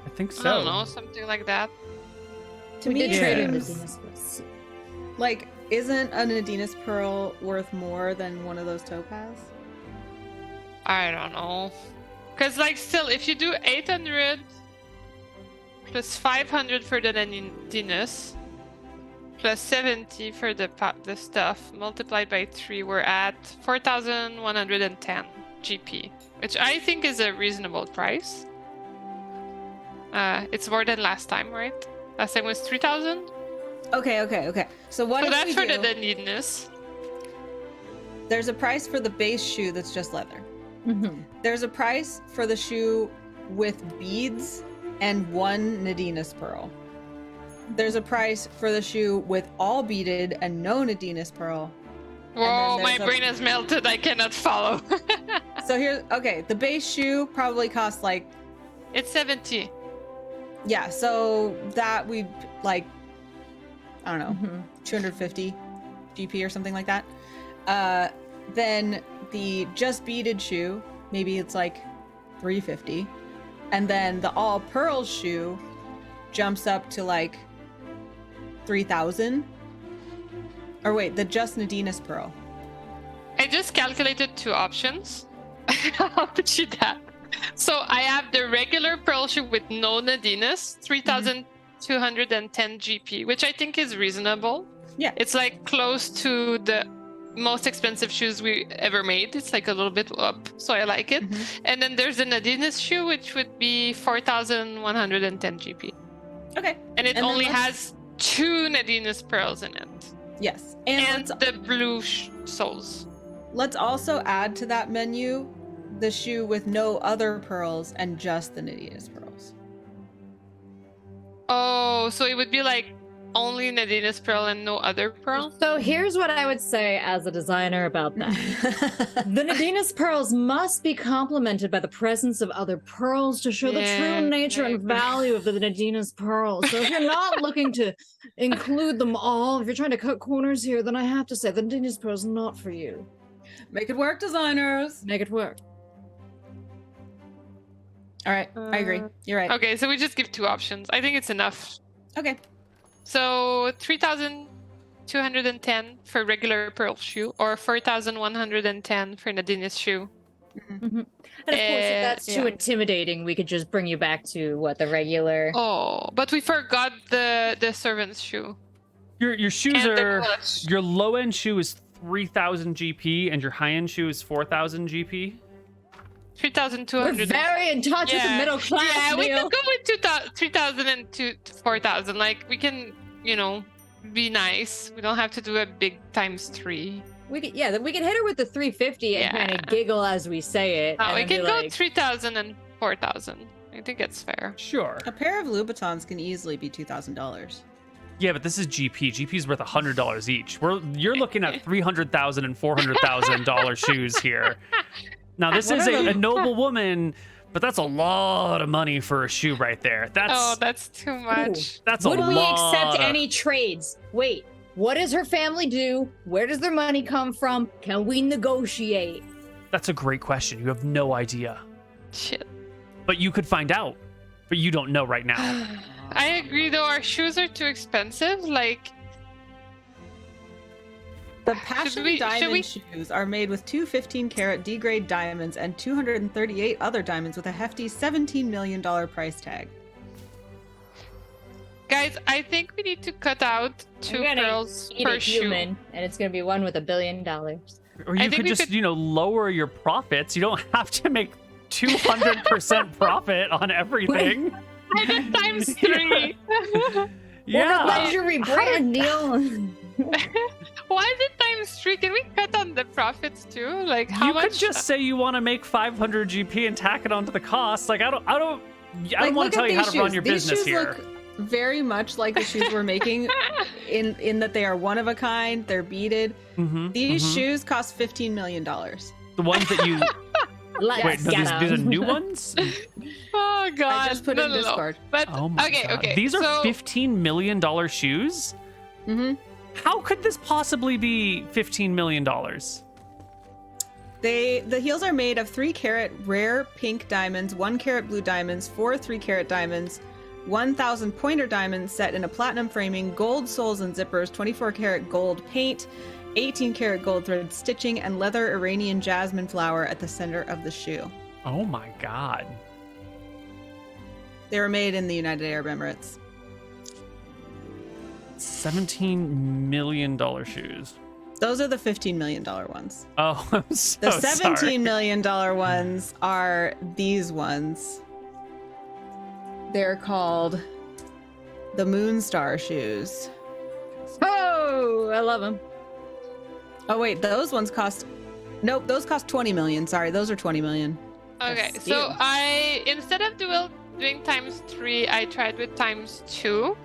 I think so. I don't know, something like that. To We me, did trade in it the seems Venus. like isn't a Nadinus pearl worth more than one of those topaz? I don't know. Because, like, still, if you do 800 plus 500 for the Nadinus, plus 70 for the stuff, multiplied by 3, we're at 4,110 GP, which I think is a reasonable price. It's more than last time, right? Last time was 3,000? Okay. So what So if that's we for do? the Nadinus. There's a price for the base shoe that's just leather. Mhm. There's a price for the shoe with beads and 1 Nadinus pearl. There's a price for the shoe with all beaded and no Nadinus pearl. Whoa, my there's a- brain has melted. I cannot follow. So here's okay. The base shoe probably costs like It's 70. yeah. So that we like I don't know Mhm. 250 GP or something like that. Then the just beaded shoe maybe it's like 350, and then the all pearl shoe jumps up to like 3,000. Or wait, the just Nadinus pearl. I just calculated 2 options. How did you that? So I have the regular pearl shoe with no Nadinus, 3,210 GP, which I think is reasonable. Yeah. It's like close to the most expensive shoes we ever made. It's like a little bit up, so I like it. And then there's the Nadinus shoe, which would be 4,110 GP. Okay. And it And then only let's- has 2 Nadinus pearls in it. Yes. And let's, the blue soles. let's also add to that menu the shoe with no other pearls and just the Nadinus pearls. Oh, so it would be like only Nadina's pearl and no other pearl? So here's what I would say as a designer about that. The Nadinus pearls must be complemented by the presence of other pearls to show the Yeah, true nature I and agree. value of the Nadinus pearls. So if you're not looking to include them all, if you're trying to cut corners here, then I have to say the Nadinus pearls not for you. Make it work, designers. Make it work. All right, I agree. You're right. Okay, so we just give 2 options. I think it's enough. Okay. So 3,210 for regular pearl shoe or 4,110 for Nadina's shoe. And of course, if that's too yeah. intimidating, we could just bring you back to what the regular. Oh, but we forgot the servant's shoe. Your shoes And the are clutch. your low end shoe is 3,000 GP and your high end shoe is 4,000 GP. 3,200. We're very in touch with the middle class. Yeah, we Neil. could go with 3,000 and 4,000. Like, we can, be nice. We don't have to do a big times 3. We could, yeah, we could hit her with the 350 and kind Yeah. of giggle as we say it. and We then be can go like, 3,000 and 4,000. I think it's fair. Sure. A pair of Louboutins can easily be $2,000. Yeah, but this is GP. GP is worth $100 each. You're looking at $300,000 and $400,000 shoes here. Now this What is are a the- noble woman, but that's a lot of money for a shoe right there. Oh, that's too much. That's would a we lot. accept of- any trades? Wait, what does her family do? Where does their money come from? Can we negotiate? That's a great question. You have no idea, Shit. but you could find out. but you don't know right now. I agree, though. Our shoes are too expensive. Like, The Passion Diamond shoes are made with two 15-karat D-grade diamonds and 238 other diamonds with a hefty $17 million price tag. guys, I think we need to cut out 2 pearls Eat per a shoe. human, and it's gonna be one with $1 billion. Or you could just, lower your profits. You don't have to make 200% profit on everything. I did times 3. Yeah. Luxury brand, Neil. Why is it times 3? Can we cut on the profits too? Like, how You much? could just say you want to make 500 GP and tack it onto the cost. Like, I don't want Look to tell at you how these to run shoes. your These business shoes here. look very much like the shoes we're making in that they are one of a kind, they're beaded. These shoes cost $15 million. The ones that you Let's wait, no, get these are 'em. new ones. Oh god! I just put it in Discord. But Oh my okay, God. okay. These are so, $15 million shoes. Mm-hmm. How could this possibly be $15 million? The heels are made of 3-karat rare pink diamonds, 1-karat blue diamonds, 4 3-karat diamonds, 1,000 pointer diamonds set in a platinum framing, gold soles and zippers, 24-karat gold paint, 18-karat gold thread stitching, and leather Iranian jasmine flower at the center of the shoe. Oh my God. They were made in the United Arab Emirates. $17 million shoes. Those are the $15 million ones. Oh, I'm so The sorry. $17 million ones are these ones. They're called the Moonstar shoes. Oh, I love them. Oh wait, those ones cost. Nope, those cost 20 million. Sorry, those are 20 million. okay, Steal. so I instead of doing times 3, I tried with times 2,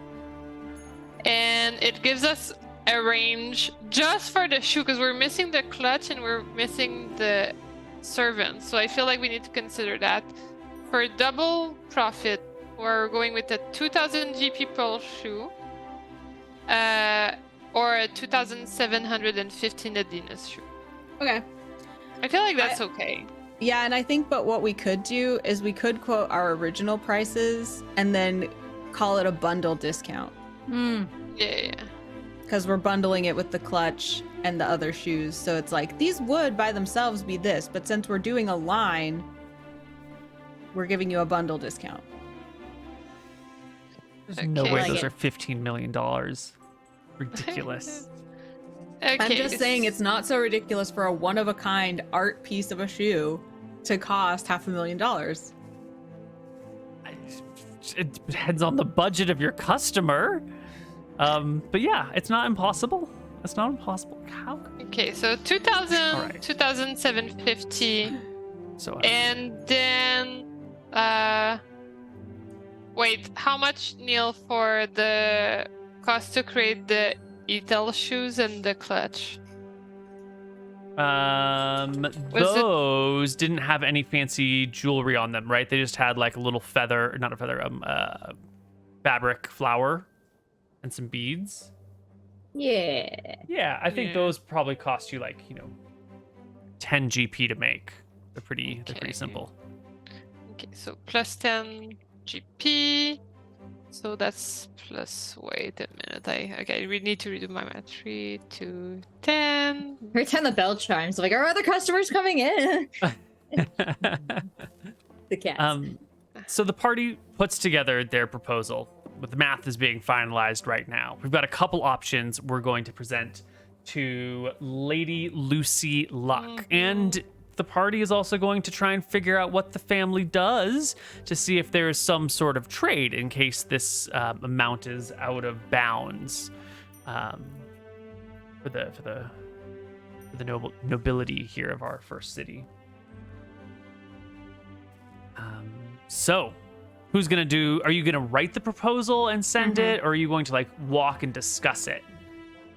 and it gives us a range just for the shoe because we're missing the clutch and we're missing the servant. So I feel like we need to consider that. For double profit, we're going with a 2,000 GP pearl shoe, or a 2,715 Adidas shoe. Okay. I feel like that's okay. Yeah, and I think, but what we could do is we could quote our original prices and then call it a bundle discount Yeah. because we're bundling it with the clutch and the other shoes. So it's like these would by themselves be this, but since we're doing a line, we're giving you a bundle discount. There's no Okay. way Like those it. are $15 million. Ridiculous. Okay. I'm just saying it's not so ridiculous for a one-of-a-kind art piece of a shoe to cost $500,000. It depends on the budget of your customer. But yeah, it's not impossible. It's not impossible. How? Okay, so 2,000, All right. 2,750, So and then wait, how much, Neil, for the cost to create the Etel shoes and the clutch? those didn't have any fancy jewelry on them, right? They just had like a little feather, not a feather, fabric flower and some beads. Yeah. Yeah, I think Yeah. those probably cost you like, 10 GP to make. They're pretty Okay. simple. Okay, so plus 10 GP. So that's plus, wait a minute. Okay, we need to redo my math. 3, 2, 10. Every time the bell chimes, like, are other customers coming in? The cats. So the party puts together their proposal, but the math is being finalized right now. We've got a couple options we're going to present to Lady Lucy Luck. And the party is also going to try and figure out what the family does to see if there is some sort of trade in case this amount is out of bounds for the nobility here of our first city. So, who's gonna do? Are you gonna write the proposal and send it, or are you going to like walk and discuss it?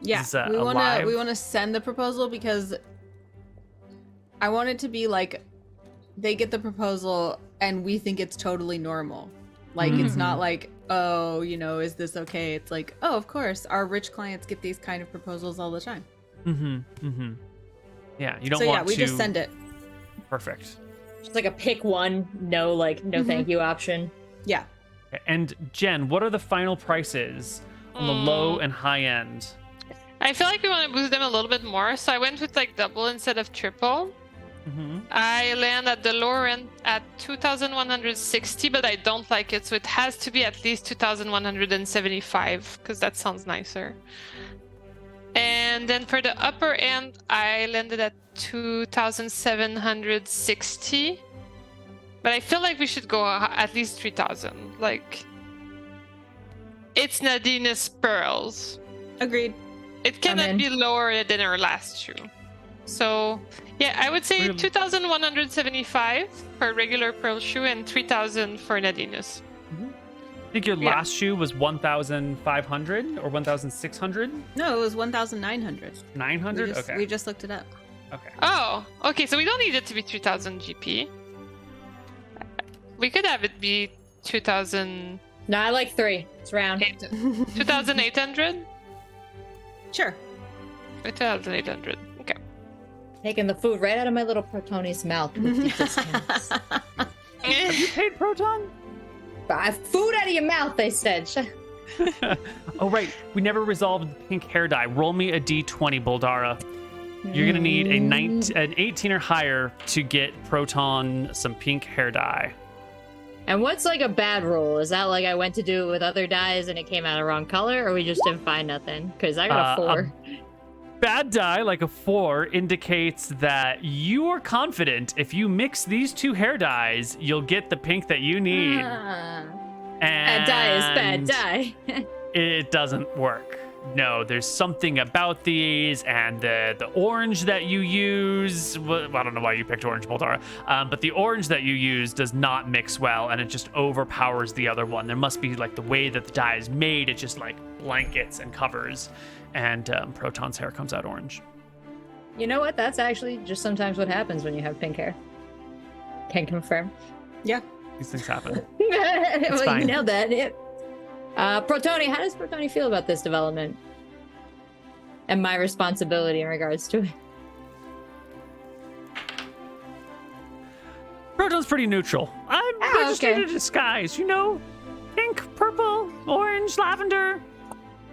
Yeah, Is, we want to alive? send the proposal because I want it to be like they get the proposal and we think it's totally normal. Like it's not like, oh, is this okay? It's like, oh, of course, our rich clients get these kind of proposals all the time. Yeah, you don't So want yeah, we to. just send it. Perfect. Just like a pick one, no thank you option. Yeah. And Jen, what are the final prices on the low and high end? I feel like we want to boost them a little bit more, so I went with like double instead of triple. I land at the lower end at 2,160, but I don't like it, so it has to be at least 2,175 because that sounds nicer. And then for the upper end, I landed at 2,760. But I feel like we should go at least 3,000. Like, it's Nadina's pearls. Agreed. It cannot be lower than our last shoe. So, yeah, I would say 2,175 for a regular pearl shoe and 3,000 for Nadina's. I think your last shoe was 1,500 or 1,600? No, it was 1,900. 900? Okay. We just looked it up. Okay. Oh, okay, so we don't need it to be 3,000 GP. We could have it be 2,000... No, I like 3. It's round. 2,800? Sure. 2,800. Okay. Taking the food right out of my little Protoni's mouth with the discounts. Have you paid Proton? Food out of your mouth, they said. Oh, right. We never resolved the pink hair dye. Roll me a d20, Bouldara. You're going to need an 18 or higher to get Proton some pink hair dye. And what's like a bad roll? Is that like I went to do it with other dyes and it came out the wrong color, or we just didn't find nothing? Because I got a 4. Bad dye, like a 4, indicates that you are confident if you mix these 2 hair dyes, you'll get the pink that you need. Bad dye is bad dye. It doesn't work. No, there's something about these, and the orange that you use. Well, I don't know why you picked orange, Bouldara, but the orange that you use does not mix well, and it just overpowers the other one. There must be like the way that the dye is made; it just like blankets and covers, and Proton's hair comes out orange. You know what? That's actually just sometimes what happens when you have pink hair. Can confirm. Yeah. These things happen. Well, fine. you nailed that. Yeah. Protoni, how does Protoni feel about this development? And my responsibility in regards to it? Proton's pretty neutral. I'm just in a disguise, you know? Pink, purple, orange, lavender.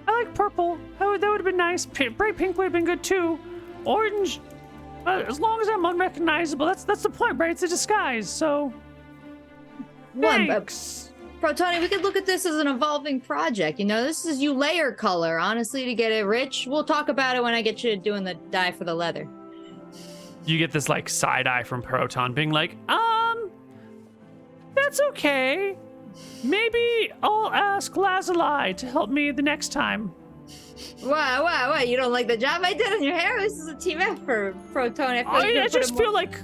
I like purple. That would have been nice. Bright pink would have been good too. Orange, as long as I'm unrecognizable, that's the point, right? It's a disguise, so... Thanks. Protoni, we could look at this as an evolving project. You know, this is you layer color, honestly, to get it rich. We'll talk about it when I get you doing the dye for the leather. You get this, like, side eye from Proton being like, that's okay. Maybe I'll ask Lazuli to help me the next time. Wow, you don't like the job I did on your hair? This is a team effort, Protoni. I just feel like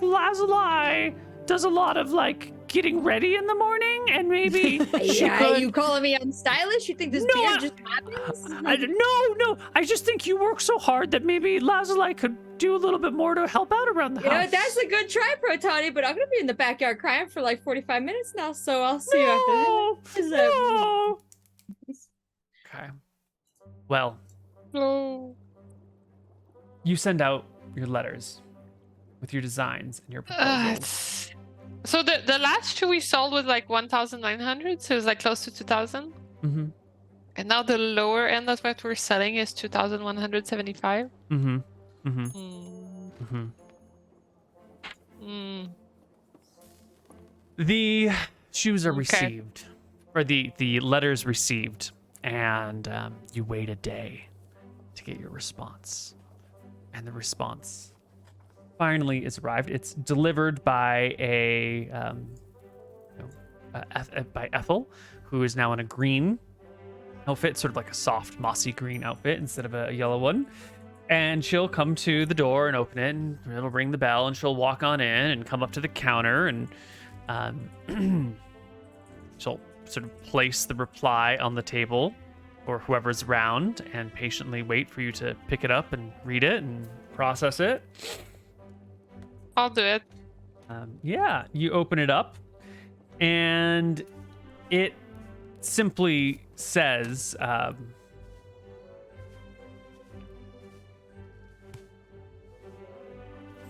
Lazuli does a lot of, like, getting ready in the morning, and maybe you calling me unstylish? You think this beard just happens? No. I just think you work so hard that maybe Lazuli could do a little bit more to help out around the house. You know, that's a good try, Protoni, but I'm gonna be in the backyard crying for like 45 minutes now, so I'll see you after that. No. Okay. Well, you send out your letters with your designs and your proposals. So the last shoe we sold was like 1,900, so it was like close to 2,000. Mm-hmm. And now the lower end of what we're selling is 2,175. Mm-hmm. Mm-hmm. Mm. Mm-hmm. The shoes are received, or the letters received, and you wait a day to get your response. And the response finally is arrived. It's delivered by by Ethel, who is now in a green outfit, sort of like a soft mossy green outfit instead of a yellow one. And she'll come to the door and open it, and it'll ring the bell, and she'll walk on in and come up to the counter, and she'll sort of place the reply on the table for whoever's around and patiently wait for you to pick it up and read it and process it. I'll do it. Yeah, you open it up, and it simply says,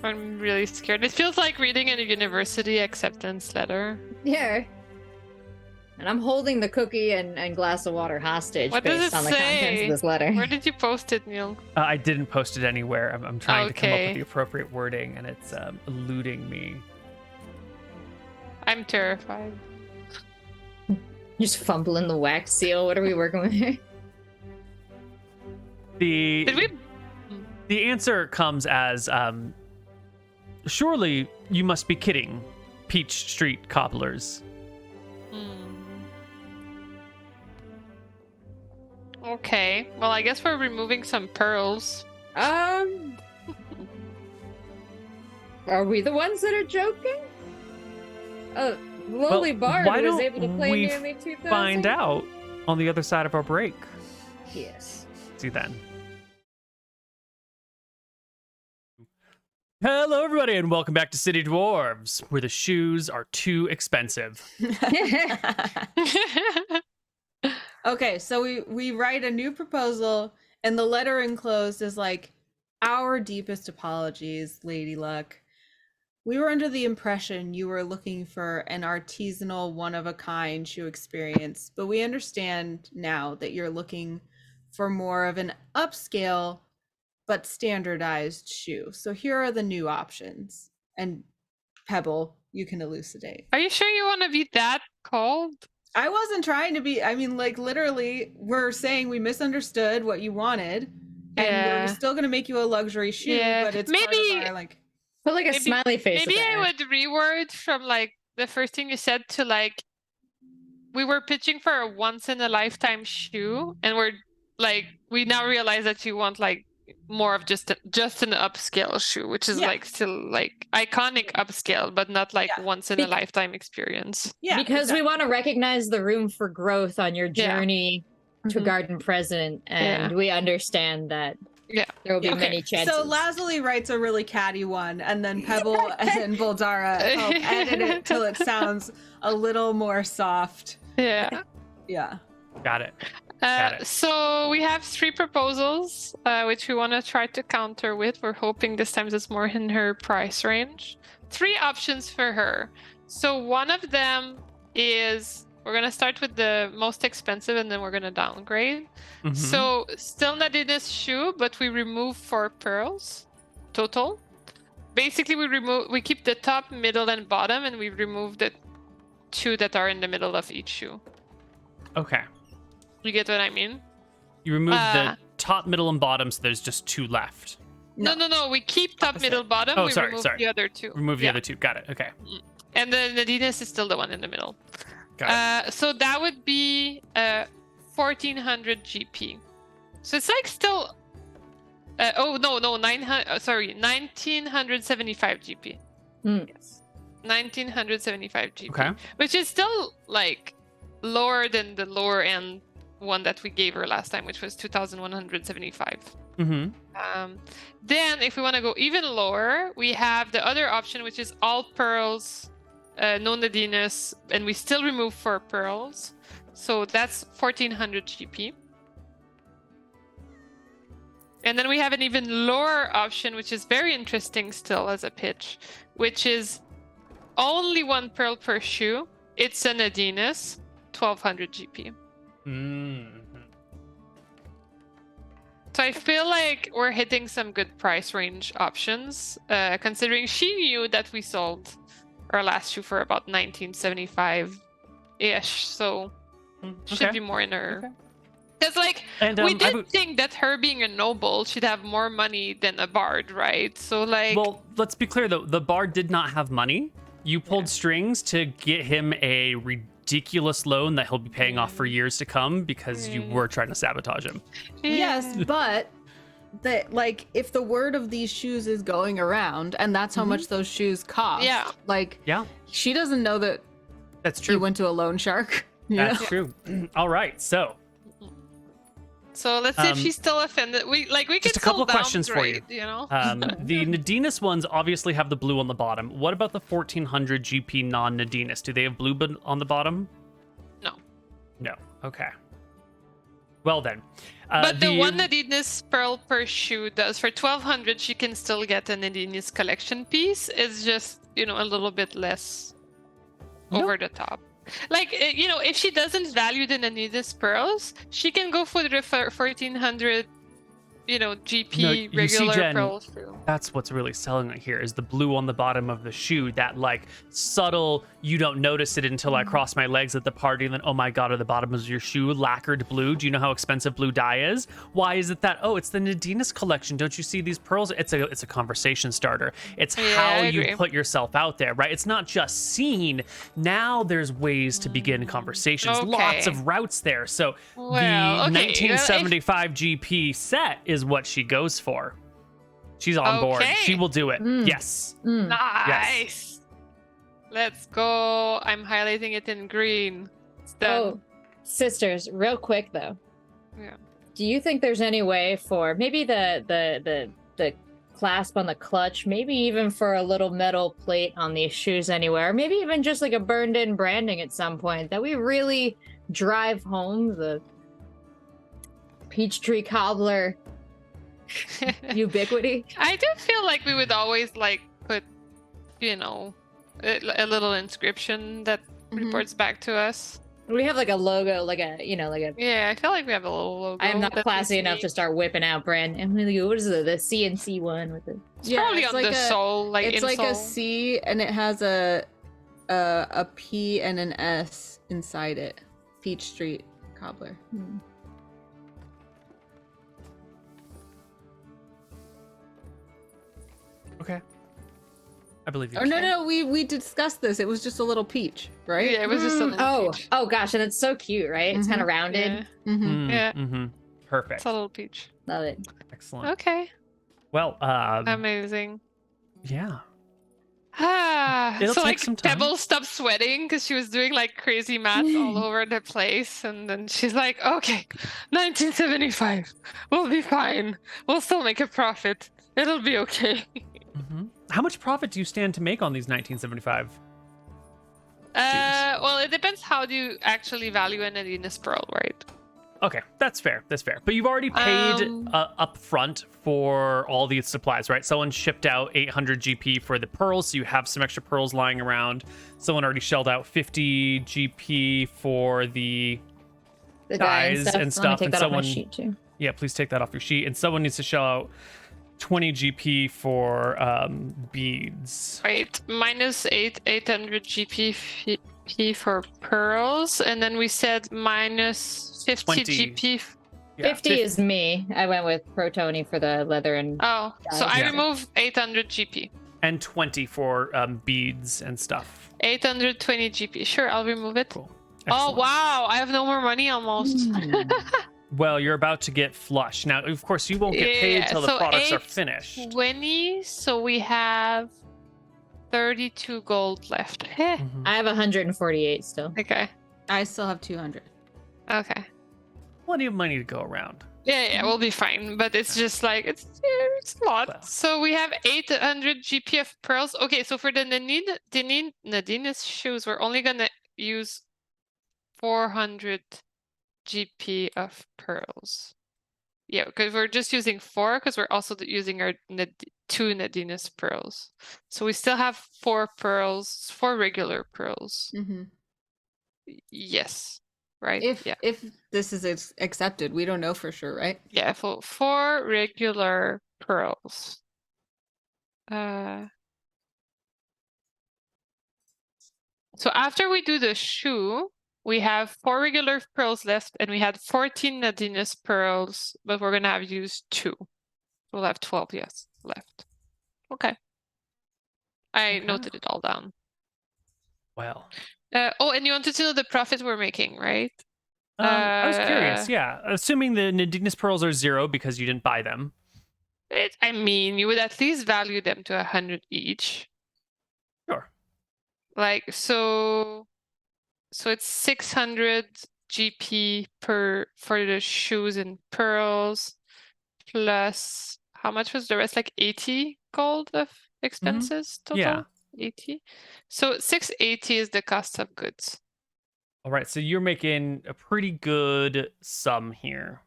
I'm really scared. It feels like reading a university acceptance letter. Yeah. And I'm holding the cookie and glass of water hostage What does based it on the contents say? of this letter. Where did you post it, Neil? I didn't post it anywhere. I'm trying to come up Okay. with the appropriate wording, and it's eluding me. I'm terrified. Just fumbling the wax seal. What are we working with here? Did we? The answer comes as, surely you must be kidding, Peach Street cobblers. Okay. Well, I guess we're removing some pearls. Are we the ones that are joking? Lowly Bard why was don't able to play we nearly 2,000. Find out on the other side of our break. Yes. See you then. Hello, everybody, and welcome back to City Dwarves, where the shoes are too expensive. Okay, so we write a new proposal, and the letter enclosed is like, our deepest apologies, Lady Luck. We were under the impression you were looking for an artisanal, one-of-a-kind shoe experience, but we understand now that you're looking for more of an upscale but standardized shoe. So here are the new options. And Pebble, you can elucidate. Are you sure you want to be that cold? I wasn't trying to be, I mean, like, literally, we're saying we misunderstood what you wanted, and Yeah. we're still gonna make you a luxury shoe, Yeah. but it's Maybe- part of our, like, Put like a Maybe- smiley face. Maybe at the I end. would reword from like the first thing you said to like, we were pitching for a once in a lifetime shoe, and we now realize that you want like more of just an upscale shoe, which is Yeah. like still like iconic upscale, but not like Yeah. once in a lifetime experience. yeah. Because we exactly. want to recognize the room for growth on your Yeah. journey to Mhm. Garden President, and Yeah. we understand that Yeah. there will be Okay, many chances. So Lazuli writes a really catty one, and then Pebble and Bouldara help edit it till it sounds a little more soft. Yeah. Yeah. Got it. Got it. So we have 3 proposals, which we want to try to counter with. We're hoping this time it's more in her price range. 3 options for her. So one of them is, we're going to start with the most expensive and then we're going to downgrade. Mhm. So still Nadina's shoe, but we remove 4 pearls total. Basically, we keep the top, middle, and bottom, and we remove the 2 that are in the middle of each shoe. Okay. You get what I mean? You remove Uh, the top, middle, and bottom, so there's just 2 left. No. We keep top, Opposite. middle, bottom. Oh, we sorry, remove sorry. the other 2. Remove the Yeah. other 2. Got it. Okay. And then Nadina's is still the one in the middle. Got it. So that would be 1400 GP. So it's like still. 1975 GP. Hmm. Yes, 1975 GP. Okay. Which is still like lower than the lower end one that we gave her last time, which was 2175. Mm-hmm. Then, if we want to go even lower, we have the other option, which is all pearls, no Nadinus, and we still remove 4 pearls. So that's 1400 GP. And then we have an even lower option, which is very interesting still as a pitch, which is only 1 pearl per shoe. It's a Nadinus, 1200 GP. Mm-hmm. So I feel like we're hitting some good price range options, considering she knew that we sold our last shoe for about 1975-ish. So should be more in her. Okay. Because like And we did think that her being a noble should have more money than a bard, right? So like, well, let's be clear though. The bard did not have money. You pulled strings to get him a ridiculous loan that he'll be paying off for years to come because you were trying to sabotage him. Yes, but that, like, if the word of these shoes is going around, and that's how much those shoes cost. Yeah. Like, Yeah, she doesn't know that that's she true. went to a loan shark. You That's know? true. All right, so so let's see if she's still offended. We Just could a still couple of questions for you. downgrade, you know. the Nadinus ones obviously have the blue on the bottom. What about the 1400 GP non-Nadinus? Do they have blue on the bottom? No. No. Okay. Well then. But the one Nadinus pearl per shoe does for 1200. She can still get a Nadinus collection piece. It's just a little bit less over the top. Like, if she doesn't value the Nanitas pearls, she can go for the 1400, GP No, you see, regular Jen, pearls too. that's what's really selling it here is the blue on the bottom of the shoe, that like subtle, you don't notice it until I cross my legs at the party, and then oh my god, at the bottom of your shoe, lacquered blue. Do you know how expensive blue dye is? Why is it that? Oh, it's the Nadinas collection. Don't you see these pearls? It's a conversation starter. It's Yeah, how I you agree. put yourself out there, right? It's not just seen. Now there's ways to begin conversations. Lots Okay. of routes there. So Well, the okay, 1975 GP set is what she goes for. She's on board. Okay. She will do it. Mm. Yes. Nice. Let's go. I'm highlighting it in green. It's done. Oh, sisters, real quick though. Yeah. Do you think there's any way for maybe the clasp on the clutch, maybe even for a little metal plate on these shoes anywhere, or maybe even just like a burned in branding at some point that we really drive home the Peachtree Cobbler ubiquity? I do feel like we would always like put, a little inscription that reports back to us. We have like a logo, like a Yeah, I feel like we have a little logo. I am not that we classy enough see. to start whipping out brand. And really, what is the CNC one with the? It's probably on the sole, like it's like a insole. C and it has a P and an S inside it. Peach Street Cobbler. Okay. I believe you. Oh no, we discussed this. It was just a little peach, right? Yeah, it was just a little peach. Oh gosh, and it's so cute, right? It's kind of rounded. Yeah, Mm-hmm. Yeah. Mm-hmm. Perfect. it's a little peach. Love it. Excellent. Okay, Well, amazing. yeah. So It'll take like some time. Pebble stopped sweating because she was doing like crazy math all over the place, and then she's like, "Okay, 1975, we'll be fine. We'll still make a profit. It'll be okay." Mm-hmm. How much profit do you stand to make on these 1975? Well, it depends how do you actually value an Adina's pearl, right? Okay, that's fair. That's fair. But you've already paid Um, up front for all these supplies, right? Someone shipped out 800 GP for the pearls, so you have some extra pearls lying around. Someone already shelled out 50 GP for the dye dyes and Let me stuff, take and that off my someone- sheet too. Yeah, please take that off your sheet. And someone needs to shell out 20 GP for beads. Right, minus 800 GP for pearls, and then we said minus 50 20. GP. Yeah, 50 is me. I went with Protoni for the leather and Oh, so I Yeah. remove 800 GP. and 20 for beads and stuff. 820 GP. Sure, I'll remove it. Cool. Oh Excellent. wow, I have no more money almost. Well, you're about to get flush. Now, of course, you won't get paid Yeah, till the so products are finished. 20, so we have 32 gold left. Heh. Mhm. I have 148 still. Okay. I still have 200. Okay. Plenty of money to go around. Yeah, we'll be fine. But it's just like it's a lot. Well. So we have 800 GP of pearls. Okay, so for the Nadina's shoes, we're only gonna use 400 GP of pearls. Yeah, because we're just using 4 because we're also using our 2 Nadina's pearls. So we still have 4 pearls, 4 regular pearls. Mm-hmm. Yes. Right? If yeah. this is accepted, we don't know for sure, right? Yeah, for 4 regular pearls. So after we do the shoe, we have 4 regular pearls left, and we had 14 Nadina's pearls, but we're gonna have used 2. We'll have 12, yes, left. Okay. I Okay. noted it all down. Well, Oh, and you wanted to know the profit we're making, right? I was curious. Yeah, assuming the Nadina's pearls are 0 because you didn't buy them. I mean, you would at least value them to 100 each. Sure. Like, so it's 600 GP for the shoes and pearls, plus how much was the rest? Like 80 gold of expenses total? Yeah. 80. So 680 is the cost of goods. All right, so you're making a pretty good sum here.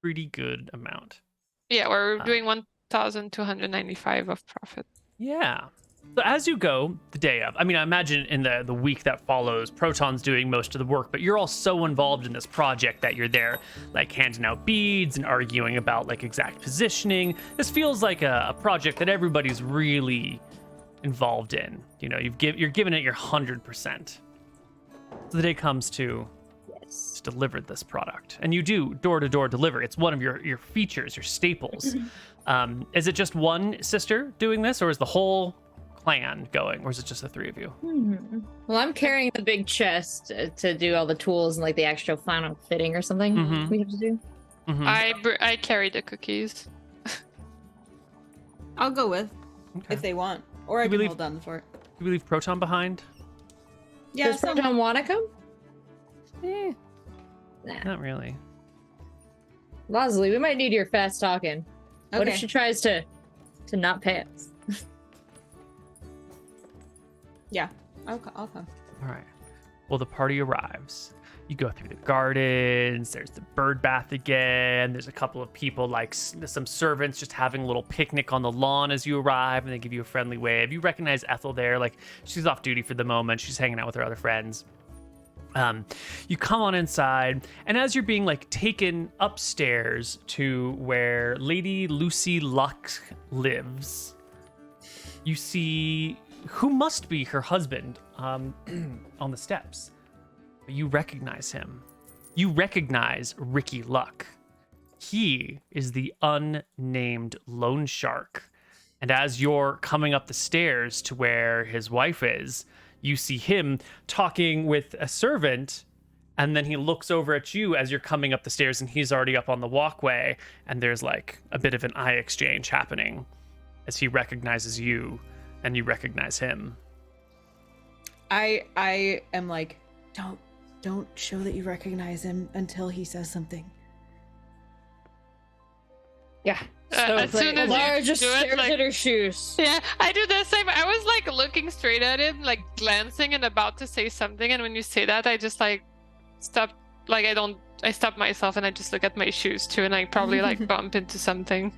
Pretty good amount. Yeah, we're Ah. doing 1,295 of profit. Yeah. So as you go the day of, I mean, I imagine in the week that follows, Proton's doing most of the work, but you're all so involved in this project that you're there, like handing out beads and arguing about like exact positioning. This feels like a project that everybody's really involved in. You know, you're giving it your 100%. So the day comes to deliver this product, and you do door-to-door delivery. It's one of your features, your staples. Is it just one sister doing this, or is the whole clan going, or is it just the three of you? Well, I'm carrying the big chest to do all the tools and like the extra final fitting or something we have to do. I carry the cookies. I'll go with if they want, or I can leave- hold down the fort. Do we leave Proton behind? Yeah, Does Proton want to come? Nah. Not really. Lazuli, we might need your fast talking. What if Okay. she tries to not pay us? Yeah, I'll come. All right. Well, the party arrives. You go through the gardens. There's the bird bath again. There's a couple of people, like some servants, just having a little picnic on the lawn as you arrive, and they give you a friendly wave. You recognize Ethel there. Like, she's off duty for the moment. She's hanging out with her other friends. You come on inside, and as you're being like taken upstairs to where Lady Lucy Luck lives, you see who must be her husband on the steps. But you recognize him. You recognize Ricky Luck. He is the unnamed loan shark. And as you're coming up the stairs to where his wife is, you see him talking with a servant, and then he looks over at you as you're coming up the stairs, and he's already up on the walkway, and there's like a bit of an eye exchange happening as he recognizes you and you recognize him. I am like, don't show that you recognize him until he says something. Yeah. As soon as Lara you just do it, stares like- at her shoes. Yeah, I do the same. I was like looking straight at him, like glancing and about to say something, and when you say that, I just like stop. Like I stop myself and I just look at my shoes too, and I probably like bump into something.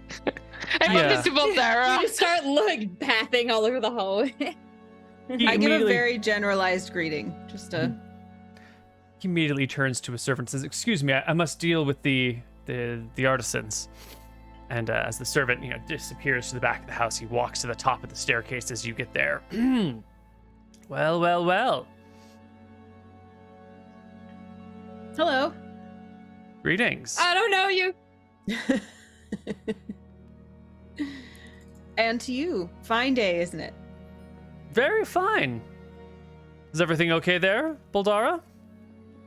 I Yeah. bump into Bouldara. You just start like bathing all over the hallway. He I give a immediately- very generalized greeting, just to. He immediately turns to a servant and says, "Excuse me, I must deal with the artisans." And as the servant, disappears to the back of the house, he walks to the top of the staircase as you get there. Well. Hello. Greetings. I don't know you. And to you, fine day, isn't it? Very fine. Is everything okay there, Bouldara?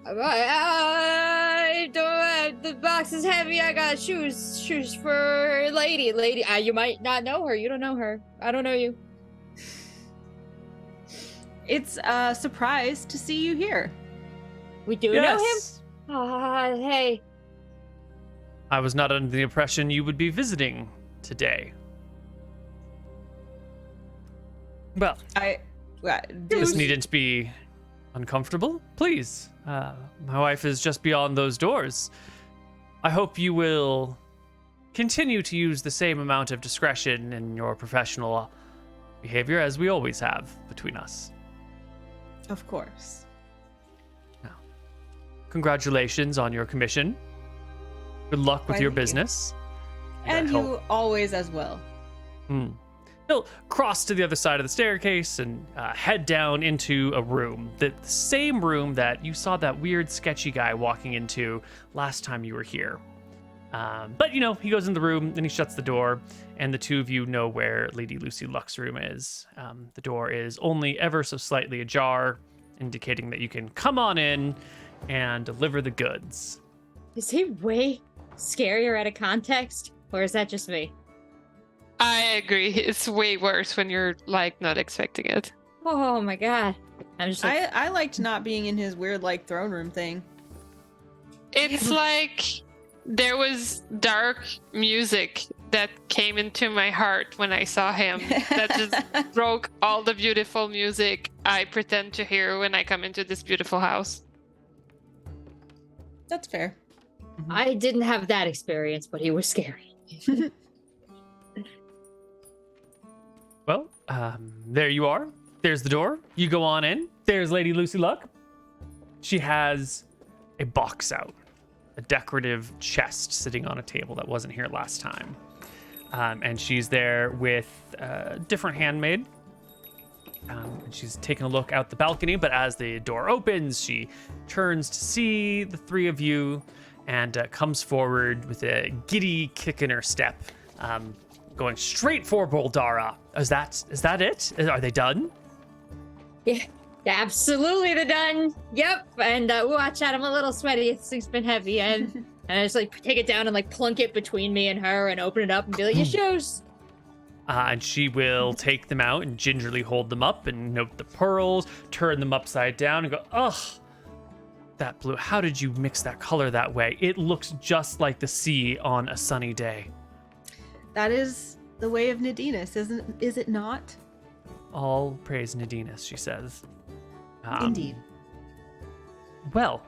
I don't. The box is heavy. I got shoes for lady. You might not know her. You don't know her. I don't know you. It's a surprise to see you here. We do know him. Yes. Hey. I was not under the impression you would be visiting today. Well, This this needn't be uncomfortable. Please. My wife is just beyond those doors. I hope you will continue to use the same amount of discretion in your professional behavior as we always have between us. Of course. Congratulations on your commission. Good luck with Why, your thank you. business. And That you always as well. He'll cross to the other side of the staircase and head down into a room. The same room that you saw that weird sketchy guy walking into last time you were here. But, he goes in the room and he shuts the door, and the two of you know where Lady Lucy Luck's room is. The door is only ever so slightly ajar, indicating that you can come on in and deliver the goods. Is he way scarier out of context, or is that just me? I agree. It's way worse when you're like not expecting it. Oh my god! I'm just like, I liked not being in his weird like throne room thing. It's like there was dark music that came into my heart when I saw him that just broke all the beautiful music I pretend to hear when I come into this beautiful house. That's fair. I didn't have that experience, but he was scary. Well, There you are. There's the door. You go on in. There's Lady Lucy Luck. She has a box out, a decorative chest sitting on a table that wasn't here last time. And she's there with a different handmaid. And she's taking a look out the balcony, but as the door opens, she turns to see the three of you and comes forward with a giddy kick in her step, going straight for Bouldara. Is that it? Are they done? Yeah, absolutely, they're done. Yep. And watch out, I'm a little sweaty. This thing's been heavy, and I just like take it down and like plunk it between me and her, and open it up and be like, "Your shoes." And she will take them out and gingerly hold them up and note the pearls, turn them upside down and go, ugh, that blue. How did you mix that color that way? It looks just like the sea on a sunny day. That is the way of Nadinus, is it not? All praise Nadinus, she says. Indeed. Well,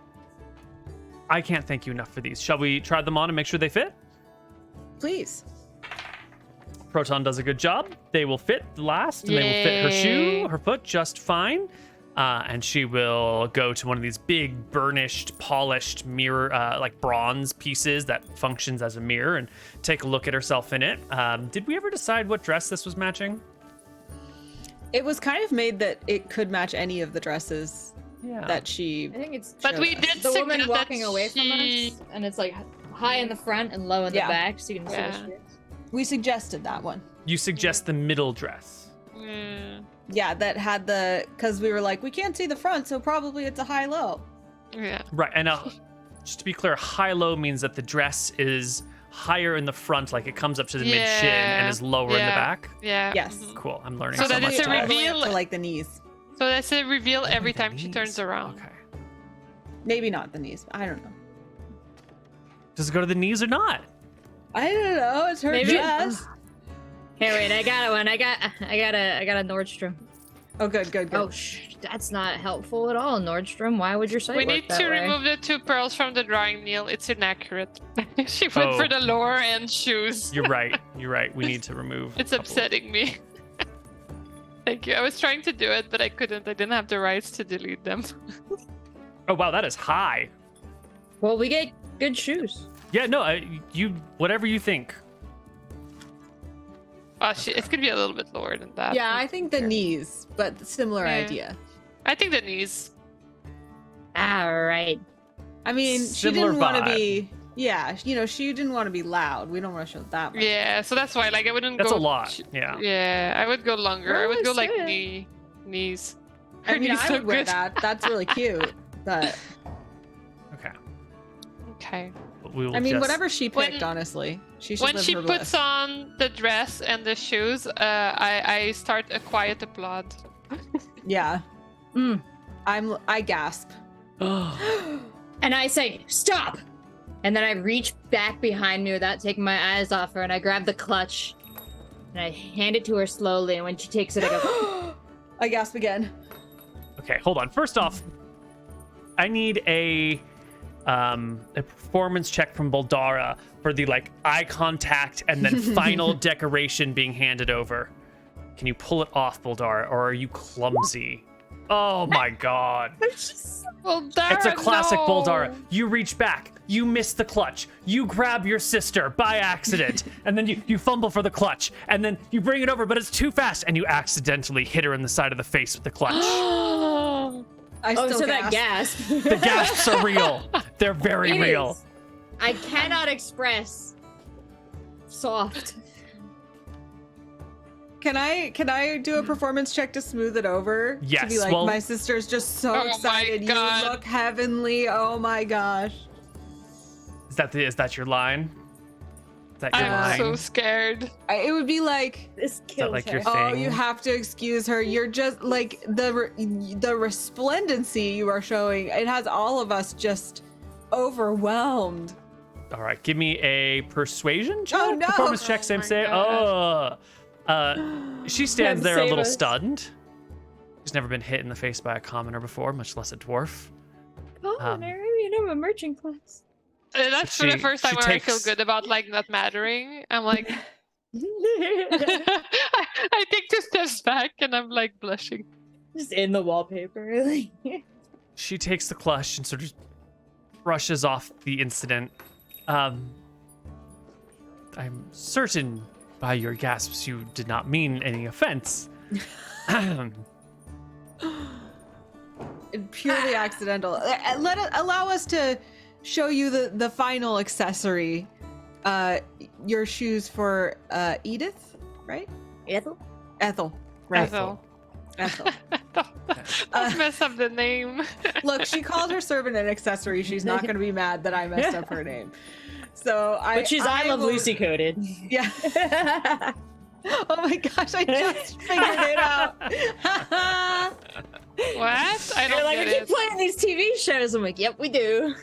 I can't thank you enough for these. Shall we try them on and make sure they fit? Please. Proton does a good job. They will fit last, and they will fit her shoe, her foot just fine. And she will go to one of these big, burnished, polished mirror, like bronze pieces that functions as a mirror, and take a look at herself in it. Did we ever decide what dress this was matching? It was kind of made that it could match any of the dresses that she. I think it's. But we did the woman suggest walking that away from she- us, and it's like high in the front and low in the back, so you can see Yeah. the shoes. We suggested that one. You suggest the middle dress. Yeah. Yeah, that had because we were like, we can't see the front, so probably it's a high-low. Yeah. Right, and just to be clear, high-low means that the dress is higher in the front, like it comes up to the mid-shin and is lower in the back. Yeah. Yes. Mhm. Cool, I'm learning So so that much it's a today. reveal- to like the knees. So that's a reveal every The time she knees. turns around. Okay. Maybe not the knees. I don't know. Does it go to the knees or not? I don't know. It's her Maybe- dress. Here, wait, I got one. I got a Nordstrom. Oh, good. Oh, that's not helpful at all, Nordstrom. Why would your site We work need that to way? remove the 2 pearls from the drawing, Neil. It's inaccurate. She went Oh. for the lower end shoes. You're right. You're right. We need to remove. It's a couple. upsetting me. Thank you. I was trying to do it, but I couldn't. I didn't have the rights to delete them. Oh wow, that is high. Well, we get good shoes. Yeah, no, you whatever you think. Oh, it's gonna be a little bit lower than that. Yeah, I think the knees, but similar Yeah. idea. I think the knees. All right. I mean, Similar she didn't want to vibe. be. Yeah, she didn't want to be loud. We don't want to show that much. Yeah, so that's why. Like, I wouldn't That's go. a lot. Yeah. Yeah, I would go longer. I Well, would go it's like good. knees. I Her mean, knees I look would wear good. that. That's really cute. But Okay. Okay. We will I mean, just- whatever she When- picked, honestly, she should When live she her puts bliss. on the dress and the shoes, I start a quiet applaud. Yeah. Mm. I gasp. And I say, stop! And then I reach back behind me without taking my eyes off her, and I grab the clutch, and I hand it to her slowly, and when she takes it, I go, I gasp again. Okay, hold on. First off, I need a performance check from Bouldara for the like eye contact and then final decoration being handed over. Can you pull it off, Bouldara, or are you clumsy? Oh my god. Bouldara, It's a classic no. Bouldara. You reach back, you miss the clutch, you grab your sister by accident, and then you fumble for the clutch, and then you bring it over, but it's too fast, and you accidentally hit her in the side of the face with the clutch. I oh, still so gasp. that gasp. The gasps are real. They're very It real. is. I cannot express soft. Can I do a performance check to smooth it over? To Yes, be like, well- my sister's just so Oh my excited. You God. look heavenly. Oh my gosh. Is that your line? Is that your I'm line? so scared. It would be like, This that kills like her. your oh, thing? you have to excuse her. You're just like the resplendency you are showing. It has all of us just overwhelmed. All right, give me a persuasion check. Oh, no. Performance check, Oh same my say. She stands there a Save little us. stunned. She's never been hit in the face by a commoner before, much less a dwarf. Oh, Arabian, I'm a merchant class. That's for the She- first time she where I feel takes- good about like not mattering. I'm like, I take 2 steps back and I'm like blushing. Just in the wallpaper. Like, She takes the clutch and sort of brushes off the incident. I'm certain by your gasps you did not mean any offense. Purely accidental. Allow us to show you the final accessory. Your shoes for Edith, right? Ethel? Ethel. Right. Ethel. Ethel. I mess up the name. Look, she called her servant an accessory. She's not going to be mad that I messed up her name. So But she's I Love will- Lucy coded. Yeah. Oh my gosh, I just figured it out. What? I They're don't like, get we keep it. playing these TV shows. I'm like, yep, we do.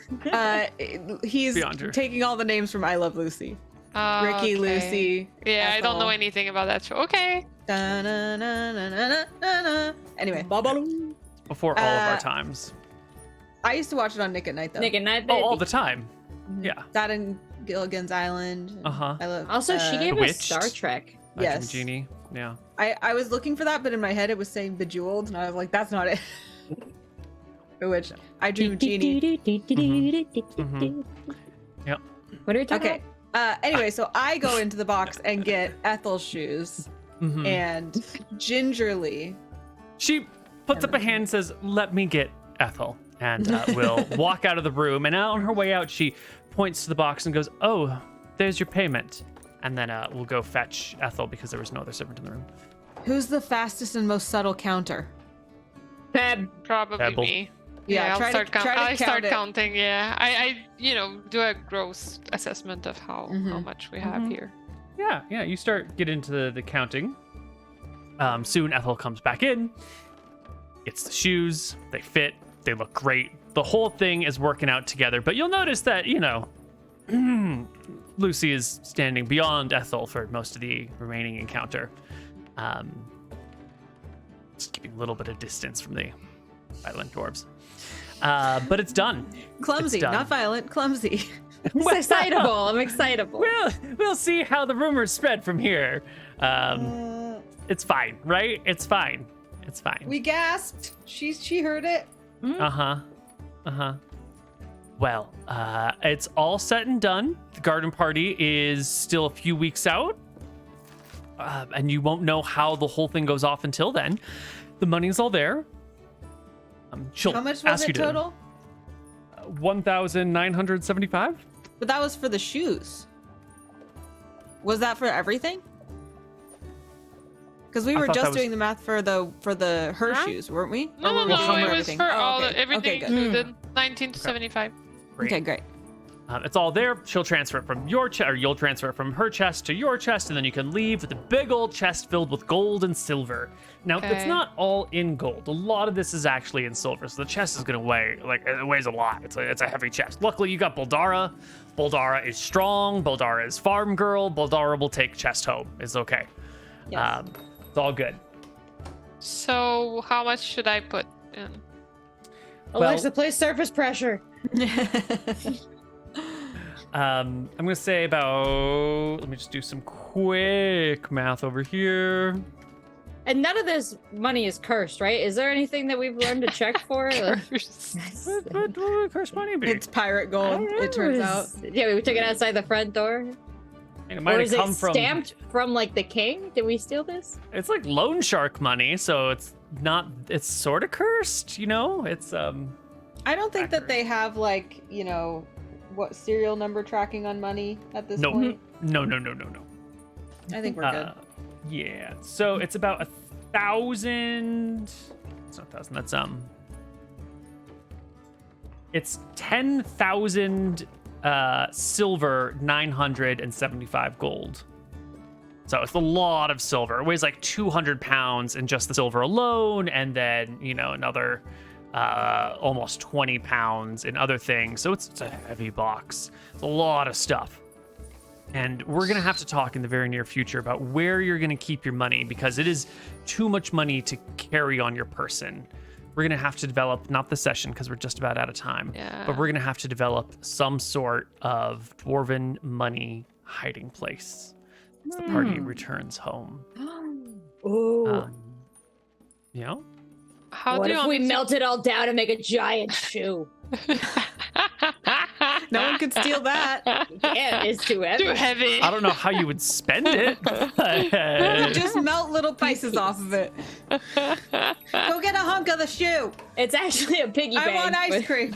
He's Beyond her. taking all the names from I Love Lucy. Oh, Ricky, okay. Lucy. Yeah, I don't know Ethel. anything about that show. Okay. Da-na-na-na-na-na-na. Anyway, Before all of our times. I used to watch it on Nick at Night though. Nick and Night Oh, Baby. all the time. Mhm. Yeah. That and Gilligan's Island. and Uh-huh. I love. Also, she gave us Bewitched. Star Trek. Yes. Genie. Yeah. I was looking for that, but in my head it was saying Bejeweled, and I was like, that's not it. Which I dream Genie. Mhm. Yep. What are we talking Okay. Anyway, so I go into the box and get Ethel's shoes, Mhm. and gingerly, She puts up a hand and says, "Let me get Ethel," and will walk out of the room. And on her way out, she points to the box and goes, "Oh, there's your payment." And then we'll go fetch Ethel because there was no other servant in the room. who's the fastest and most subtle counter? Peb. Probably Pebble. me. Yeah, I'll try to- start try to I start count it. counting. Yeah, I do a gross assessment of how Mhm. much we have Mhm. here. Yeah. You get into the counting. Soon Ethel comes back in. Gets the shoes. They fit. They look great. The whole thing is working out together. But you'll notice that Lucy is standing beyond Ethel for most of the remaining encounter. Just keeping a little bit of distance from the violent dwarves. But it's done. Clumsy, It's done. not violent, clumsy. I'm excitable. I'm excitable. We'll see how the rumors spread from here. It's fine, right? It's fine. It's fine. We gasped. She heard it. Uh-huh. Well, it's all said and done. The garden party is still a few weeks out. And you won't know how the whole thing goes off until then. The money's all there. She'll How much was ask it you total? to 1,975. But that was for the shoes. Was that for everything? Because we I were thought that just was- doing the math for the her Huh? shoes, weren't we? No, Or no, were we no. talking It about was everything? for Oh, all okay. everything Okay, good. included. 19 to 75. Great. Okay, great. It's all there. She'll transfer it from your chest, or you'll transfer it from her chest to your chest, and then you can leave with a big old chest filled with gold and silver. Now, it's Okay. not all in gold. A lot of this is actually in silver, so the chest is going to weigh, it weighs a lot. It's a heavy chest. Luckily, you got Bouldara. Bouldara is strong. Bouldara is farm girl. Bouldara will take chest home. It's okay. Yes. It's all good. So how much should I put in? Alexa, play surface pressure. I'm going to say about, let me just do some quick math over here. And none of this money is cursed, right? Is there anything that we've learned to check for? What would curse money be? It's pirate gold, it turns out. Yeah, we took it outside the front door. It Or might is have it come from, stamped from like the king? Did we steal this? it's like loan shark money, so it's not, it's sort of cursed, It's, I don't think that they have what serial number tracking on money at this No. point. no. I think we're good. Yeah, so it's about 1,000. It's not 1,000. That's it's 10,000 silver, 975 gold. So it's a lot of silver. It weighs like 200 pounds in just the silver alone, and then another almost 20 pounds in other things. So it's a heavy box. It's a lot of stuff. And we're going to have to talk in the very near future about where you're going to keep your money, because it is too much money to carry on your person. We're going to have to develop, not the session because we're just about out of time, Yeah. but we're going to have to develop some sort of dwarven money hiding place as the party returns home. Ooh. You know? How What do if you we want me melt it all down and make a giant shoe? No one could steal that. Yeah, it's too heavy. Too heavy. I don't know how you would spend it. Just melt little pieces off of it. Go get a hunk of the shoe. It's actually a piggy bank. I want ice but- cream.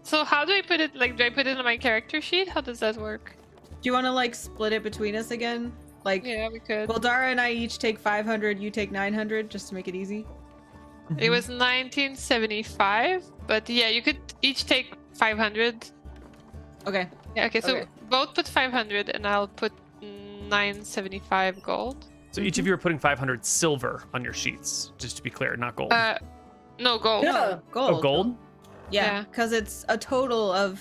So how do I put it? Like, do I put it on my character sheet? How does that work? Do you want to like split it between us again? Like, Yeah, we could. Bouldara and I each take 500, you take 900, just to make it easy. It was 1975, but yeah, you could each take 500. Okay. Yeah, okay, so Okay. both put 500 and I'll put 975 gold. So each of you are putting 500 silver on your sheets, just to be clear, not gold. No, gold. No. Gold. Oh, gold? Yeah, Yeah. because it's a total of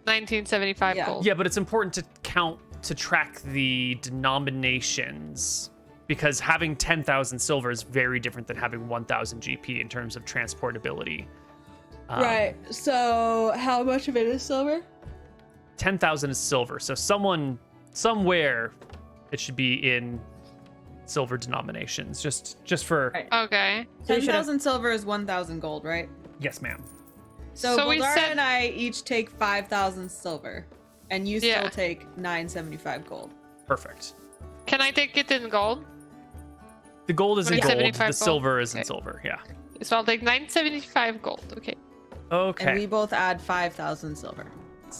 1975 Yeah. gold. Yeah, but it's important to track the denominations, because having 10,000 silver is very different than having 1,000 GP in terms of transportability. right. So how much of it is silver? 10,000 is silver. So somewhere, it should be in silver denominations. Just for Right. Okay. So we should have- 10,000 silver is 1,000 gold, right? yes, ma'am. So, So we Bouldara said- and I each take 5,000 silver, and you Yeah. still take 975 gold. Perfect. Can I take it in gold? The gold is in gold. 75 The gold. silver is in Okay. silver. Yeah. So I'll take 975 gold. Okay. Okay. And we both add 5,000 silver.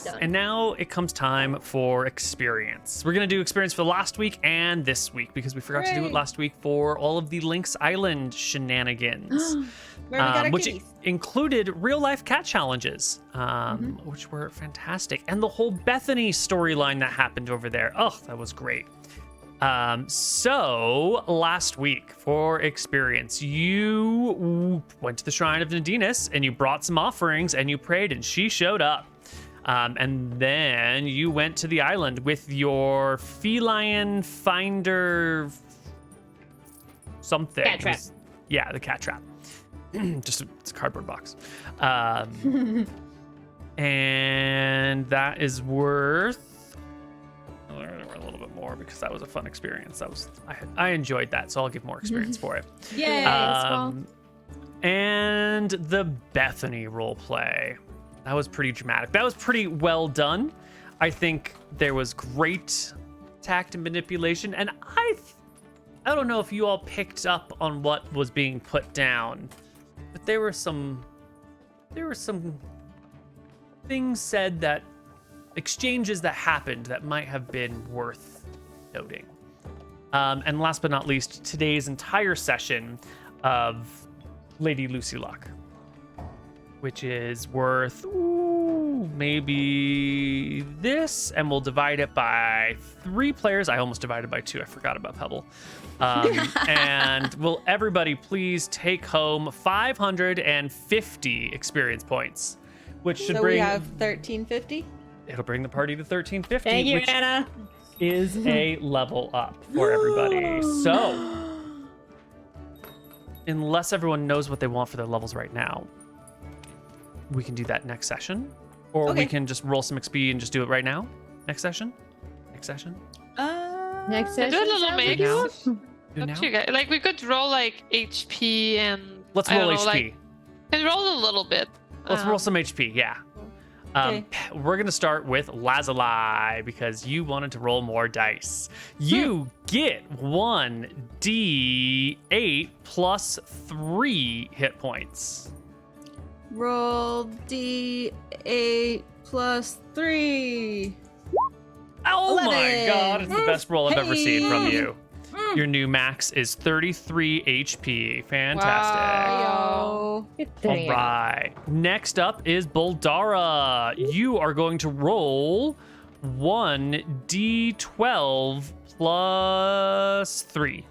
Done. And now it comes time for experience. We're going to do experience for the last week and this week because we forgot to do it Hooray. last week for all of the Lynx Island shenanigans, Where we got our which kitties. included real life cat challenges, which were fantastic. And the whole Bethany storyline that happened over there. Oh, that was great. So last week for experience, you went to the shrine of Nadinus and you brought some offerings and you prayed and she showed up. And then you went to the island with your feline finder something. Cat trap. Yeah, the cat trap. It's a cardboard box. And that is worth a little bit more because that was a fun experience. I enjoyed that, so I'll give more experience for it. Yay! And the Bethany roleplay. That was pretty dramatic. That was pretty well done. I think there was great tact and manipulation. And I don't know if you all picked up on what was being put down, but there were some things said, that exchanges that happened that might have been worth noting. And last but not least, today's entire session of Lady Lucy Luck, which is worth maybe this, and we'll divide it by 3 players. I almost divided by 2. I forgot about Pebble. And will everybody please take home 550 experience points, which should So bring we have 1350. it'll bring the party to 1350, Thank you, which Anna. is a level up for everybody. So, unless everyone knows what they want for their levels right now, we can do that next session, or we Okay. can just roll some XP and just do it right now. Next session. Next Do session. a little sounds mix. now? good. Do it Up now? to you guys. Like, we could roll like HP and Let's I roll don't know, HP. like, and roll a little bit. Let's roll some HP. Yeah. Okay. We're gonna start with Lazuli because you wanted to roll more dice. You get 1d8 plus 3 hit points. Roll D8 plus 3. Oh my 11. god, it's the best roll I've ever seen from Hey. you. Your new max is 33 HP. Fantastic. Wow. Yo. All right. Next up is Bouldara. You are going to roll 1d12 plus 3.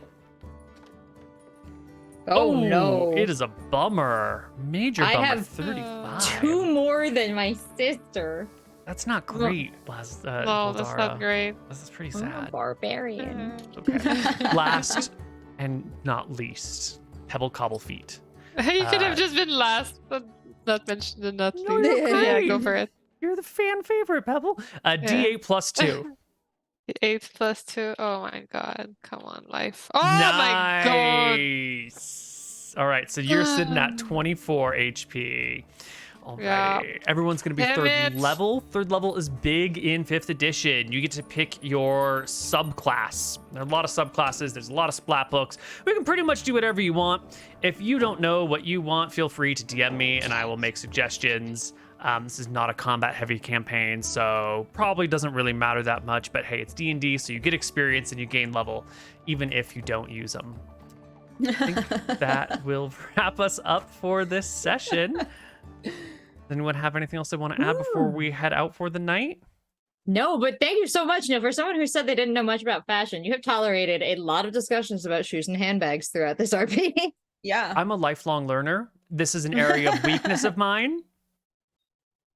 Oh, no. It is a bummer. Major I bummer. have 35. 2 more than my sister. That's not great, No, Bouldara. that's not great. This is pretty I'm a sad. barbarian. Okay. Last and not least, Pebble Cobblefeet. You could Uh, have just been last, but not mentioned in that. No, least. you're Yeah, great. go for it. You're the fan favorite, Pebble. D8 plus 2. 8 plus 2. Oh my god. Come on, life. Oh my god. Nice. All right, so you're sitting at 24 HP. All Yeah. right. Everyone's going to be Damn third it. level. Third level is big in 5th edition. You get to pick your subclass. There are a lot of subclasses. There's a lot of splat books. We can pretty much do whatever you want. If you don't know what you want, feel free to DM me and I will make suggestions. This is not a combat-heavy campaign, so probably doesn't really matter that much. But hey, it's D&D, so you get experience and you gain level, even if you don't use them. I think that will wrap us up for this session. Does anyone have anything else they want to add before we head out for the night? No, but thank you so much. For someone who said they didn't know much about fashion, you have tolerated a lot of discussions about shoes and handbags throughout this RP. Yeah. I'm a lifelong learner. This is an area of weakness of mine.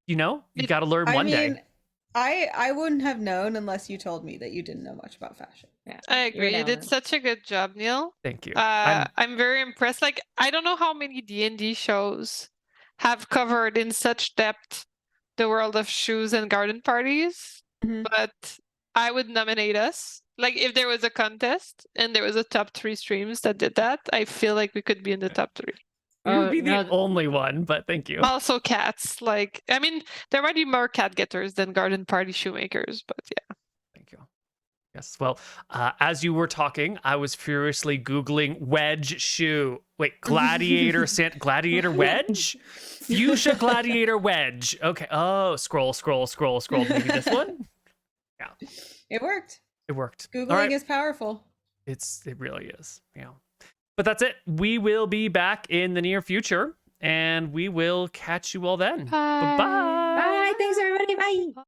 You know, you got to learn one day. I wouldn't have known unless you told me that you didn't know much about fashion. Yeah, I agree. You did such a good job, Neil. Thank you. I'm very impressed. Like, I don't know how many D&D shows have covered in such depth the world of shoes and garden parties, but I would nominate us. Like, if there was a contest and there was a top 3 streams that did that, I feel like we could be in the top 3. You would be the only one, but thank you. Also cats. Like, I mean, there might be more cat getters than garden party shoemakers, but yeah. Thank you. Yes. Well, as you were talking, I was furiously Googling wedge shoe. Wait, gladiator gladiator wedge? Fuchsia gladiator wedge. Okay. Oh, scroll. Maybe this one? Yeah. It worked. It worked. Googling is powerful. It really is. Yeah. But that's it. We will be back in the near future, and we will catch you all then. Bye. Bye-bye. Bye. Thanks, everybody. Bye.